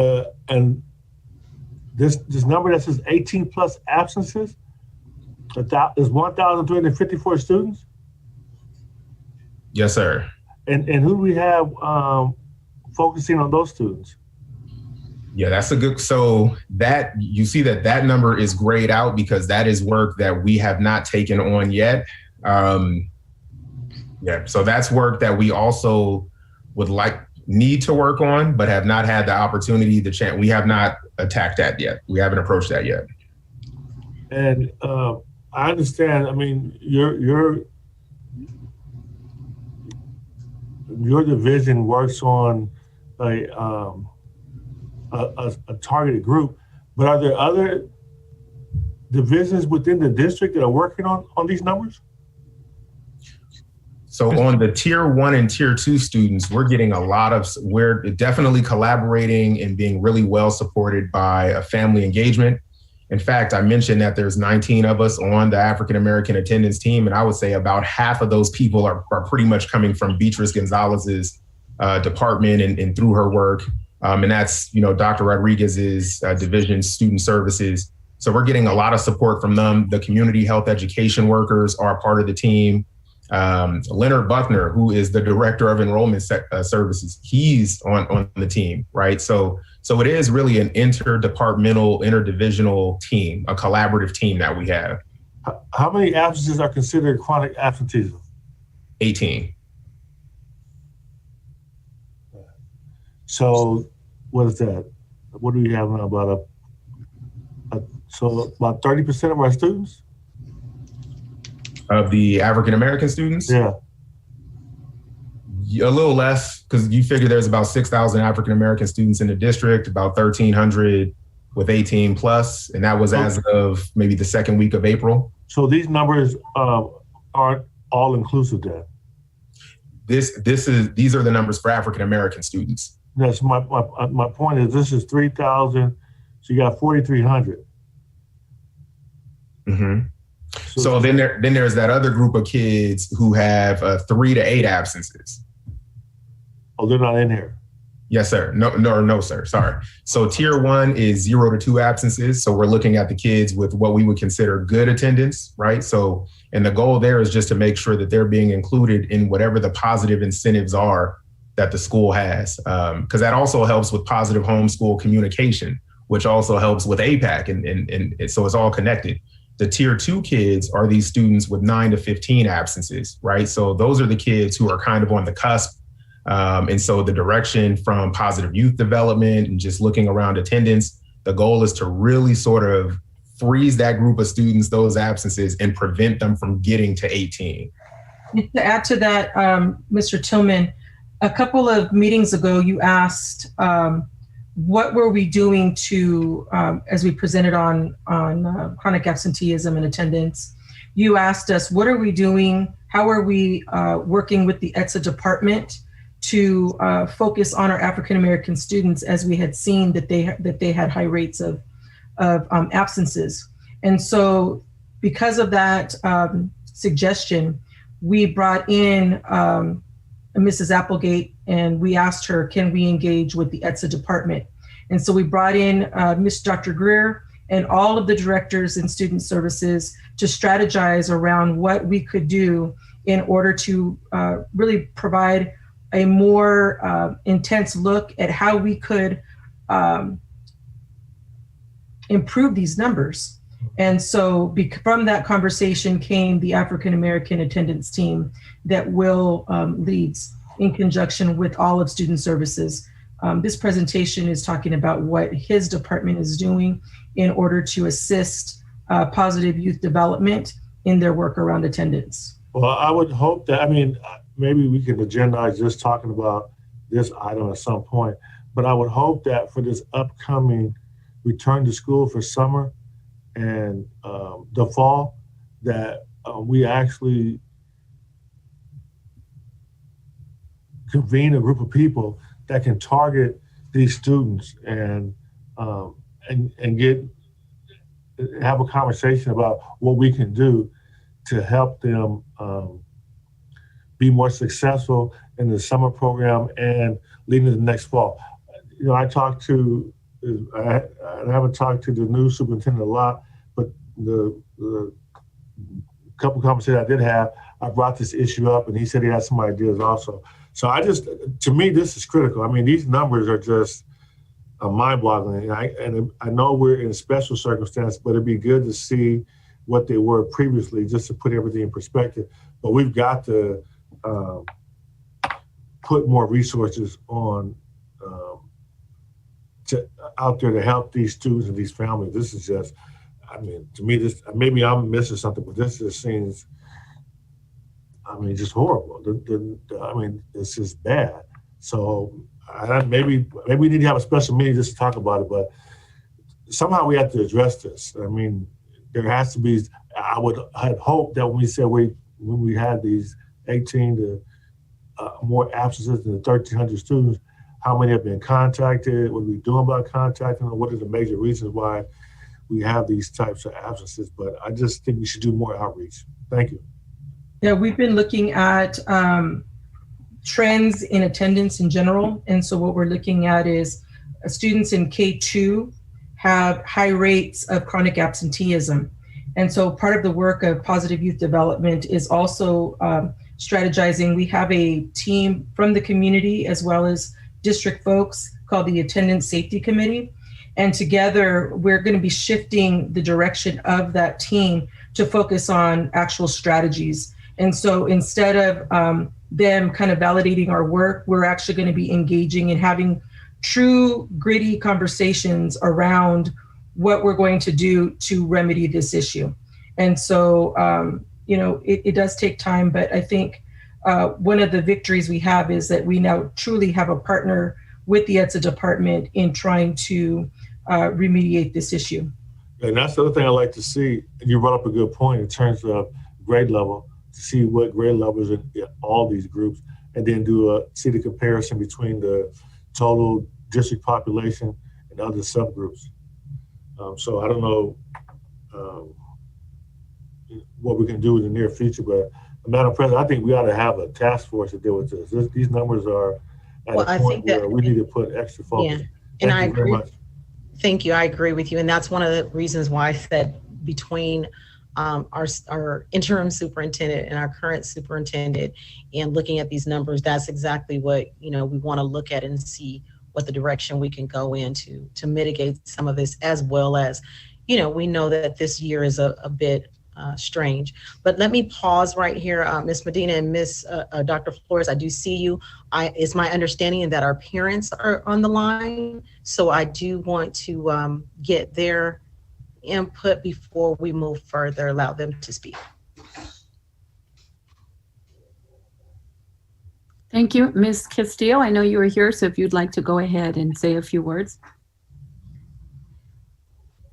this number that says 18 plus absences is 1,354 students? Yes, sir. And who do we have focusing on those students? Yeah, that's a good, so that you see that number is grayed out because that is work that we have not taken on yet. Yeah, so that's work that we also would need to work on, but have not had the opportunity to chance. We have not attacked that yet. We haven't approached that yet. And I understand, I mean, your division works on a targeted group, but are there other divisions within the district that are working on these numbers? So on the tier 1 and tier 2 students, we're getting we're definitely collaborating and being really well supported by a family engagement. In fact, I mentioned that there's 19 of us on the African-American attendance team, and I would say about half of those people are pretty much coming from Beatrice Gonzalez's department and through her work. And that's, you know, Dr. Rodriguez's division, student services. So we're getting a lot of support from them. The community health education workers are part of the team. Leonard Buckner, who is the director of enrollment services, he's on the team, right? So it is really an interdepartmental, interdivisional team, a collaborative team that we have. How many absences are considered chronic absenteeism? 18. So what is that? What do we have now? About about 30% of our students? Of the African-American students? Yeah. A little less, because you figure there's about 6,000 African-American students in the district, about 1,300 with 18 plus, and that was as of maybe the second week of April. So these numbers aren't all inclusive then? These are the numbers for African American students. That's my point is this is 3,000, so you got 4,300. Mm-hmm. So then there's that other group of kids who have 3 to 8 absences. Oh, they're not in here. Yes, sir. No, sir. Sorry. So tier 1 is 0 to 2 absences. So we're looking at the kids with what we would consider good attendance, right? So, and the goal there is just to make sure that they're being included in whatever the positive incentives are that the school has. Because that also helps with positive homeschool communication, which also helps with APAC. And so it's all connected. The tier 2 kids are these students with 9 to 15 absences, right? So those are the kids who are kind of on the cusp. And so the direction from positive youth development and just looking around attendance, the goal is to really sort of freeze that group of students, those absences, and prevent them from getting to 18. To add to that, Mr. Tillman, a couple of meetings ago, you asked what were we doing to, as we presented on chronic absenteeism and attendance, you asked us, what are we doing? How are we working with the ETSA department to focus on our African-American students, as we had seen that they had high rates of absences. And so because of that suggestion, we brought in Mrs. Applegate, and we asked her, can we engage with the ETSA department? And so we brought in Dr. Greer and all of the directors in student services to strategize around what we could do in order to really provide a more intense look at how we could improve these numbers. And so from that conversation came the African American attendance team that Will leads in conjunction with all of student services. This presentation is talking about what his department is doing in order to assist positive youth development in their work around attendance. Well, I would hope that, maybe we can agendize just talking about this item at some point, but I would hope that for this upcoming return to school for summer and the fall, that we actually convene a group of people that can target these students and have a conversation about what we can do to help them be more successful in the summer program and leading to the next fall. You know, I haven't talked to the new superintendent a lot, but the couple of conversations I did have, I brought this issue up and he said he had some ideas also. So to me, this is critical. These numbers are just mind-boggling. And I know we're in a special circumstance, but it'd be good to see what they were previously, just to put everything in perspective. But we've got to put more resources on out there to help these students and these families. This is just, to me, this, maybe I'm missing something, but this just seems, just horrible. It's just bad. So maybe we need to have a special meeting just to talk about it, but somehow we have to address this. There has to be, I had hoped that when we had these 18 to more absences than the 1,300 students, how many have been contacted, what are we doing about contacting them, what are the major reasons why we have these types of absences, but I just think we should do more outreach. Thank you. Yeah, we've been looking at trends in attendance in general. And so what we're looking at is students in K2 have high rates of chronic absenteeism. And so part of the work of positive youth development is also strategizing. We have a team from the community as well as district folks called the Attendance Safety Committee. And together we're going to be shifting the direction of that team to focus on actual strategies. And so instead of them kind of validating our work, we're actually going to be engaging and having true gritty conversations around what we're going to do to remedy this issue. And so, it does take time, but I think one of the victories we have is that we now truly have a partner with the ETSA department in trying to remediate this issue. And that's the other thing I like to see. You brought up a good point in terms of grade level, to see what grade levels in all these groups, and then see the comparison between the total district population and other subgroups. So I don't know what we can do in the near future, but Madam President, I think we ought to have a task force to deal with this. These numbers are at a point where we need to put extra focus. Yeah, and I agree. Very much. Thank you. I agree with you. And that's one of the reasons why I said between our interim superintendent and our current superintendent and looking at these numbers, that's exactly what, we want to look at and see what the direction we can go into to mitigate some of this, as well as, we know that this year is a bit strange. But let me pause right here, Ms. Medina and Ms. Dr. Flores, I do see you. It's my understanding that our parents are on the line, so I do want to get their input before we move further, allow them to speak. Thank you. Ms. Castillo, I know you were here, so if you'd like to go ahead and say a few words.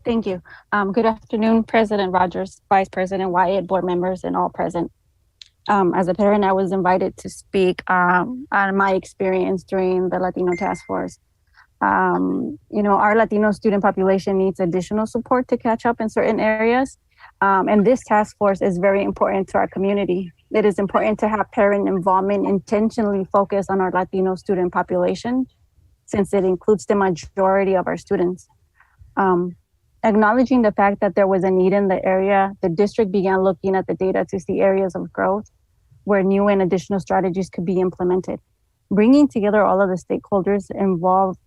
Thank you. Good afternoon, President Rogers, Vice President Wyatt, board members, and all present. As a parent, I was invited to speak on my experience during the Latino Task Force. Our Latino student population needs additional support to catch up in certain areas. And this task force is very important to our community. It is important to have parent involvement intentionally focus on our Latino student population, since it includes the majority of our students. Acknowledging the fact that there was a need in the area, the district began looking at the data to see areas of growth where new and additional strategies could be implemented. Bringing together all of the stakeholders involved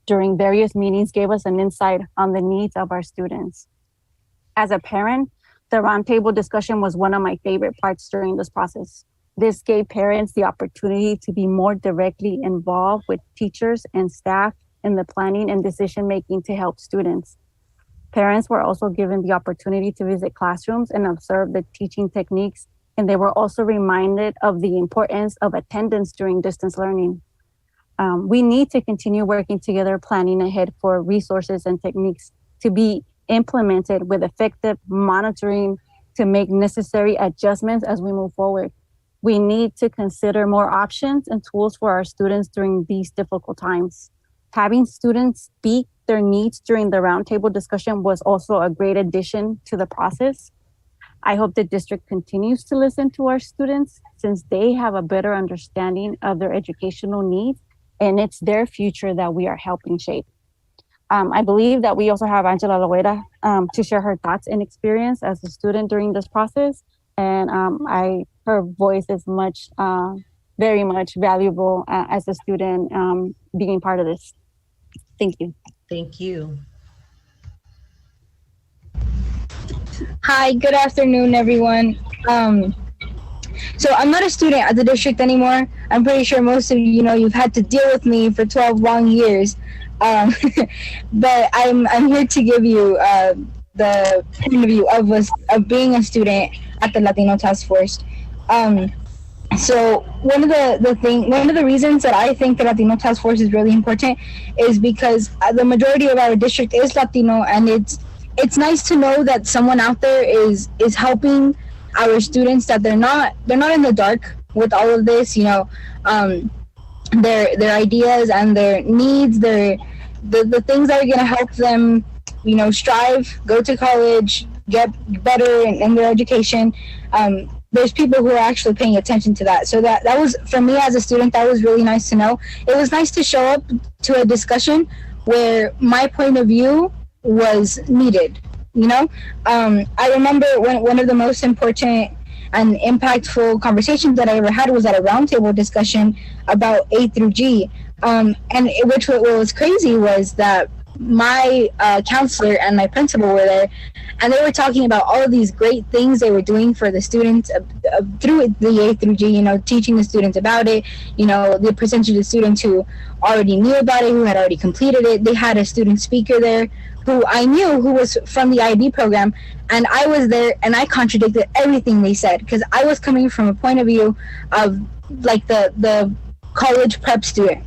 during various meetings gave us an insight on the needs of our students. As a parent, the roundtable discussion was one of my favorite parts during this process. This gave parents the opportunity to be more directly involved with teachers and staff in the planning and decision-making to help students. Parents were also given the opportunity to visit classrooms and observe the teaching techniques, and they were also reminded of the importance of attendance during distance learning. We need to continue working together, planning ahead for resources and techniques to be implemented with effective monitoring to make necessary adjustments as we move forward. We need to consider more options and tools for our students during these difficult times. Having students speak their needs during the roundtable discussion was also a great addition to the process. I hope the district continues to listen to our students, since they have a better understanding of their educational needs, and it's their future that we are helping shape. I believe that we also have Angela Loera to share her thoughts and experience as a student during this process. And her voice is very much valuable as a student being part of this. Thank you. Thank you. Hi, good afternoon, everyone. So I'm not a student at the district anymore. I'm pretty sure most of you know you've had to deal with me for 12 long years. But I'm here to give you the point of view of being a student at the Latino Task Force. So one of the reasons that I think the Latino Task Force is really important is because the majority of our district is Latino, and it's nice to know that someone out there is helping our students, that they're not in the dark with all of this, their ideas and their needs, the things that are going to help them, strive, go to college, get better in their education. There's people who are actually paying attention to that. So that was, for me as a student, that was really nice to know. It was nice to show up to a discussion where my point of view was needed. I remember one of the most important and impactful conversations that I ever had was at a roundtable discussion about A through G. And what was crazy was that my counselor and my principal were there, and they were talking about all of these great things they were doing for the students through the A through G, teaching the students about it, the percentage of students who already knew about it, who had already completed it. They had a student speaker there who I knew, who was from the IB program, and I was there and I contradicted everything they said, because I was coming from a point of view of like the college prep student,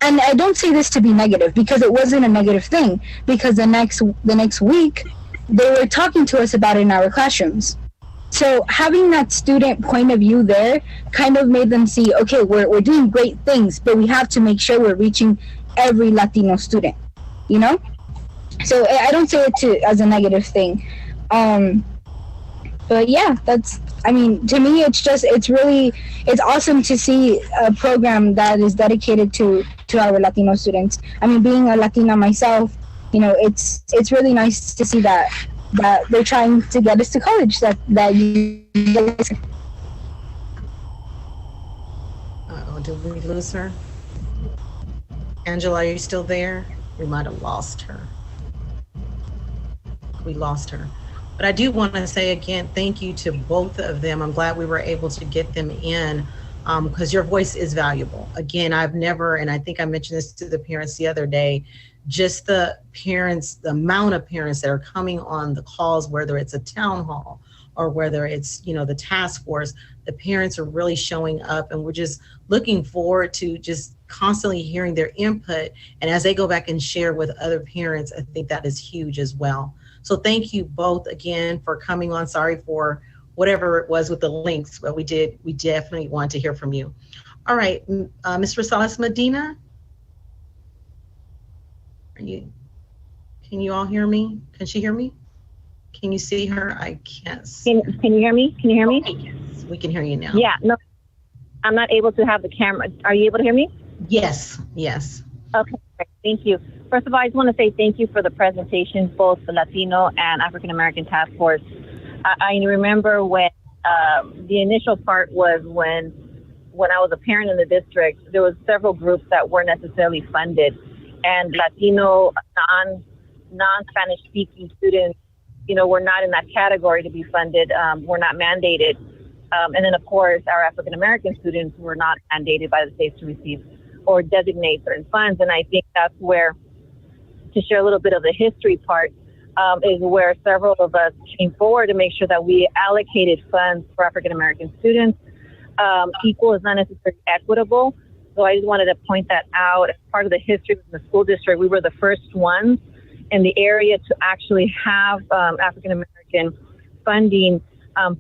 and I don't say this to be negative, because it wasn't a negative thing, because the next week they were talking to us about it in our classrooms. So having that student point of view there kind of made them see, okay, we're doing great things, but we have to make sure we're reaching every Latino student, you know? So I don't say it as a negative thing. But yeah, to me, it's awesome to see a program that is dedicated to our Latino students. I mean, being a Latina myself, you know, it's really nice to see that they're trying to get us to college, that you guys. Uh-oh, did we lose her? Angela, are you still there? We might have lost her. We lost her. But I do want to say again, thank you to both of them. I'm glad we were able to get them in, because your voice is valuable. Again, I've never, and I think I mentioned this to the parents the other day, just the amount of parents that are coming on the calls, whether it's a town hall or whether it's, you know, the task force, the parents are really showing up, and we're just looking forward to just constantly hearing their input. And as they go back and share with other parents, I think that is huge as well. So thank you both again for coming on. Sorry for whatever it was with the links, but we definitely want to hear from you. All right, Ms. Rosales Medina. Can you all hear me? Can she hear me? Can you see her? I can't see. Can you hear me? Can you hear me? Okay, yes, we can hear you now. Yeah, no, I'm not able to have the camera. Are you able to hear me? Yes, yes. Okay, great. Thank you. First of all, I just want to say thank you for the presentation, both the Latino and African American Task Force. I remember when the initial part was when I was a parent in the district, there was several groups that weren't necessarily funded, and Latino non-Spanish speaking students, you know, were not in that category to be funded. Were not mandated. And then of course, our African American students were not mandated by the states to receive or designate certain funds. And I think that's where, to share a little bit of the history part, is where several of us came forward to make sure that we allocated funds for African American students. Equal is not necessarily equitable. So I just wanted to point that out. As part of the history of the school district, we were the first ones in the area to actually have African American funding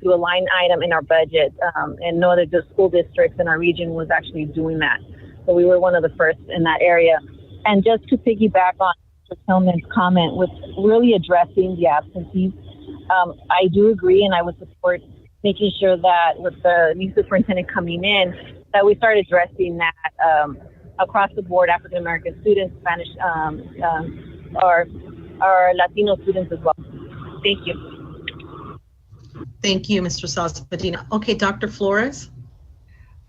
through a line item in our budget. And no other school districts in our region was actually doing that. So we were one of the first in that area. And just to piggyback on Mr. Tillman's comment with really addressing the absentees, I do agree, and I would support making sure that with the new superintendent coming in, that we start addressing that across the board, African American students, Spanish, or Latino students as well. Thank you. Thank you, Mr. Salspadina. Okay, Dr. Flores.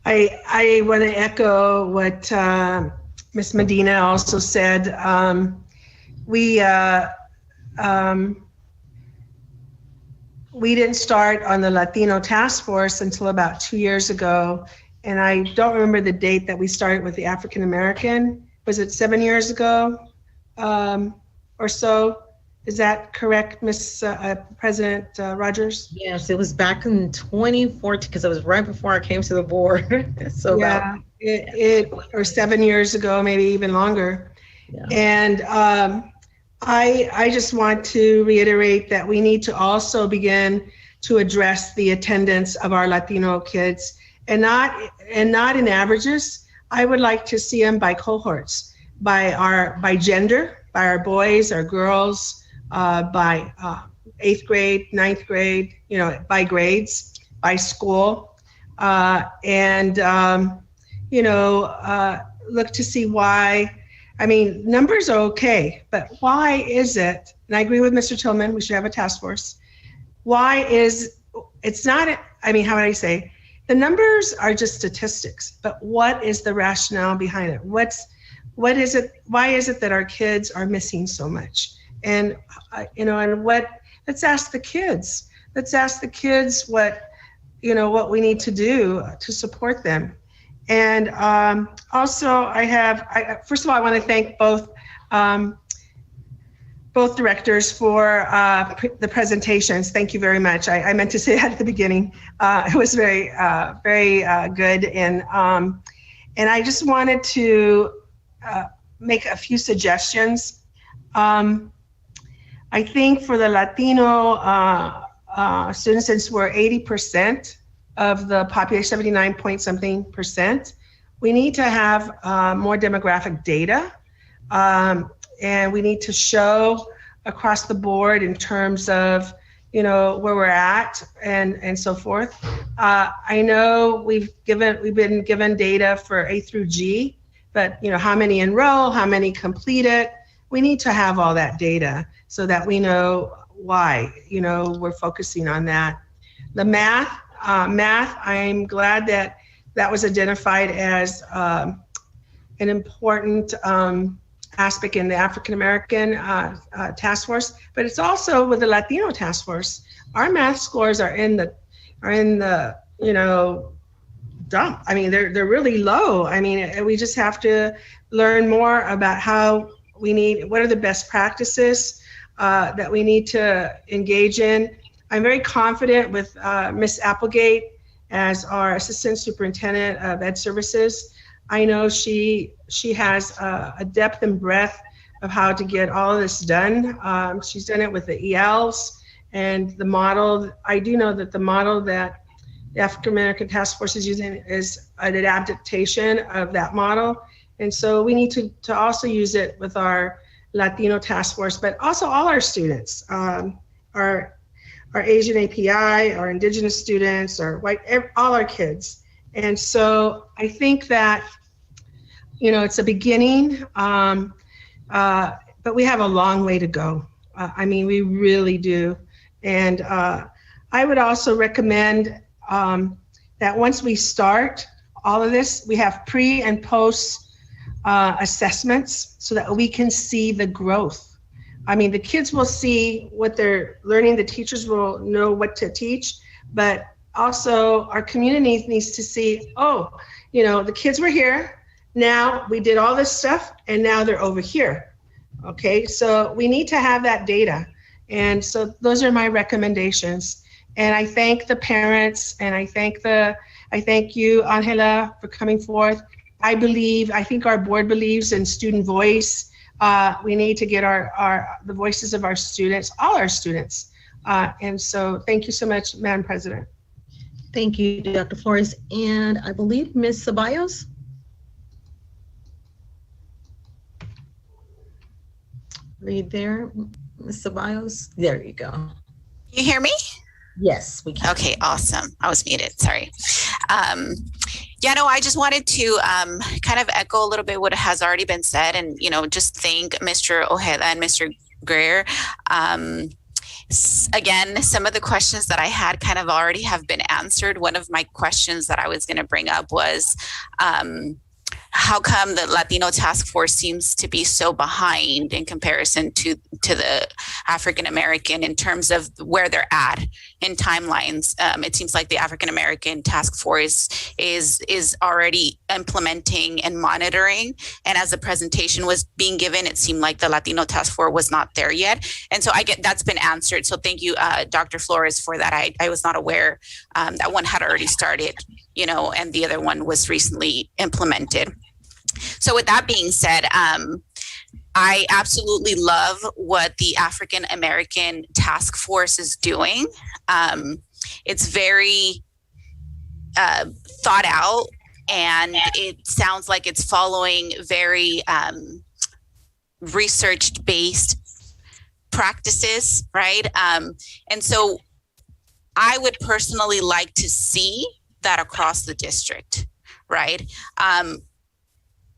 I want to echo what Ms. Medina also said. We didn't start on the Latino task force until about 2 years ago. And I don't remember the date that we started with the African American. Was it 7 years ago or so? Is that correct, Ms. President Rogers? Yes, it was back in 2014, because it was right before I came to the board. So yeah, or 7 years ago, maybe even longer. Yeah. And I just want to reiterate that we need to also begin to address the attendance of our Latino kids, and not in averages. I would like to see them by cohorts, by gender, by our boys, our girls, by 8th grade, 9th grade, you know, by grades, by school, and look to see why. I mean, numbers are okay, but why is it, and I agree with Mr. Tillman, we should have a task force. Why is, it's not, I mean, how would I say, the numbers are just statistics, but what is the rationale behind it? What is it, why is it that our kids are missing so much? And, let's ask the kids. Let's ask the kids what we need to do to support them. And also first of all, I want to thank both directors for the presentations. Thank you very much. I meant to say that at the beginning. It was very good. And I just wanted to make a few suggestions. I think for the Latino students, since we're 80% of the population, 79 point something percent, we need to have more demographic data. And we need to show across the board in terms of, where we're at and so forth. I know we've been given data for A through G, but how many enroll, how many complete it? We need to have all that data so that we know why, we're focusing on that. The math, I'm glad that was identified as an important aspect in the African American task force, but it's also with the Latino task force. Our math scores are in the dump. I mean, they're really low. I mean, we just have to learn more about what are the best practices that we need to engage in. I'm very confident with Ms. Applegate as our Assistant Superintendent of Ed Services. I know she has a depth and breadth of how to get all of this done. She's done it with the ELs and the model. I do know that the model that the African American Task Force is using is an adaptation of that model. And so we need to also use it with our Latino task force, but also all our students, our Asian API, our Indigenous students, our white, all our kids. And so I think that, it's a beginning, but we have a long way to go. I mean, we really do. And I would also recommend that once we start all of this, we have pre and post assessments so that we can see the growth. I mean, the kids will see what they're learning, the teachers will know what to teach, but also our community needs to see, the kids were here, now we did all this stuff, and now they're over here. Okay, so we need to have that data. And so those are my recommendations. And I thank the parents, and I thank you, Angela, for coming forth. I think our board believes in student voice. We need to get the voices of our students, all our students. And so thank you so much, Madam President. Thank you, Dr. Flores. And I believe Ms. Ceballos. Read there, Ms. Ceballos. There you go. You hear me? Yes, we can. Okay, awesome. I was muted, sorry. I just wanted to kind of echo a little bit what has already been said and, just thank Mr. Ojeda and Mr. Greer. Again, some of the questions that I had kind of already have been answered. One of my questions that I was going to bring up was, how come the Latino task force seems to be so behind in comparison to the African American in terms of where they're at in timelines? It seems like the African American task force is already implementing and monitoring. And as the presentation was being given, it seemed like the Latino task force was not there yet. And so I get that's been answered. So thank you, Dr. Flores, for that. I was not aware that one had already started, and the other one was recently implemented. So with that being said, I absolutely love what the African American Task Force is doing. It's very thought out, and it sounds like it's following very research-based practices, right? And so I would personally like to see that across the district, right?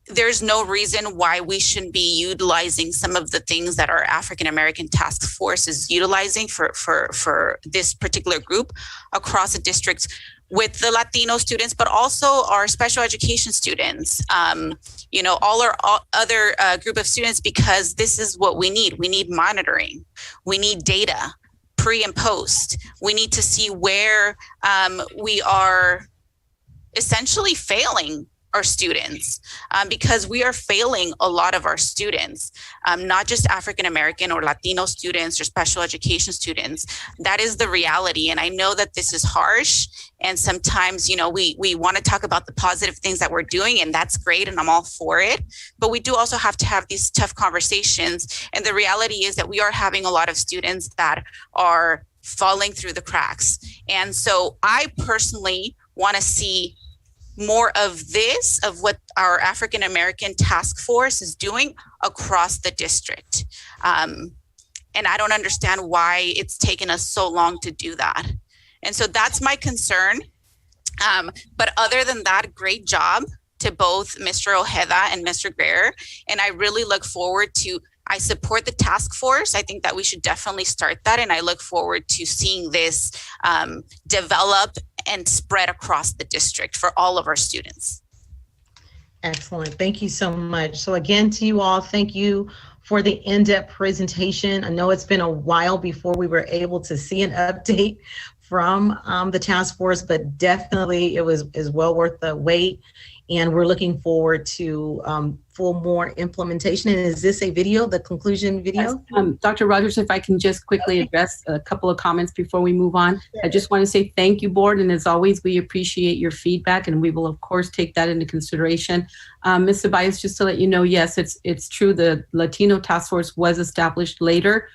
There's no reason why we shouldn't be utilizing some of the things that our African American Task Force is utilizing for this particular group across the districts with the Latino students, but also our special education students, all our other group of students, because this is what we need. We need monitoring. We need data, pre and post. We need to see where we are essentially failing our students, because we are failing a lot of our students, not just African American or Latino students or special education students. That is the reality. And I know that this is harsh. And sometimes, you know, we want to talk about the positive things that we're doing, and that's great, and I'm all for it. But we do also have to have these tough conversations. And the reality is that we are having a lot of students that are falling through the cracks. And so I personally want to see more of this, of what our African American task force is doing across the district. And I don't understand why it's taken us so long to do that. And so that's my concern. But other than that, great job to both Mr. Ojeda and Mr. Greer. And I really look forward to, I support the task force. I think that we should definitely start that. And I look forward to seeing this develop and spread across the district for all of our students. Excellent. Thank you so much. So again, to you all, thank you for the in-depth presentation. I know it's been a while before we were able to see an update from the task force, but definitely it is well worth the wait. And we're looking forward to full more implementation. And is this a video, the conclusion video? Yes. Dr. Rogers, if I can just quickly address a couple of comments before we move on. I just want to say thank you, board. And as always, we appreciate your feedback, and we will of course take that into consideration. Ms. Ceballos, just to let you know, yes, it's true. The Latino Task Force was established later.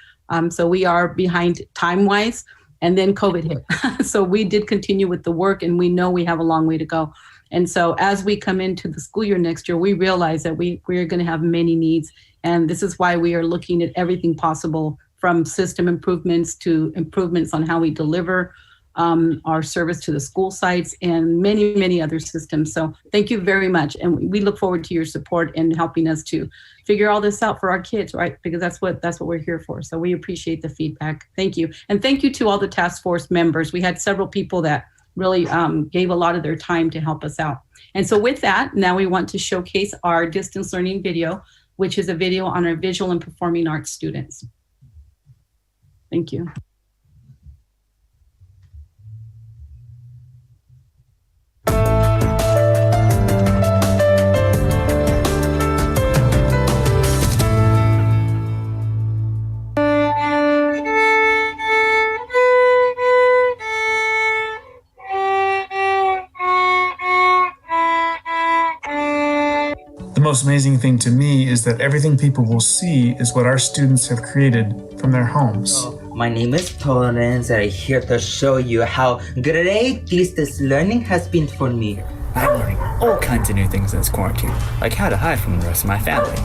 So we are behind time-wise, and then COVID hit. So we did continue with the work, and we know we have a long way to go. And so as we come into the school year next year, we realize that we're going to have many needs. And this is why we are looking at everything possible, from system improvements to improvements on how we deliver our service to the school sites and many, many other systems. So thank you very much. And we look forward to your support in helping us to figure all this out for our kids, right? Because that's what we're here for. So we appreciate the feedback. Thank you. And thank you to all the task force members. We had several people that really gave a lot of their time to help us out. And so with that, now we want to showcase our distance learning video, which is a video on our visual and performing arts students. Thank you. The most amazing thing to me is that everything people will see is what our students have created from their homes. My name is Torrance, and I'm here to show you how great distance learning has been for me. I'm learning all kinds of new things in this quarantine, like how to hide from the rest of my family.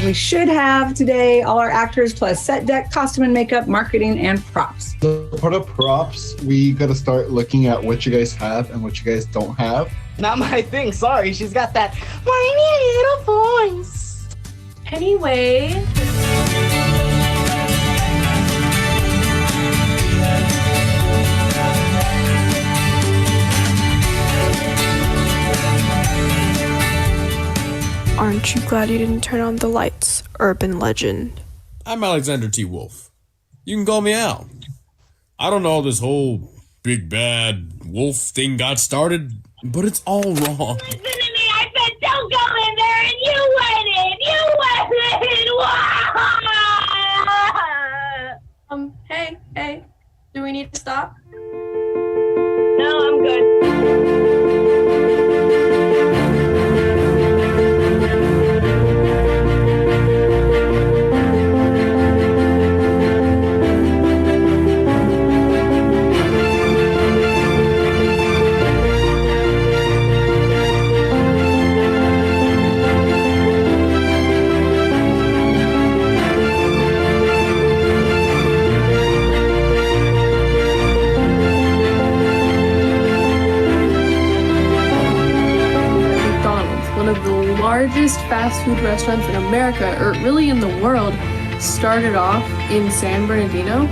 We should have today all our actors plus set deck, costume and makeup, marketing, and props. So part of props, we got to start looking at what you guys have and what you guys don't have. Not my thing, sorry. She's got that whiny little voice. Anyway. Aren't you glad you didn't turn on the lights, urban legend? I'm Alexander T. Wolf. You can call me Al. I don't know how this whole big bad wolf thing got started, but it's all wrong. Listen to me, I said don't go in there, and you went in! Hey, do we need to stop? No, I'm good. Largest fast food restaurants in America, or really in the world, started off in San Bernardino.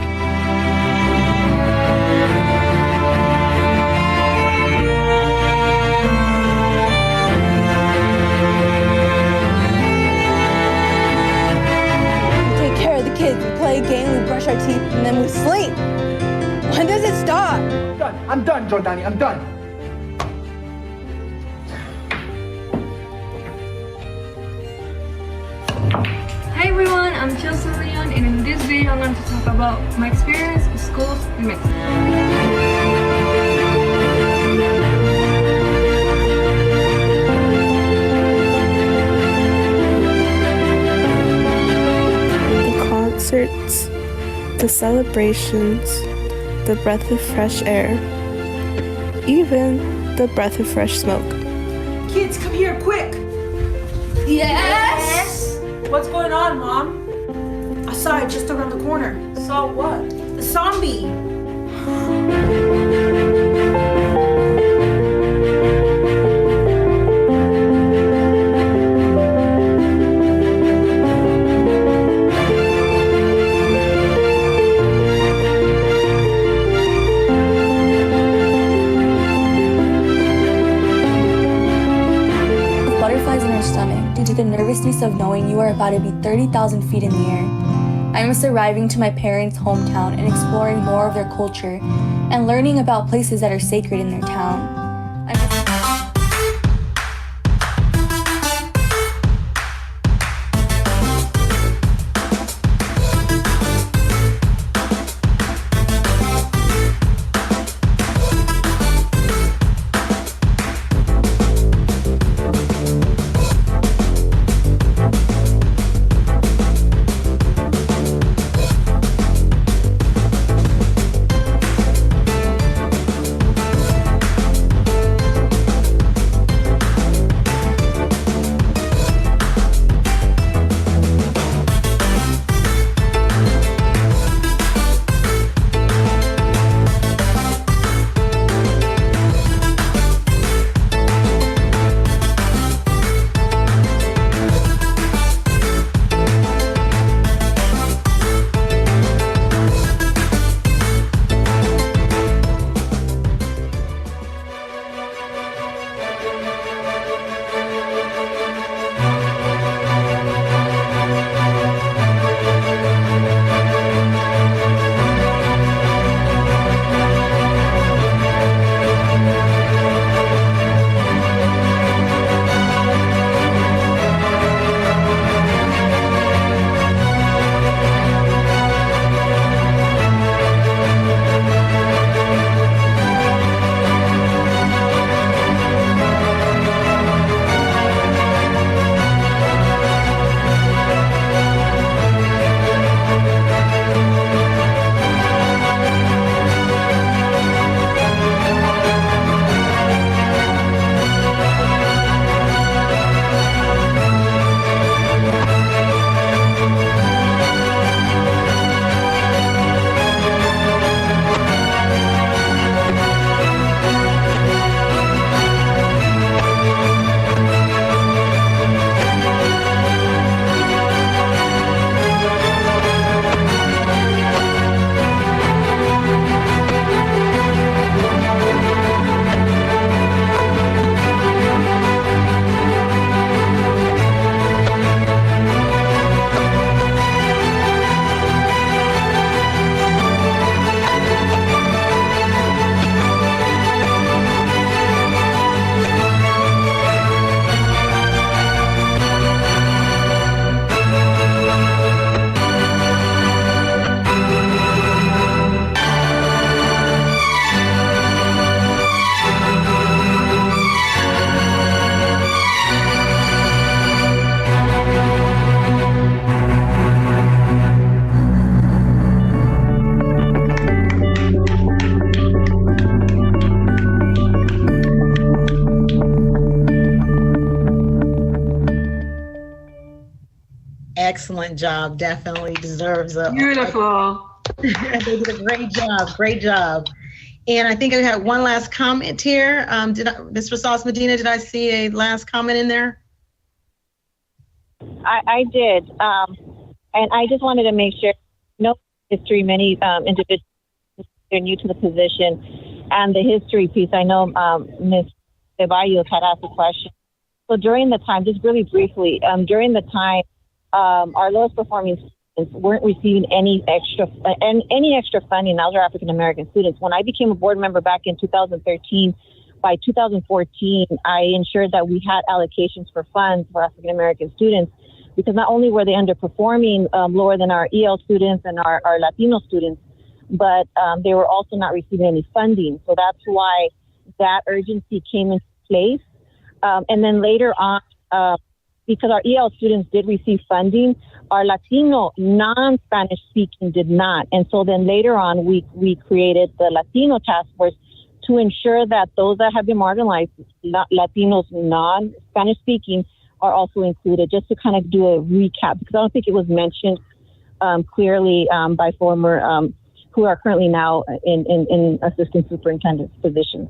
Jordani. I'm done. Hi everyone, I'm Chelsea Leon, and in this video I'm going to talk about my experience with schools in Mexico. The concerts, the celebrations, the breath of fresh air, even the breath of fresh smoke. Kids, come here, quick! Yes? What's going on, Mom? I saw it just around the corner. Saw what? The zombie! Butterflies in her stomach due to the nervousness of knowing you are about to be 30,000 feet in the air. I miss arriving to my parents' hometown and exploring more of their culture and learning about places that are sacred in their town. Excellent job. Definitely deserves a Beautiful. They did a great job. Great job. And I think I had one last comment here. Ms. Rosales Medina, did I see a last comment in there? I did. And I just wanted to make sure, no history, many individuals are new to the position, and the history piece, I know Ms. Ceballos had asked a question. So during the time, just really briefly, during the time, our lowest performing students weren't receiving any extra funding. Those are African American students. When I became a board member back in 2013, by 2014, I ensured that we had allocations for funds for African American students, because not only were they underperforming lower than our EL students and our Latino students, but they were also not receiving any funding. So that's why that urgency came into place. And then later on, because our EL students did receive funding, our Latino non-Spanish speaking did not. And so then later on, we created the Latino task force to ensure that those that have been marginalized, Latinos non-Spanish speaking, are also included, just to kind of do a recap, because I don't think it was mentioned clearly by former, who are currently now in assistant superintendent positions.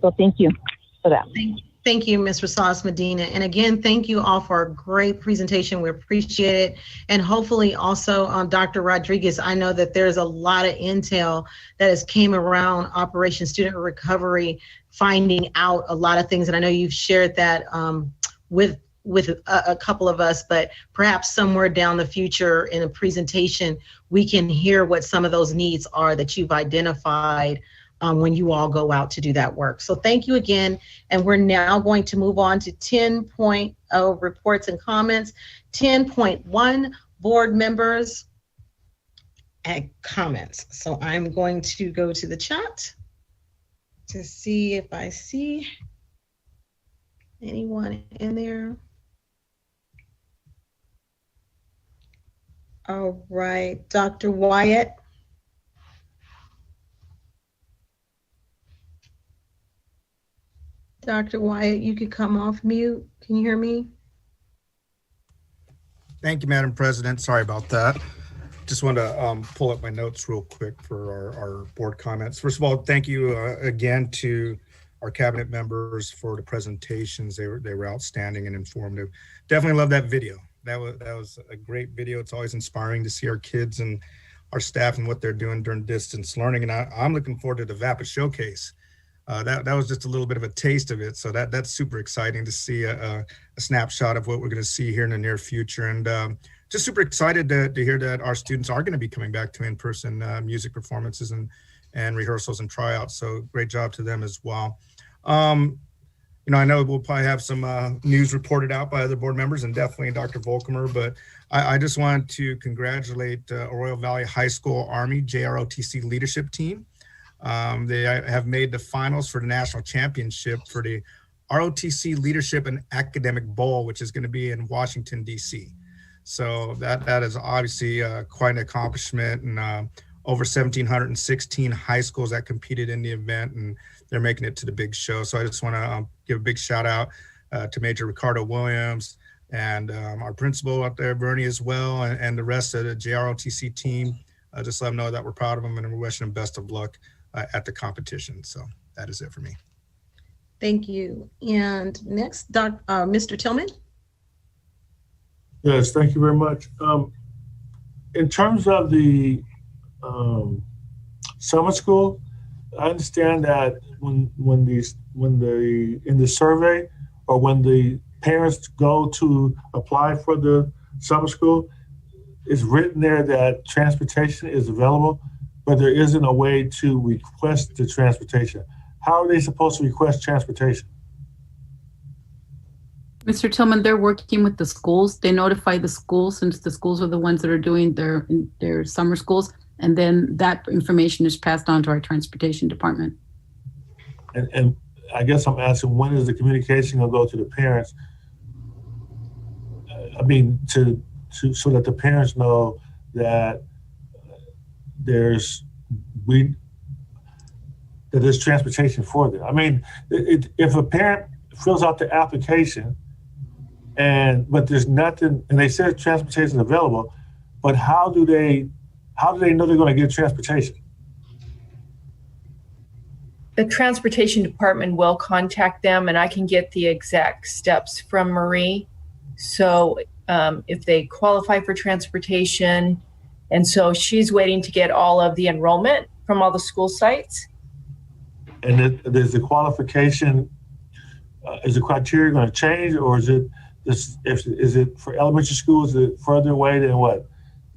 So thank you for that. Thank you, Ms. Rosales Medina. And again, thank you all for a great presentation. We appreciate it. And hopefully also, Dr. Rodriguez, I know that there's a lot of intel that has came around Operation Student Recovery, finding out a lot of things. And I know you've shared that with a couple of us, but perhaps somewhere down the future in a presentation, we can hear what some of those needs are that you've identified when you all go out to do that work. So thank you again. And we're now going to move on to 10.0 reports and comments. 10.1 board members and comments. So I'm going to go to the chat to see if I see anyone in there. All right, Dr. Wyatt. Dr. Wyatt, you could come off mute. Can you hear me? Thank you, Madam President. Sorry about that. Just wanted to pull up my notes real quick for our board comments. First of all, thank you again to our cabinet members for the presentations. They were outstanding and informative. Definitely love that video. That was a great video. It's always inspiring to see our kids and our staff and what they're doing during distance learning. And I'm looking forward to the VAPA showcase. That was just a little bit of a taste of it. So that's super exciting to see a snapshot of what we're going to see here in the near future. And just super excited to hear that our students are going to be coming back to in-person music performances and rehearsals and tryouts. So great job to them as well. You know, I know we'll probably have some news reported out by other board members and definitely Dr. Volkemer, but I just wanted to congratulate Arroyo Valley High School Army JROTC leadership team. They have made the finals for the national championship for the ROTC Leadership and Academic Bowl, which is going to be in Washington, D.C. So that is obviously quite an accomplishment, and over 1,716 high schools that competed in the event, and they're making it to the big show. So I just want to give a big shout out to Major Ricardo Williams and our principal out there, Bernie, as well, and the rest of the JROTC team. Just let them know that we're proud of them and we're wishing them best of luck at the competition. So that is it for me. Thank you. And next, Mr. Tillman. Yes, thank you very much. In terms of the summer school, I understand that when in the survey or when the parents go to apply for the summer school, it's written there that transportation is available, but there isn't a way to request the transportation. How are they supposed to request transportation? Mr. Tillman, they're working with the schools. They notify the schools, since the schools are the ones that are doing their summer schools, and then that information is passed on to our transportation department. And I guess I'm asking, when is the communication going to go to the parents? I mean, so that the parents know that there's transportation for them. I mean, if a parent fills out the application but there's nothing, and they say transportation is available, but how do they know they're going to get transportation? The transportation department will contact them, and I can get the exact steps from Marie. So if they qualify for transportation, and so she's waiting to get all of the enrollment from all the school sites. And there's the qualification, is the criteria going to change, or is it for elementary schools, is it further away than what?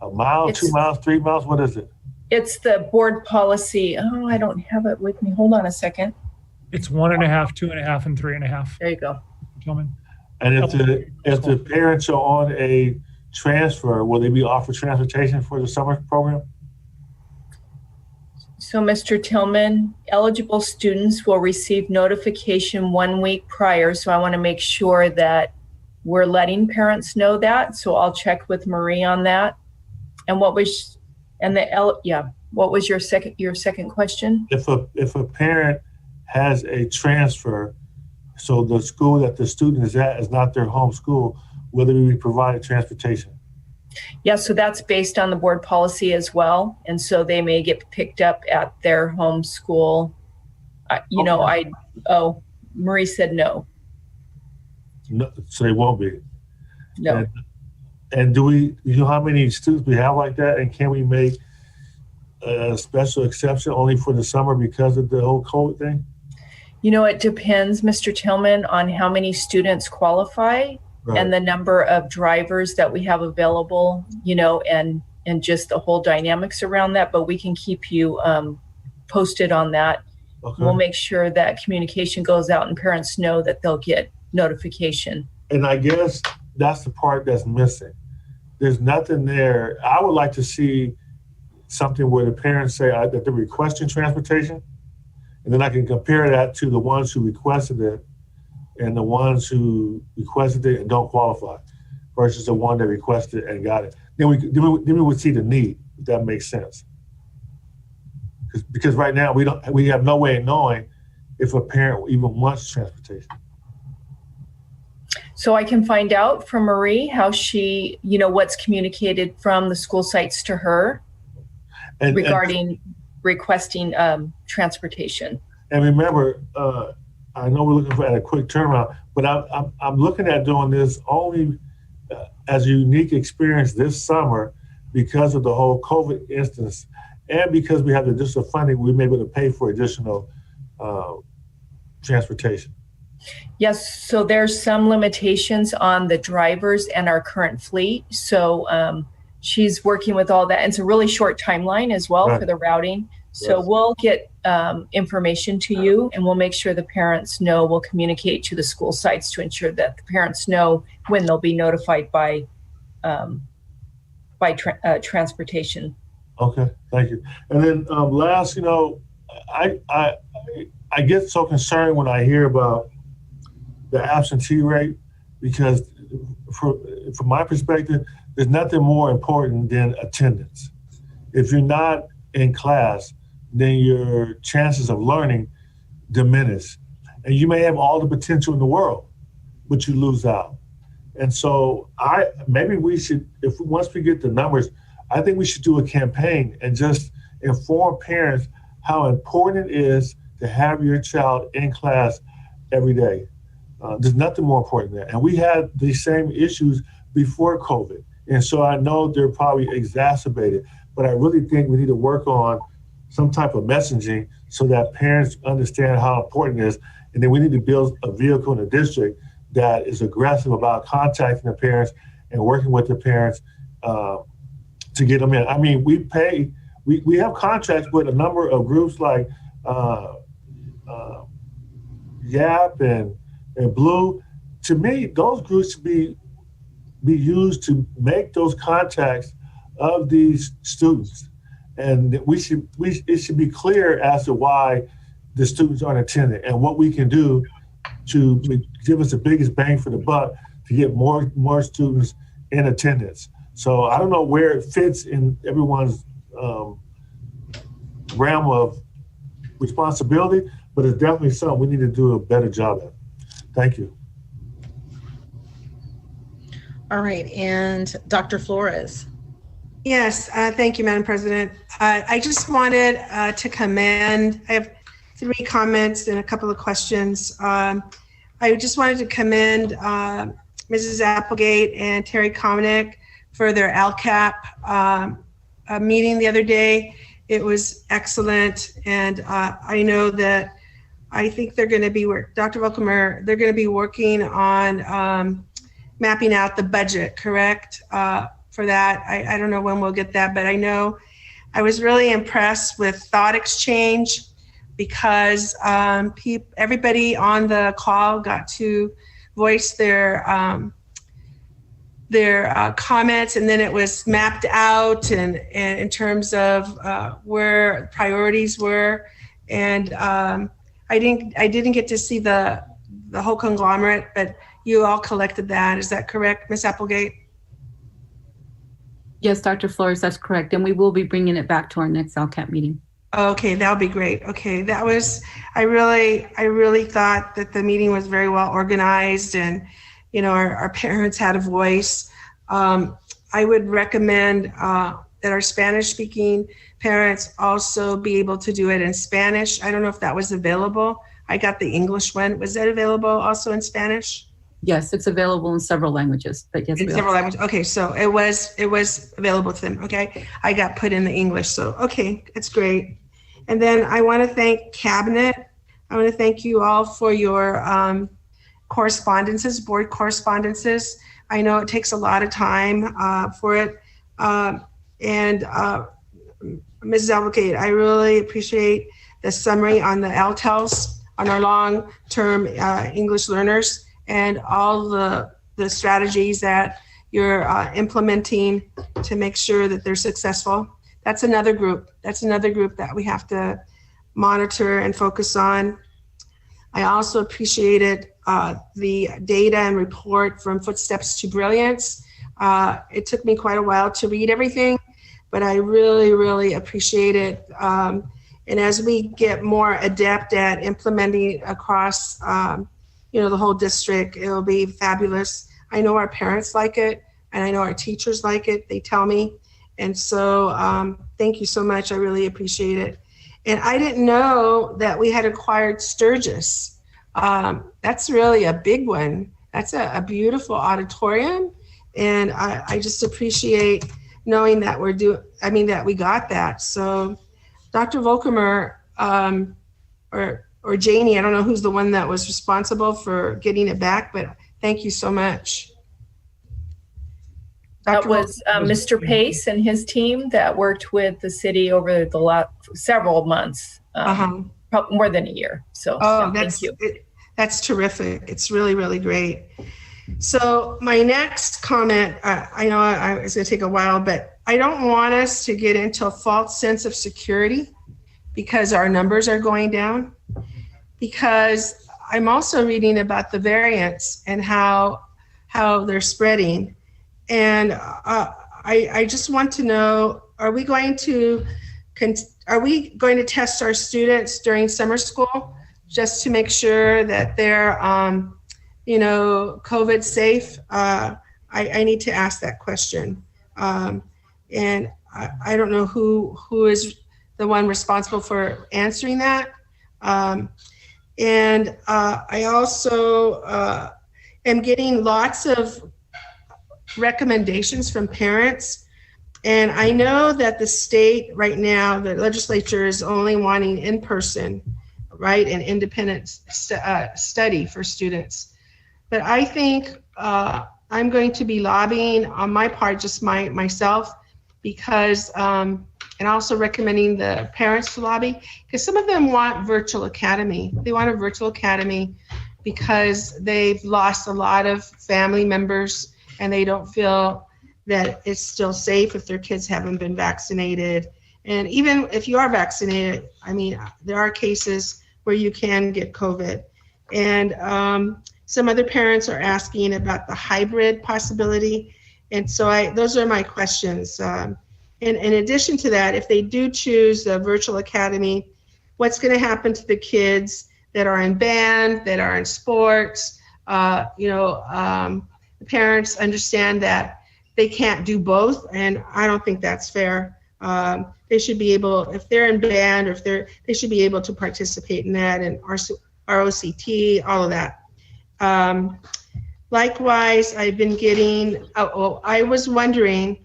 A mile, 2 miles, 3 miles? What is it? It's the board policy. Oh, I don't have it with me. Hold on a second. It's 1.5, 2.5, and 3.5. There you go. Tillman. And if the parents are on a transfer, will they be offered transportation for the summer program? So, Mr. Tillman, eligible students will receive notification 1 week prior. So I want to make sure that we're letting parents know that. So I'll check with Marie on that. And what was, what was your second question? If a parent has a transfer, so the school that the student is at is not their home school, will they be provided transportation? Yeah, so that's based on the board policy as well. And so they may get picked up at their home school. Marie said no. No, so they won't be. No. And do we, how many students we have like that? And can we make a special exception only for the summer because of the whole COVID thing? It depends, Mr. Tillman, on how many students qualify. Right. And the number of drivers that we have available, and just the whole dynamics around that. But we can keep you posted on that. Okay. We'll make sure that communication goes out and parents know that they'll get notification. And I guess that's the part that's missing. There's nothing there. I would like to see something where the parents say that they're requesting transportation, and then I can compare that to the ones who requested it and the ones who requested it and don't qualify versus the one that requested it and got it. Then we would see the need, if that makes sense. Because right now we have no way of knowing if a parent even wants transportation. So I can find out from Marie how she, what's communicated from the school sites to her regarding requesting transportation. And remember, I know we're looking at a quick turnaround, but I'm looking at doing this only as a unique experience this summer because of the whole COVID instance, and because we have the additional funding, we may be able to pay for additional transportation. Yes, so there's some limitations on the drivers and our current fleet. So she's working with all that. And it's a really short timeline as well for the routing. So we'll get information to you, and we'll make sure the parents know. We'll communicate to the school sites to ensure that the parents know when they'll be notified by transportation. Okay, thank you. And then last, I get so concerned when I hear about the absentee rate, because from my perspective, there's nothing more important than attendance. If you're not in class, then your chances of learning diminish. And you may have all the potential in the world, but you lose out. And so maybe we should, once we get the numbers, I think we should do a campaign and just inform parents how important it is to have your child in class every day. There's nothing more important than that. And we had the same issues before COVID. And so I know they're probably exacerbated, but I really think we need to work on some type of messaging so that parents understand how important it is. And then we need to build a vehicle in the district that is aggressive about contacting the parents and working with the parents to get them in. I mean, we have contracts with a number of groups like YAP and Blue. To me, those groups should be used to make those contacts of these students. And it should be clear as to why the students aren't attending and what we can do to give us the biggest bang for the buck to get more students in attendance. So I don't know where it fits in everyone's realm of responsibility, but it's definitely something we need to do a better job at. Thank you. All right, and Dr. Flores. Yes, thank you, Madam President. I just wanted to commend, I have 3 comments and a couple of questions. I just wanted to commend Mrs. Applegate and Terry Komnick for their LCAP meeting the other day. It was excellent, and I know that I think they're going to be, Dr. Volkemer, they're going to be working on mapping out the budget, correct, for that. I don't know when we'll get that, but I know I was really impressed with thought exchange because everybody on the call got to voice their comments, and then it was mapped out and in terms of where priorities were. And I didn't get to see the whole conglomerate, but you all collected that. Is that correct, Ms. Applegate? Yes, Dr. Flores, that's correct. And we will be bringing it back to our next LCAP meeting. Okay, that'll be great. Okay, that was, I really thought that the meeting was very well organized, and, you know, our parents had a voice. I would recommend that our Spanish-speaking parents also be able to do it in Spanish. I don't know if that was available. I got the English one. Was that available also in Spanish? Yes, it's available in several languages, but yes. In several languages. Okay, so it was available to them. Okay, I got put in the English. So, okay, it's great. And then I want to thank Cabinet. I want to thank you all for your correspondences, board correspondences. I know it takes a lot of time for it. And Mrs. Applegate, I really appreciate the summary on the LTELs, on our long-term English learners, and all the strategies that you're implementing to make sure that they're successful. That's another group. That's another group that we have to monitor and focus on. I also appreciated the data and report from Footsteps to Brilliance. It took me quite a while to read everything, but I really, really appreciate it. And as we get more adept at implementing across, you know, the whole district, it'll be fabulous. I know our parents like it, and I know our teachers like it. They tell me. And so thank you so much. I really appreciate it. And I didn't know that we had acquired Sturgis. That's really a big one. That's a beautiful auditorium. And I just appreciate knowing that that we got that. So Dr. Volkemer or Janie, I don't know who's the one that was responsible for getting it back, but thank you so much. That was Mr. Pace and his team that worked with the city over the last several months, probably more than a year. So thank you. That's terrific. It's really, really great. So my next comment, I know it's going to take a while, but I don't want us to get into a false sense of security because our numbers are going down. Because I'm also reading about the variants and how they're spreading. And I just want to know, are we going to test our students during summer school just to make sure that they're, COVID safe? I need to ask that question. And I don't know who is the one responsible for answering that. And I also am getting lots of recommendations from parents. And I know that the state right now, the legislature is only wanting in-person, right, and independent study for students. But I think I'm going to be lobbying on my part, just myself, because, and also recommending the parents to lobby, because some of them want virtual academy. They want a virtual academy because they've lost a lot of family members and they don't feel that it's still safe if their kids haven't been vaccinated. And even if you are vaccinated, I mean, there are cases where you can get COVID. And some other parents are asking about the hybrid possibility. And so those are my questions. And in addition to that, if they do choose the virtual academy, what's going to happen to the kids that are in band, that are in sports? The parents understand that they can't do both, and I don't think that's fair. They should be able, if they're in band, or they should be able to participate in that, and ROCT, all of that. Likewise, I've been getting, I was wondering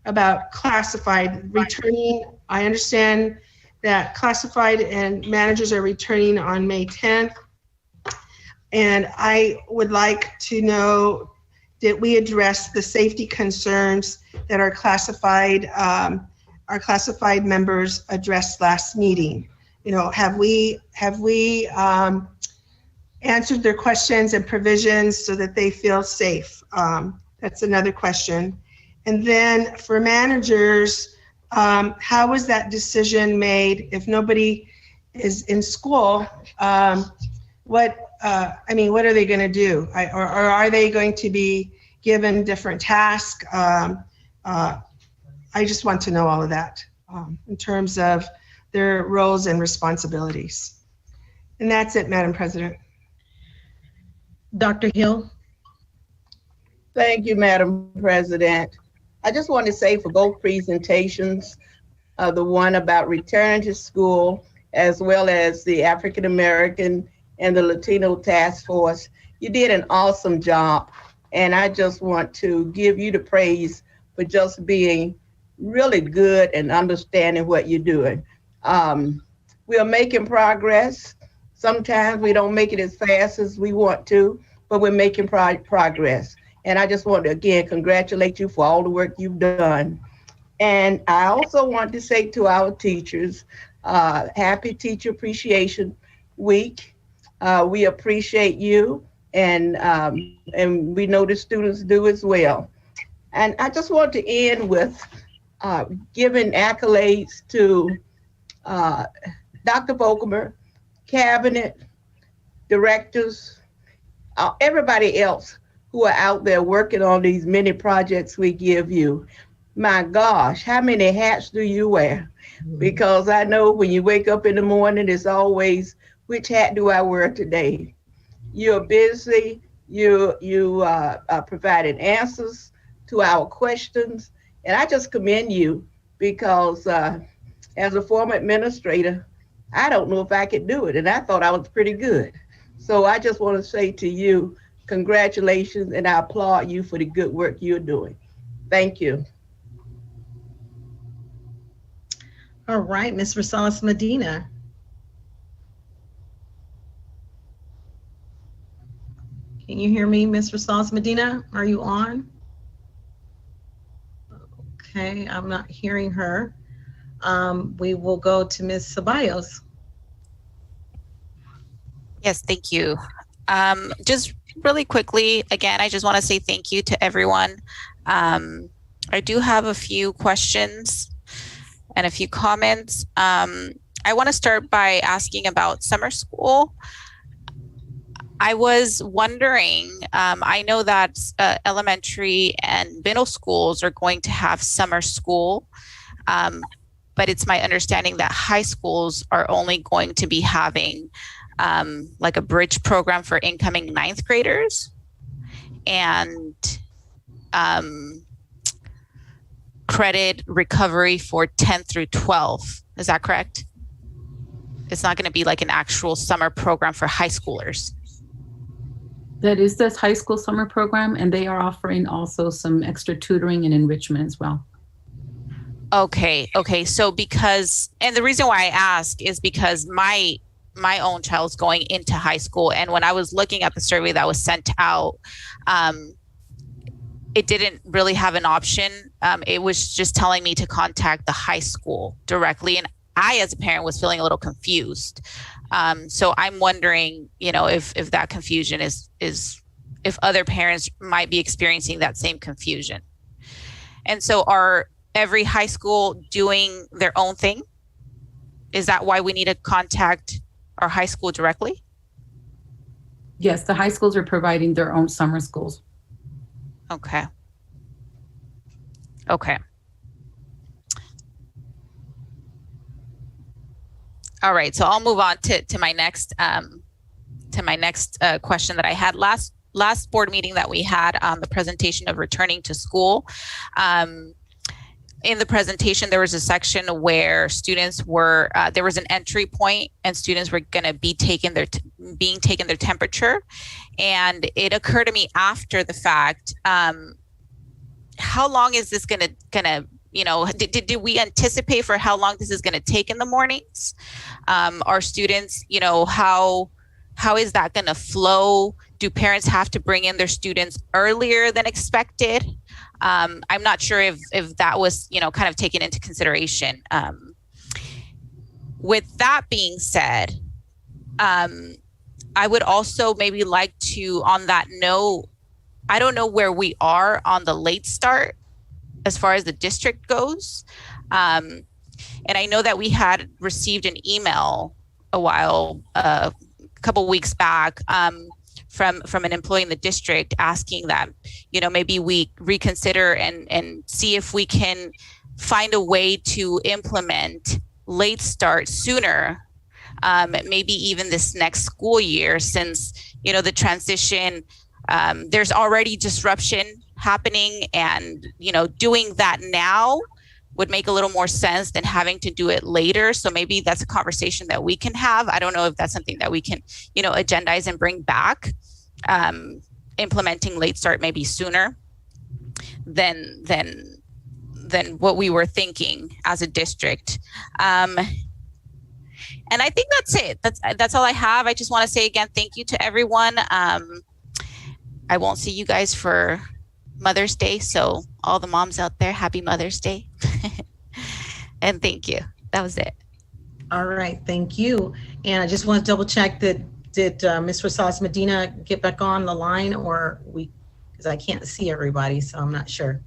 about classified returning. I understand that classified and managers are returning on May 10th. And I would like to know did we address the safety concerns that our classified members addressed last meeting? You know, have we answered their questions and provisions so that they feel safe? That's another question. And then for managers, how was that decision made? If nobody is in school, what are they going to do? Or are they going to be given different tasks? I just want to know all of that in terms of their roles and responsibilities. And that's it, Madam President. Dr. Hill. Thank you, Madam President. I just want to say for both presentations, the one about return to school, as well as the African American and the Latino Task Force, you did an awesome job. And I just want to give you the praise for just being really good and understanding what you're doing. We are making progress. Sometimes we don't make it as fast as we want to, but we're making progress. And I just want to, again, congratulate you for all the work you've done. And I also want to say to our teachers, happy Teacher Appreciation Week. We appreciate you, and we know the students do as well. And I just want to end with giving accolades to Dr. Vogelmer, cabinet, directors, everybody else who are out there working on these many projects we give you. My gosh, how many hats do you wear? Because I know when you wake up in the morning, it's always, which hat do I wear today? You're busy, you are providing answers to our questions. And I just commend you because as a former administrator, I don't know if I could do it. And I thought I was pretty good. So I just want to say to you, congratulations, and I applaud you for the good work you're doing. Thank you. All right, Ms. Rosales Medina. Can you hear me, Ms. Rosales Medina? Are you on? Okay, I'm not hearing her. We will go to Ms. Ceballos. Yes, thank you. Just really quickly, again, I just want to say thank you to everyone. I do have a few questions and a few comments. I want to start by asking about summer school. I was wondering, I know that elementary and middle schools are going to have summer school, but it's my understanding that high schools are only going to be having like a bridge program for incoming ninth graders and credit recovery for 10th through 12. Is that correct? It's not going to be like an actual summer program for high schoolers. That is this high school summer program, and they are offering also some extra tutoring and enrichment as well. Okay. So because, and the reason why I ask is because my own child's going into high school, and when I was looking at the survey that was sent out, it didn't really have an option. It was just telling me to contact the high school directly, and I, as a parent, was feeling a little confused. So I'm wondering, if that confusion is if other parents might be experiencing that same confusion. And so are every high school doing their own thing? Is that why we need to contact our high school directly? Yes, the high schools are providing their own summer schools. Okay. All right, so I'll move on to my next question that I had last board meeting that we had on the presentation of returning to school. In the presentation, there was a section where students were there was an entry point, and students were going to be being taken their temperature, and it occurred to me after the fact, how long is this going to did we anticipate for how long this is going to take in the mornings? Our students, how how is that going to flow? Do parents have to bring in their students earlier than expected? I'm not sure if that was, kind of taken into consideration. With that being said, I would also maybe like to, on that note, I don't know where we are on the late start as far as the district goes. And I know that we had received an email a couple weeks back from an employee in the district asking that, maybe we reconsider and see if we can find a way to implement late start sooner, maybe even this next school year, since, the transition, there's already disruption happening, and, doing that now would make a little more sense than having to do it later. So maybe that's a conversation that we can have. I don't know if that's something that we can, agendize and bring back, implementing late start maybe sooner than what we were thinking as a district. And I think that's it. That's all I have. I just want to say again, thank you to everyone. I won't see you guys for Mother's Day. So all the moms out there, happy Mother's Day. And thank you. That was it. All right, thank you. And I just want to double check that did Ms. Rosales Medina get back on the line, or because I can't see everybody, so I'm not sure.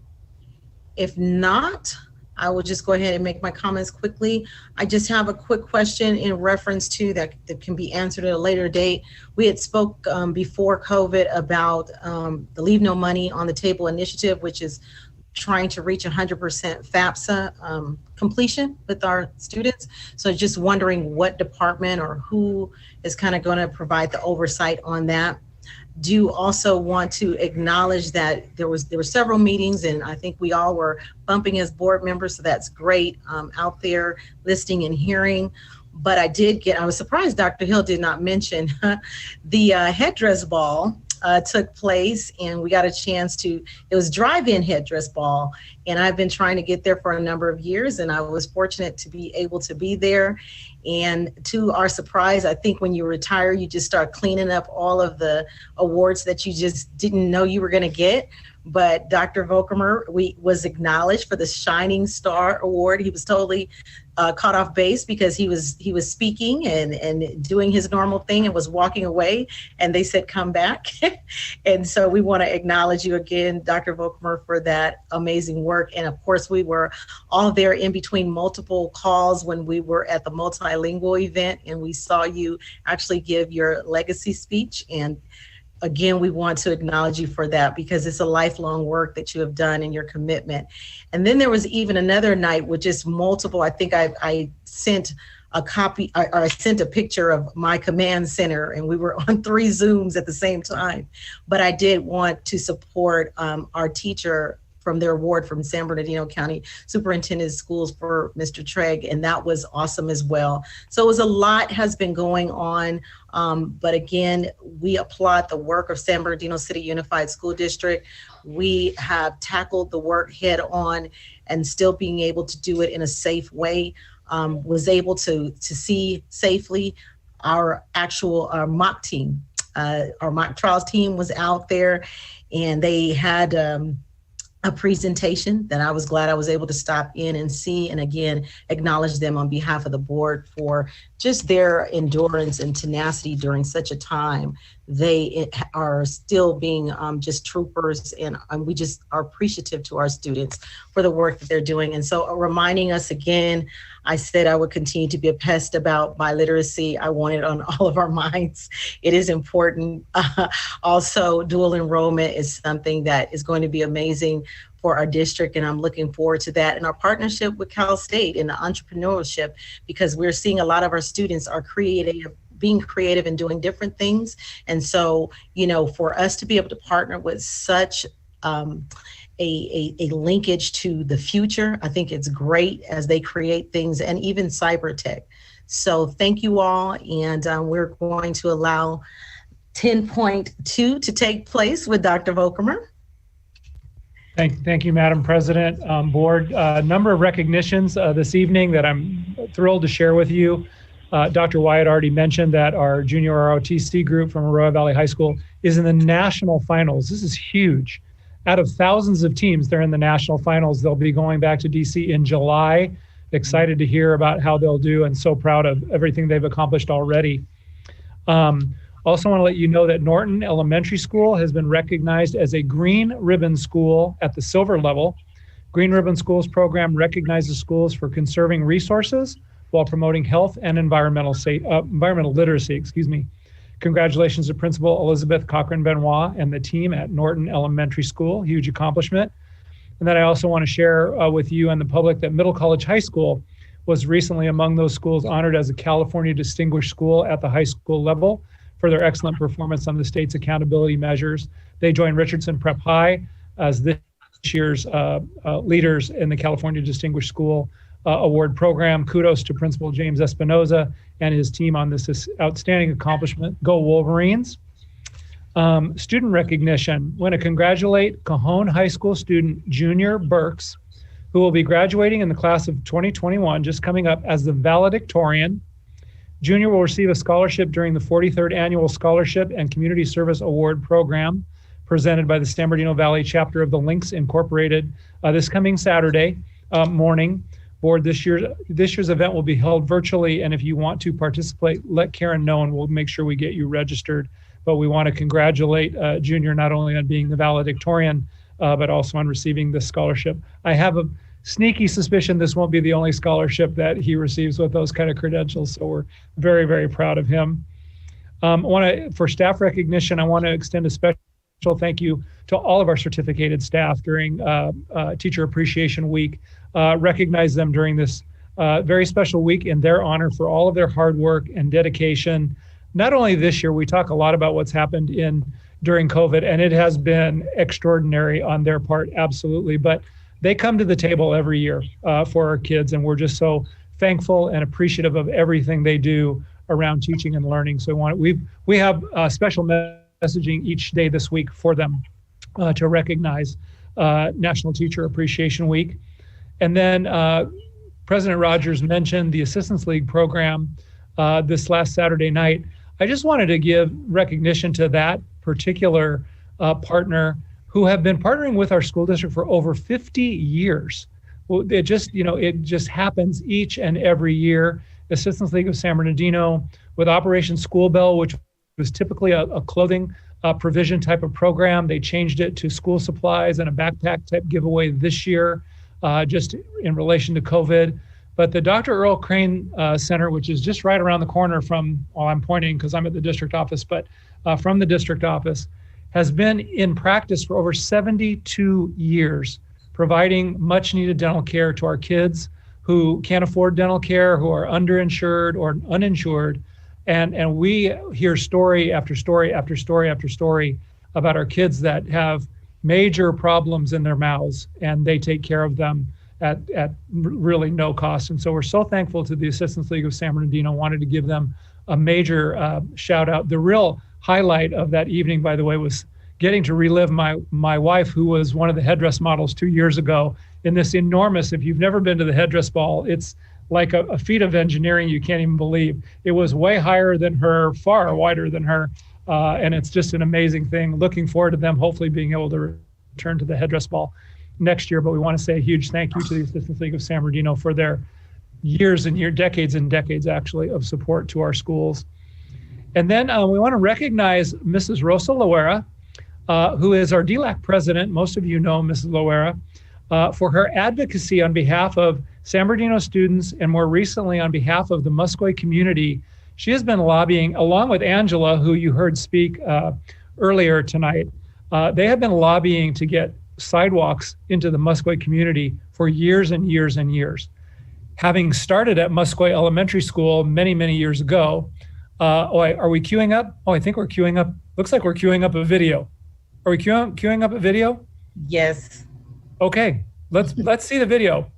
If not, I will just go ahead and make my comments quickly. I just have a quick question in reference to that can be answered at a later date. We had spoke before COVID about the Leave No Money on the Table initiative, which is trying to reach 100% FAFSA completion with our students. So just wondering what department or who is kind of going to provide the oversight on that. Do also want to acknowledge that there were several meetings, and I think we all were bumping as board members, so that's great, out there listening and hearing. But I was surprised Dr. Hill did not mention the headdress ball took place, and we got a chance it was drive-in headdress ball, and I've been trying to get there for a number of years, and I was fortunate to be able to be there. And to our surprise, I think when you retire, you just start cleaning up all of the awards that you just didn't know you were going to get. But Dr. Volkermer was acknowledged for the Shining Star Award. He was totally caught off base because he was speaking and doing his normal thing and was walking away, and they said, come back. And so we want to acknowledge you again, Dr. Volkermer, for that amazing work. And of course, we were all there in between multiple calls when we were at the multilingual event, and we saw you actually give your legacy speech. And again, we want to acknowledge you for that, because it's a lifelong work that you have done and your commitment. And then there was even another night with just multiple, I think I sent a copy, or I sent a picture of my command center, and we were on 3 Zooms at the same time. But I did want to support our teacher from their award from San Bernardino County Superintendent of Schools for Mr. Treg, and that was awesome as well. So it was a lot has been going on, but again, we applaud the work of San Bernardino City Unified School District. We have tackled the work head on and still being able to do it in a safe way. Was able to see safely our mock team. Our mock trials team was out there, and they had a presentation that I was glad I was able to stop in and see, and again, acknowledge them on behalf of the board for just their endurance and tenacity during such a time. They are still being just troopers, and we just are appreciative to our students for the work that they're doing. And so reminding us again, I said I would continue to be a pest about biliteracy. I want it on all of our minds. It is important. Also, dual enrollment is something that is going to be amazing for our district, and I'm looking forward to that. And our partnership with Cal State and the entrepreneurship, because we're seeing a lot of our students are being creative and doing different things. And so, for us to be able to partner with such a linkage to the future, I think it's great as they create things, and even cyber tech. So thank you all. And we're going to allow 10.2 to take place with Dr. Volkermer. Thank you, Madam President. Board, a number of recognitions this evening that I'm thrilled to share with you. Dr. Wyatt already mentioned that our junior ROTC group from Arroyo Valley High School is in the national finals. This is huge. Out of thousands of teams, they're in the national finals. They'll be going back to DC in July. Excited to hear about how they'll do and so proud of everything they've accomplished already. Also want to let you know that Norton Elementary School has been recognized as a Green Ribbon School at the silver level. Green Ribbon Schools program recognizes schools for conserving resources while promoting health and environmental literacy. Congratulations to Principal Elizabeth Cochran-Benoit and the team at Norton Elementary School. Huge accomplishment. And then I also want to share with you and the public that Middle College High School was recently among those schools honored as a California Distinguished School at the high school level for their excellent performance on the state's accountability measures. They joined Richardson Prep High as this year's leaders in the California Distinguished School Award program. Kudos to Principal James Espinoza and his team on this outstanding accomplishment. Go Wolverines. Student recognition. Want to congratulate Cajon High School student Junior Burks, who will be graduating in the class of 2021, just coming up, as the valedictorian. Junior will receive a scholarship during the 43rd Annual Scholarship and Community Service Award Program presented by the San Bernardino Valley chapter of the Links Incorporated this coming Saturday morning. Board, this year's event will be held virtually, and if you want to participate, let Karen know and we'll make sure we get you registered. But we want to congratulate Junior not only on being the valedictorian, but also on receiving this scholarship. I have a sneaky suspicion this won't be the only scholarship that he receives with those kind of credentials, so we're very, very proud of him. For staff recognition, I want to extend a special thank you to all of our certificated staff during Teacher Appreciation Week. Recognize them during this very special week in their honor for all of their hard work and dedication. Not only this year, we talk a lot about what's happened during COVID, and it has been extraordinary on their part, absolutely. But they come to the table every year for our kids, and we're just so thankful and appreciative of everything they do around teaching and learning. So we have special messaging each day this week for them to recognize National Teacher Appreciation Week. And then President Rogers mentioned the Assistance League program this last Saturday night. I just wanted to give recognition to that particular partner who have been partnering with our school district for over 50 years. Well, it just happens each and every year. Assistance League of San Bernardino with Operation School Bell, which was typically a clothing provision type of program. They changed it to school supplies and a backpack type giveaway this year, just in relation to COVID. But the Dr. Earl Crane Center, which is just right around the corner from, I'm pointing because I'm at the district office, but from the district office, has been in practice for over 72 years, providing much needed dental care to our kids who can't afford dental care, who are underinsured or uninsured. And we hear story after story after story after story about our kids that have major problems in their mouths, and they take care of them at really no cost. And so we're so thankful to the Assistance League of San Bernardino. Wanted to give them a major shout out. The real highlight of that evening, by the way, was getting to relive my wife, who was one of the headdress models 2 years ago in this enormous, if you've never been to the headdress ball, it's like a feat of engineering you can't even believe. It was way higher than her, far wider than her. And it's just an amazing thing. Looking forward to them hopefully being able to return to the headdress ball next year. But we want to say a huge thank you to the Assistance League of San Bernardino for their years and decades and decades actually of support to our schools. And then we want to recognize Mrs. Rosa Loera, who is our DLAC president. Most of you know Mrs. Loera, for her advocacy on behalf of San Bernardino students and more recently on behalf of the Musqueam community. She has been lobbying, along with Angela, who you heard speak earlier tonight. They have been lobbying to get sidewalks into the Musqueam community for years and years and years. Having started at Musqueam Elementary School many, many years ago. Are we queuing up? Oh, I think we're queuing up. Looks like we're queuing up a video. Are we queuing up a video? Yes. Okay, let's see the video.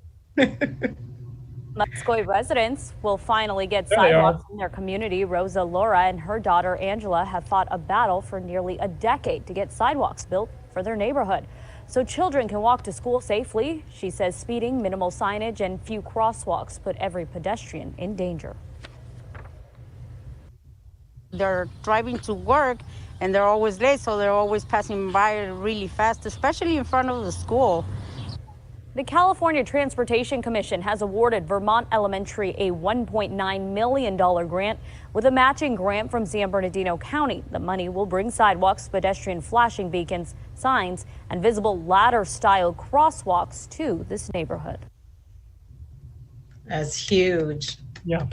Musqueam residents will finally get sidewalks in their community. Rosa Laura and her daughter Angela have fought a battle for nearly a decade to get sidewalks built for their neighborhood so children can walk to school safely. She says speeding, minimal signage, and few crosswalks put every pedestrian in danger. they're driving to work and they're always late, so they're always passing by really fast, especially in front of the school. The California Transportation Commission has awarded Vermont Elementary a $1.9 million grant with a matching grant from San Bernardino County. The money will bring sidewalks, pedestrian flashing beacons, signs, and visible ladder-style crosswalks to this neighborhood. That's huge. Yeah.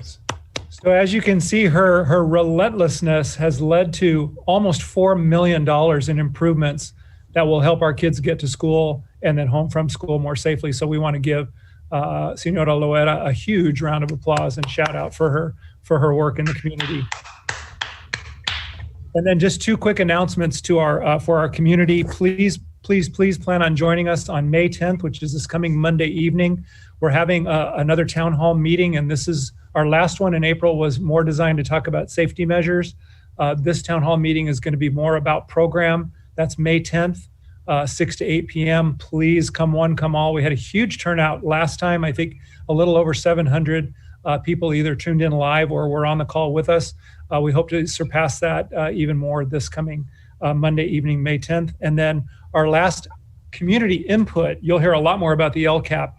So as you can see, her relentlessness has led to almost $4 million in improvements that will help our kids get to school and then home from school more safely. So we want to give Senora Loera a huge round of applause and shout out for her work in the community. And then just two quick announcements to our for our community. Please plan on joining us on May 10th, which is this coming Monday evening. We're having another town hall meeting, and this is our last one in April was more designed to talk about safety measures. This town hall meeting is going to be more about program. That's May 10th, 6 to 8 p.m. Please come one, come all. We had a huge turnout last time. I think a little over 700 people either tuned in live or were on the call with us. We hope to surpass that even more this coming Monday evening, May 10th. And then our last community input, you'll hear a lot more about the LCAP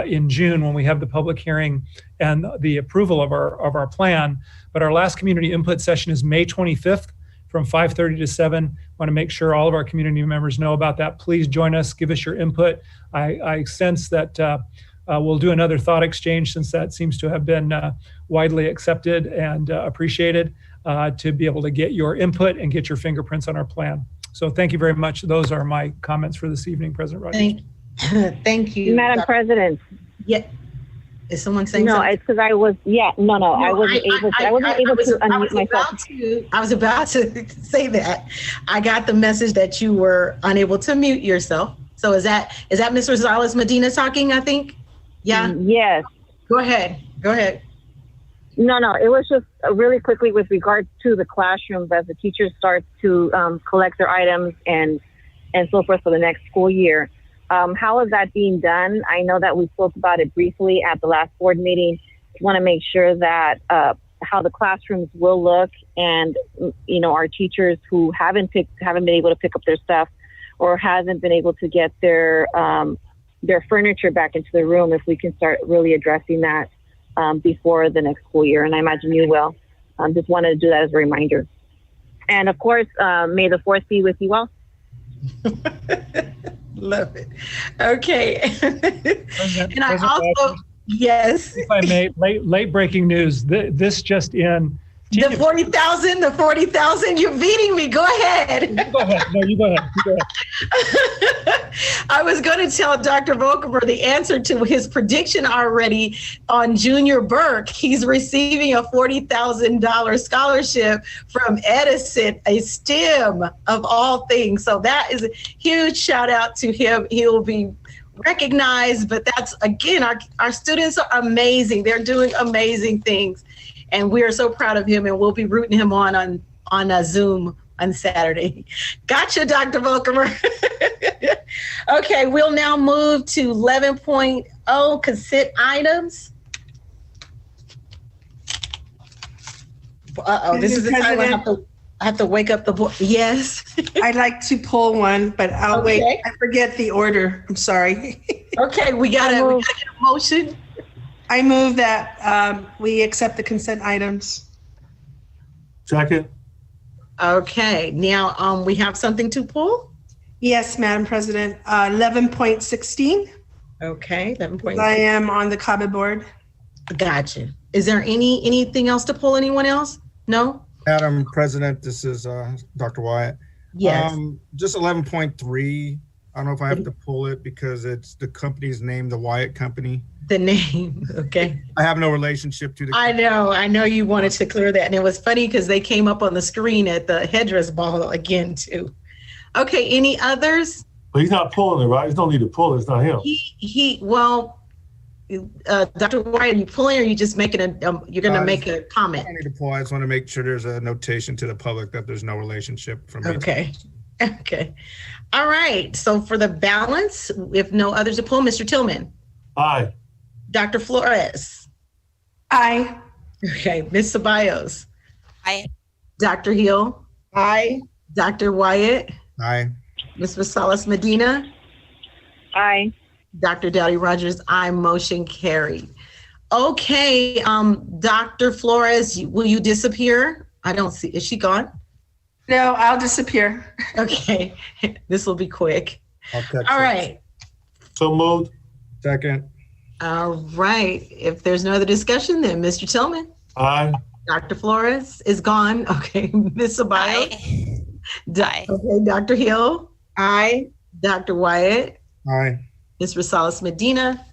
in June when we have the public hearing and the approval of our plan. But our last community input session is May 25th from 5:30 to 7. Want to make sure all of our community members know about that. Please join us, give us your input. I sense that we'll do another thought exchange since that seems to have been widely accepted and appreciated to be able to get your input and get your fingerprints on our plan. So thank you very much. Those are my comments for this evening, President Rogers. Thank you. Madam President. Yeah. Is someone saying no, something? It's because I was, I wasn't able to unmute myself. I was about to say that. I got the message that you were unable to mute yourself. So is that Ms. Rosales Medina talking, I think? Yeah? Yes. Go ahead. No, it was just really quickly with regards to the classrooms as the teachers start to collect their items and so forth for the next school year. How is that being done? I know that we spoke about it briefly at the last board meeting. We want to make sure that how the classrooms will look, and our teachers who haven't been able to pick up their stuff or hasn't been able to get their furniture back into the room, if we can start really addressing that before the next school year. And I imagine you will. Just wanted to do that as a reminder. And of course, may the 4th be with you all. Love it. Okay. And I also, yes. If I may, late breaking news. This just in. The 40,000, you're beating me. Go ahead. You go ahead. No, you go ahead. I was going to tell Dr. Volkemer the answer to his prediction already on Junior Burke. He's receiving a $40,000 scholarship from Edison, a STEM of all things. So that is a huge shout out to him. He'll be recognized, but that's, again, our students are amazing. They're doing amazing things. And we are so proud of him, and we'll be rooting him on Zoom on Saturday. Gotcha, Dr. Volkemer. Okay, we'll now move to 11.0 consent items. This is the time I have to wake up the board. Yes. I'd like to pull one, but I'll wait. I forget the order. I'm sorry. Okay, we gotta get a motion. I move that we accept the consent items. Second. Okay, now we have something to pull? Yes, Madam President. 11.16. Okay, 11.16. I am on the CABA board. Gotcha. Is there anything else to pull? Anyone else? No? Madam President, this is Dr. Wyatt. Yes. Just 11.3. I don't know if I have to pull it because it's the company's name, the Wyatt Company. The name, okay. I have no relationship to the company. I know you wanted to clear that. And it was funny because they came up on the screen at the headdress ball again too. Okay, any others? But he's not pulling it, right? There's no need to pull it, it's not him. Dr. Wyatt, are you pulling or are you just making you're gonna make a comment? I need to pull. I just want to make sure there's a notation to the public that there's no relationship from me. Okay. All right, so for the balance, if no others to pull, Mr. Tillman. Aye. Dr. Flores. Aye. Okay, Ms. Ceballos. Aye. Dr. Hill? Aye. Dr. Wyatt? Aye. Ms. Rosales Medina? Aye. Dr. Dowdy Rogers, aye. Motion carried. Okay, Dr. Flores, will you disappear? I don't see, is she gone? No, I'll disappear. Okay, this will be quick. I'll text All her. right. So moved. Second. All right. If there's no other discussion, then Mr. Tillman. Aye. Dr. Flores is gone. Okay, Ms. Ceballos. Aye. Okay, Dr. Hill. Aye. Dr. Wyatt. Aye. Ms. Rosales Medina.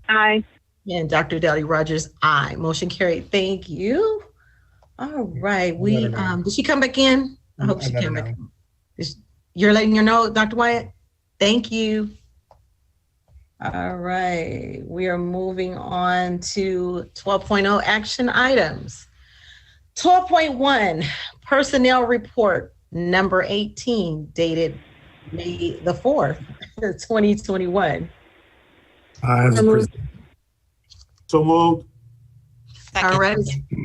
Aye. And Dr. Dowdy Rogers, aye. Motion carried. Thank you. All right. We did she come back in? I hope she came back in. You're letting her know, Dr. Wyatt? Thank you. All right. We are moving on to 12.0 action items. 12.1 personnel report number 18 dated May the 4th, 2021. So moved. All right.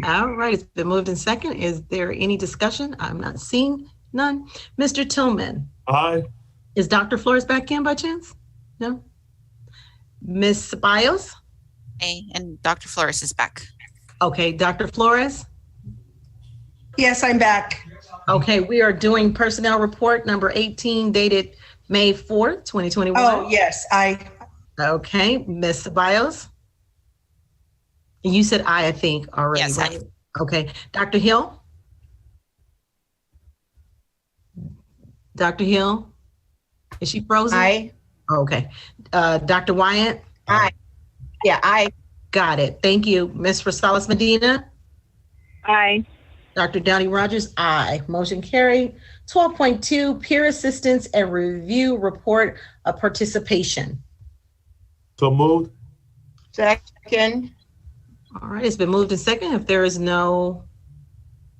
All right. It's been moved in second. Is there any discussion? I'm not seeing none. Mr. Tillman. Aye. Is Dr. Flores back in by chance? No. Ms. Ceballos? Aye. And Dr. Flores is back. Okay. Dr. Flores? Yes, I'm back. Okay. We are doing personnel report number 18 dated May 4th, 2021. Oh, yes, Okay. Ms. Ceballos? You said I think already, Yes, right? Okay. Dr. Hill? Dr. Hill? Is she frozen? Aye. Okay. Dr. Wyatt? Aye. Yeah, aye. Got it. Thank you. Ms. Rosales Medina? Aye. Dr. Dowdy Rogers? Aye. Motion carried. 12.2 peer assistance and review report of participation. So moved. Second. All right, it's been moved in second. If there is no,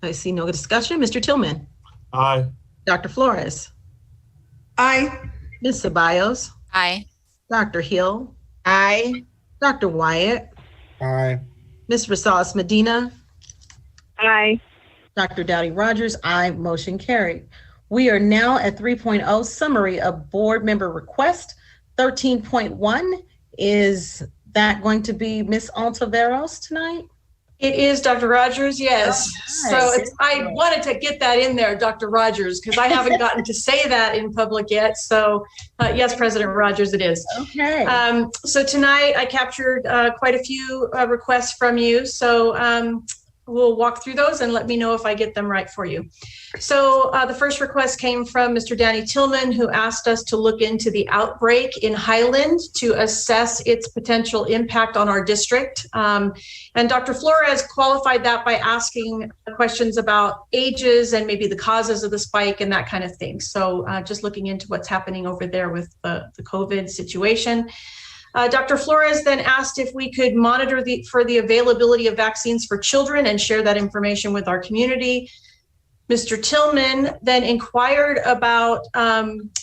I see no discussion. Mr. Tillman? Aye. Dr. Flores? Aye. Ms. Ceballos? Aye. Dr. Hill? Aye. Dr. Wyatt? Aye. Ms. Rosales Medina? Aye. Dr. Dowdy Rogers? Aye. Motion carried. We are now at 3.0 summary of board member request. 13.1, is that going to be Ms. Ontiveros tonight? It is, Dr. Rogers, yes. Oh, So I wanted to get that in there, Dr. Rogers, because I haven't gotten to say that in public yet. So yes, President Rogers, it is. Okay. So tonight I captured quite a few requests from you. So we'll walk through those and let me know if I get them right for you. So the first request came from Mr. Danny Tillman, who asked us to look into the outbreak in Highland to assess its potential impact on our district. And Dr. Flores qualified that by asking questions about ages and maybe the causes of the spike and that kind of thing. So just looking into what's happening over there with the COVID situation. Dr. Flores then asked if we could monitor for the availability of vaccines for children and share that information with our community. Mr. Tillman then inquired about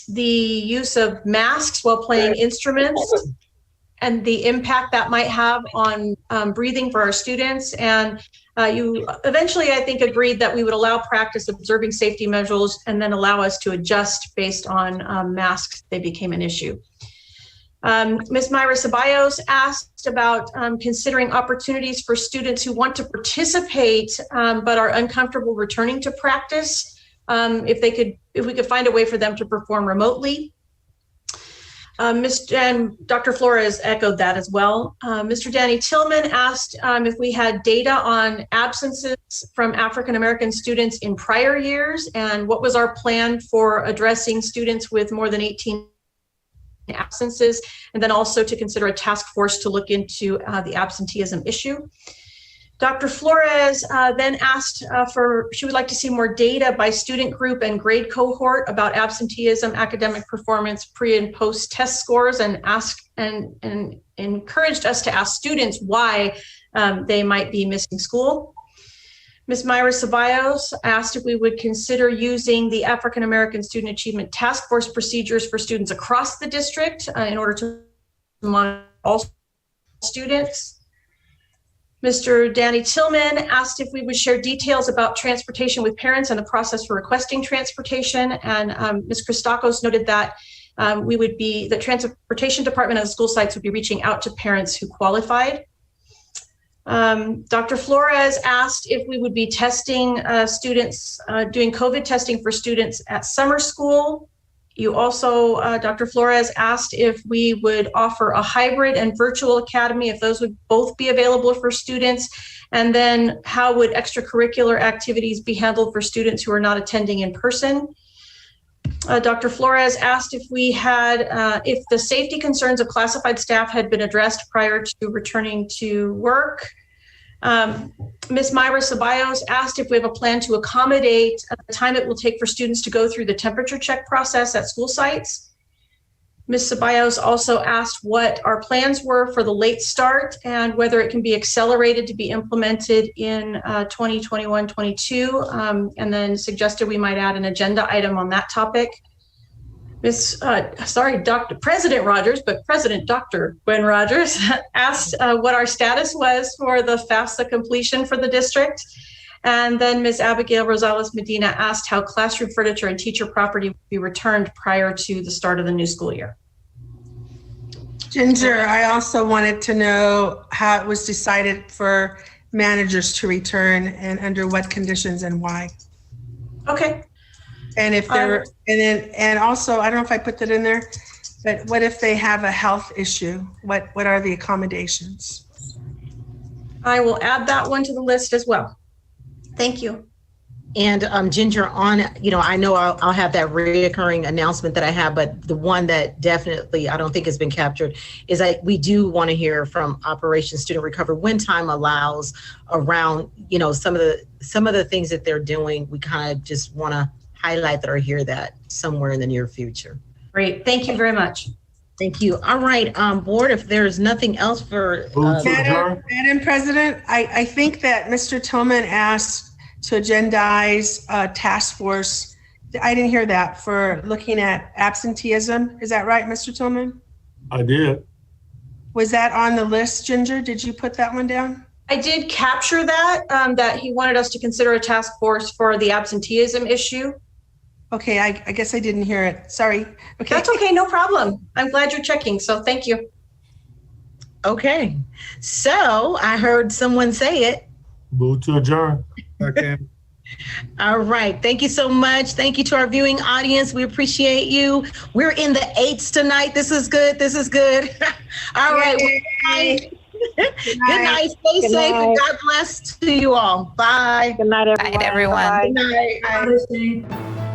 the use of masks while playing instruments and the impact that might have on breathing for our students. And you eventually, I think, agreed that we would allow practice observing safety measures and then allow us to adjust based on masks if they became an issue. Ms. Myra Ceballos asked about considering opportunities for students who want to participate but are uncomfortable returning to practice, if we could find a way for them to perform remotely. And Dr. Flores echoed that as well. Mr. Danny Tillman asked if we had data on absences from African American students in prior years and what was our plan for addressing students with more than 18 absences, and then also to consider a task force to look into the absenteeism issue. Dr. Flores then asked she would like to see more data by student group and grade cohort about absenteeism, academic performance, pre and post test scores, and encouraged us to ask students why they might be missing school. Ms. Myra Ceballos asked if we would consider using the African American Student Achievement Task Force procedures for students across the district in order to monitor all students. Mr. Danny Tillman asked if we would share details about transportation with parents and the process for requesting transportation. And Ms. Christakos noted that the transportation department of the school sites would be reaching out to parents who qualified. Dr. Flores asked if we would be testing students, doing COVID testing for students at summer school. You also, Dr. Flores asked if we would offer a hybrid and virtual academy, if those would both be available for students. And then how would extracurricular activities be handled for students who are not attending in person? Dr. Flores asked if we had, if the safety concerns of classified staff had been addressed prior to returning to work. Ms. Myra Ceballos asked if we have a plan to accommodate the time it will take for students to go through the temperature check process at school sites. Ms. Ceballos also asked what our plans were for the late start and whether it can be accelerated to be implemented in 2021-22, and then suggested we might add an agenda item on that topic. President Rogers, but President Dr. Gwen Rogers asked what our status was for the FAFSA completion for the district. And then Ms. Abigail Rosales Medina asked how classroom furniture and teacher property would be returned prior to the start of the new school year. Ginger, I also wanted to know how it was decided for managers to return and under what conditions and why. Okay. And if they're, and also, I don't know if I put that in there, but what if they have a health issue? What are the accommodations? I will add that one to the list as well. Thank you. And Ginger, on, I know I'll have that reoccurring announcement that I have, but the one that definitely I don't think has been captured is that we do want to hear from Operation Student Recovery when time allows around, some of the things that they're doing. We kind of just want to highlight that or hear that somewhere in the near future. Great. Thank you very much. Thank you. All right, board, if there's nothing else for Madam President, I think that Mr. Tillman asked to agendize a task force. I didn't hear that, for looking at absenteeism. Is that right, Mr. Tillman? I did. Was that on the list, Ginger? Did you put that one down? I did capture that, that he wanted us to consider a task force for the absenteeism issue. Okay, I guess I didn't hear it. Sorry. Okay. That's okay, no problem. I'm glad you're checking, so thank you. Okay, so I heard someone say it. Move to adjourn. Okay. All right, thank you so much. Thank you to our viewing audience. We appreciate you. We're in the 8s tonight. This is good. This is good. All right. Good night. Stay safe and God bless to you all. Bye. Good night, everyone. Good night, everyone. Good night. Bye.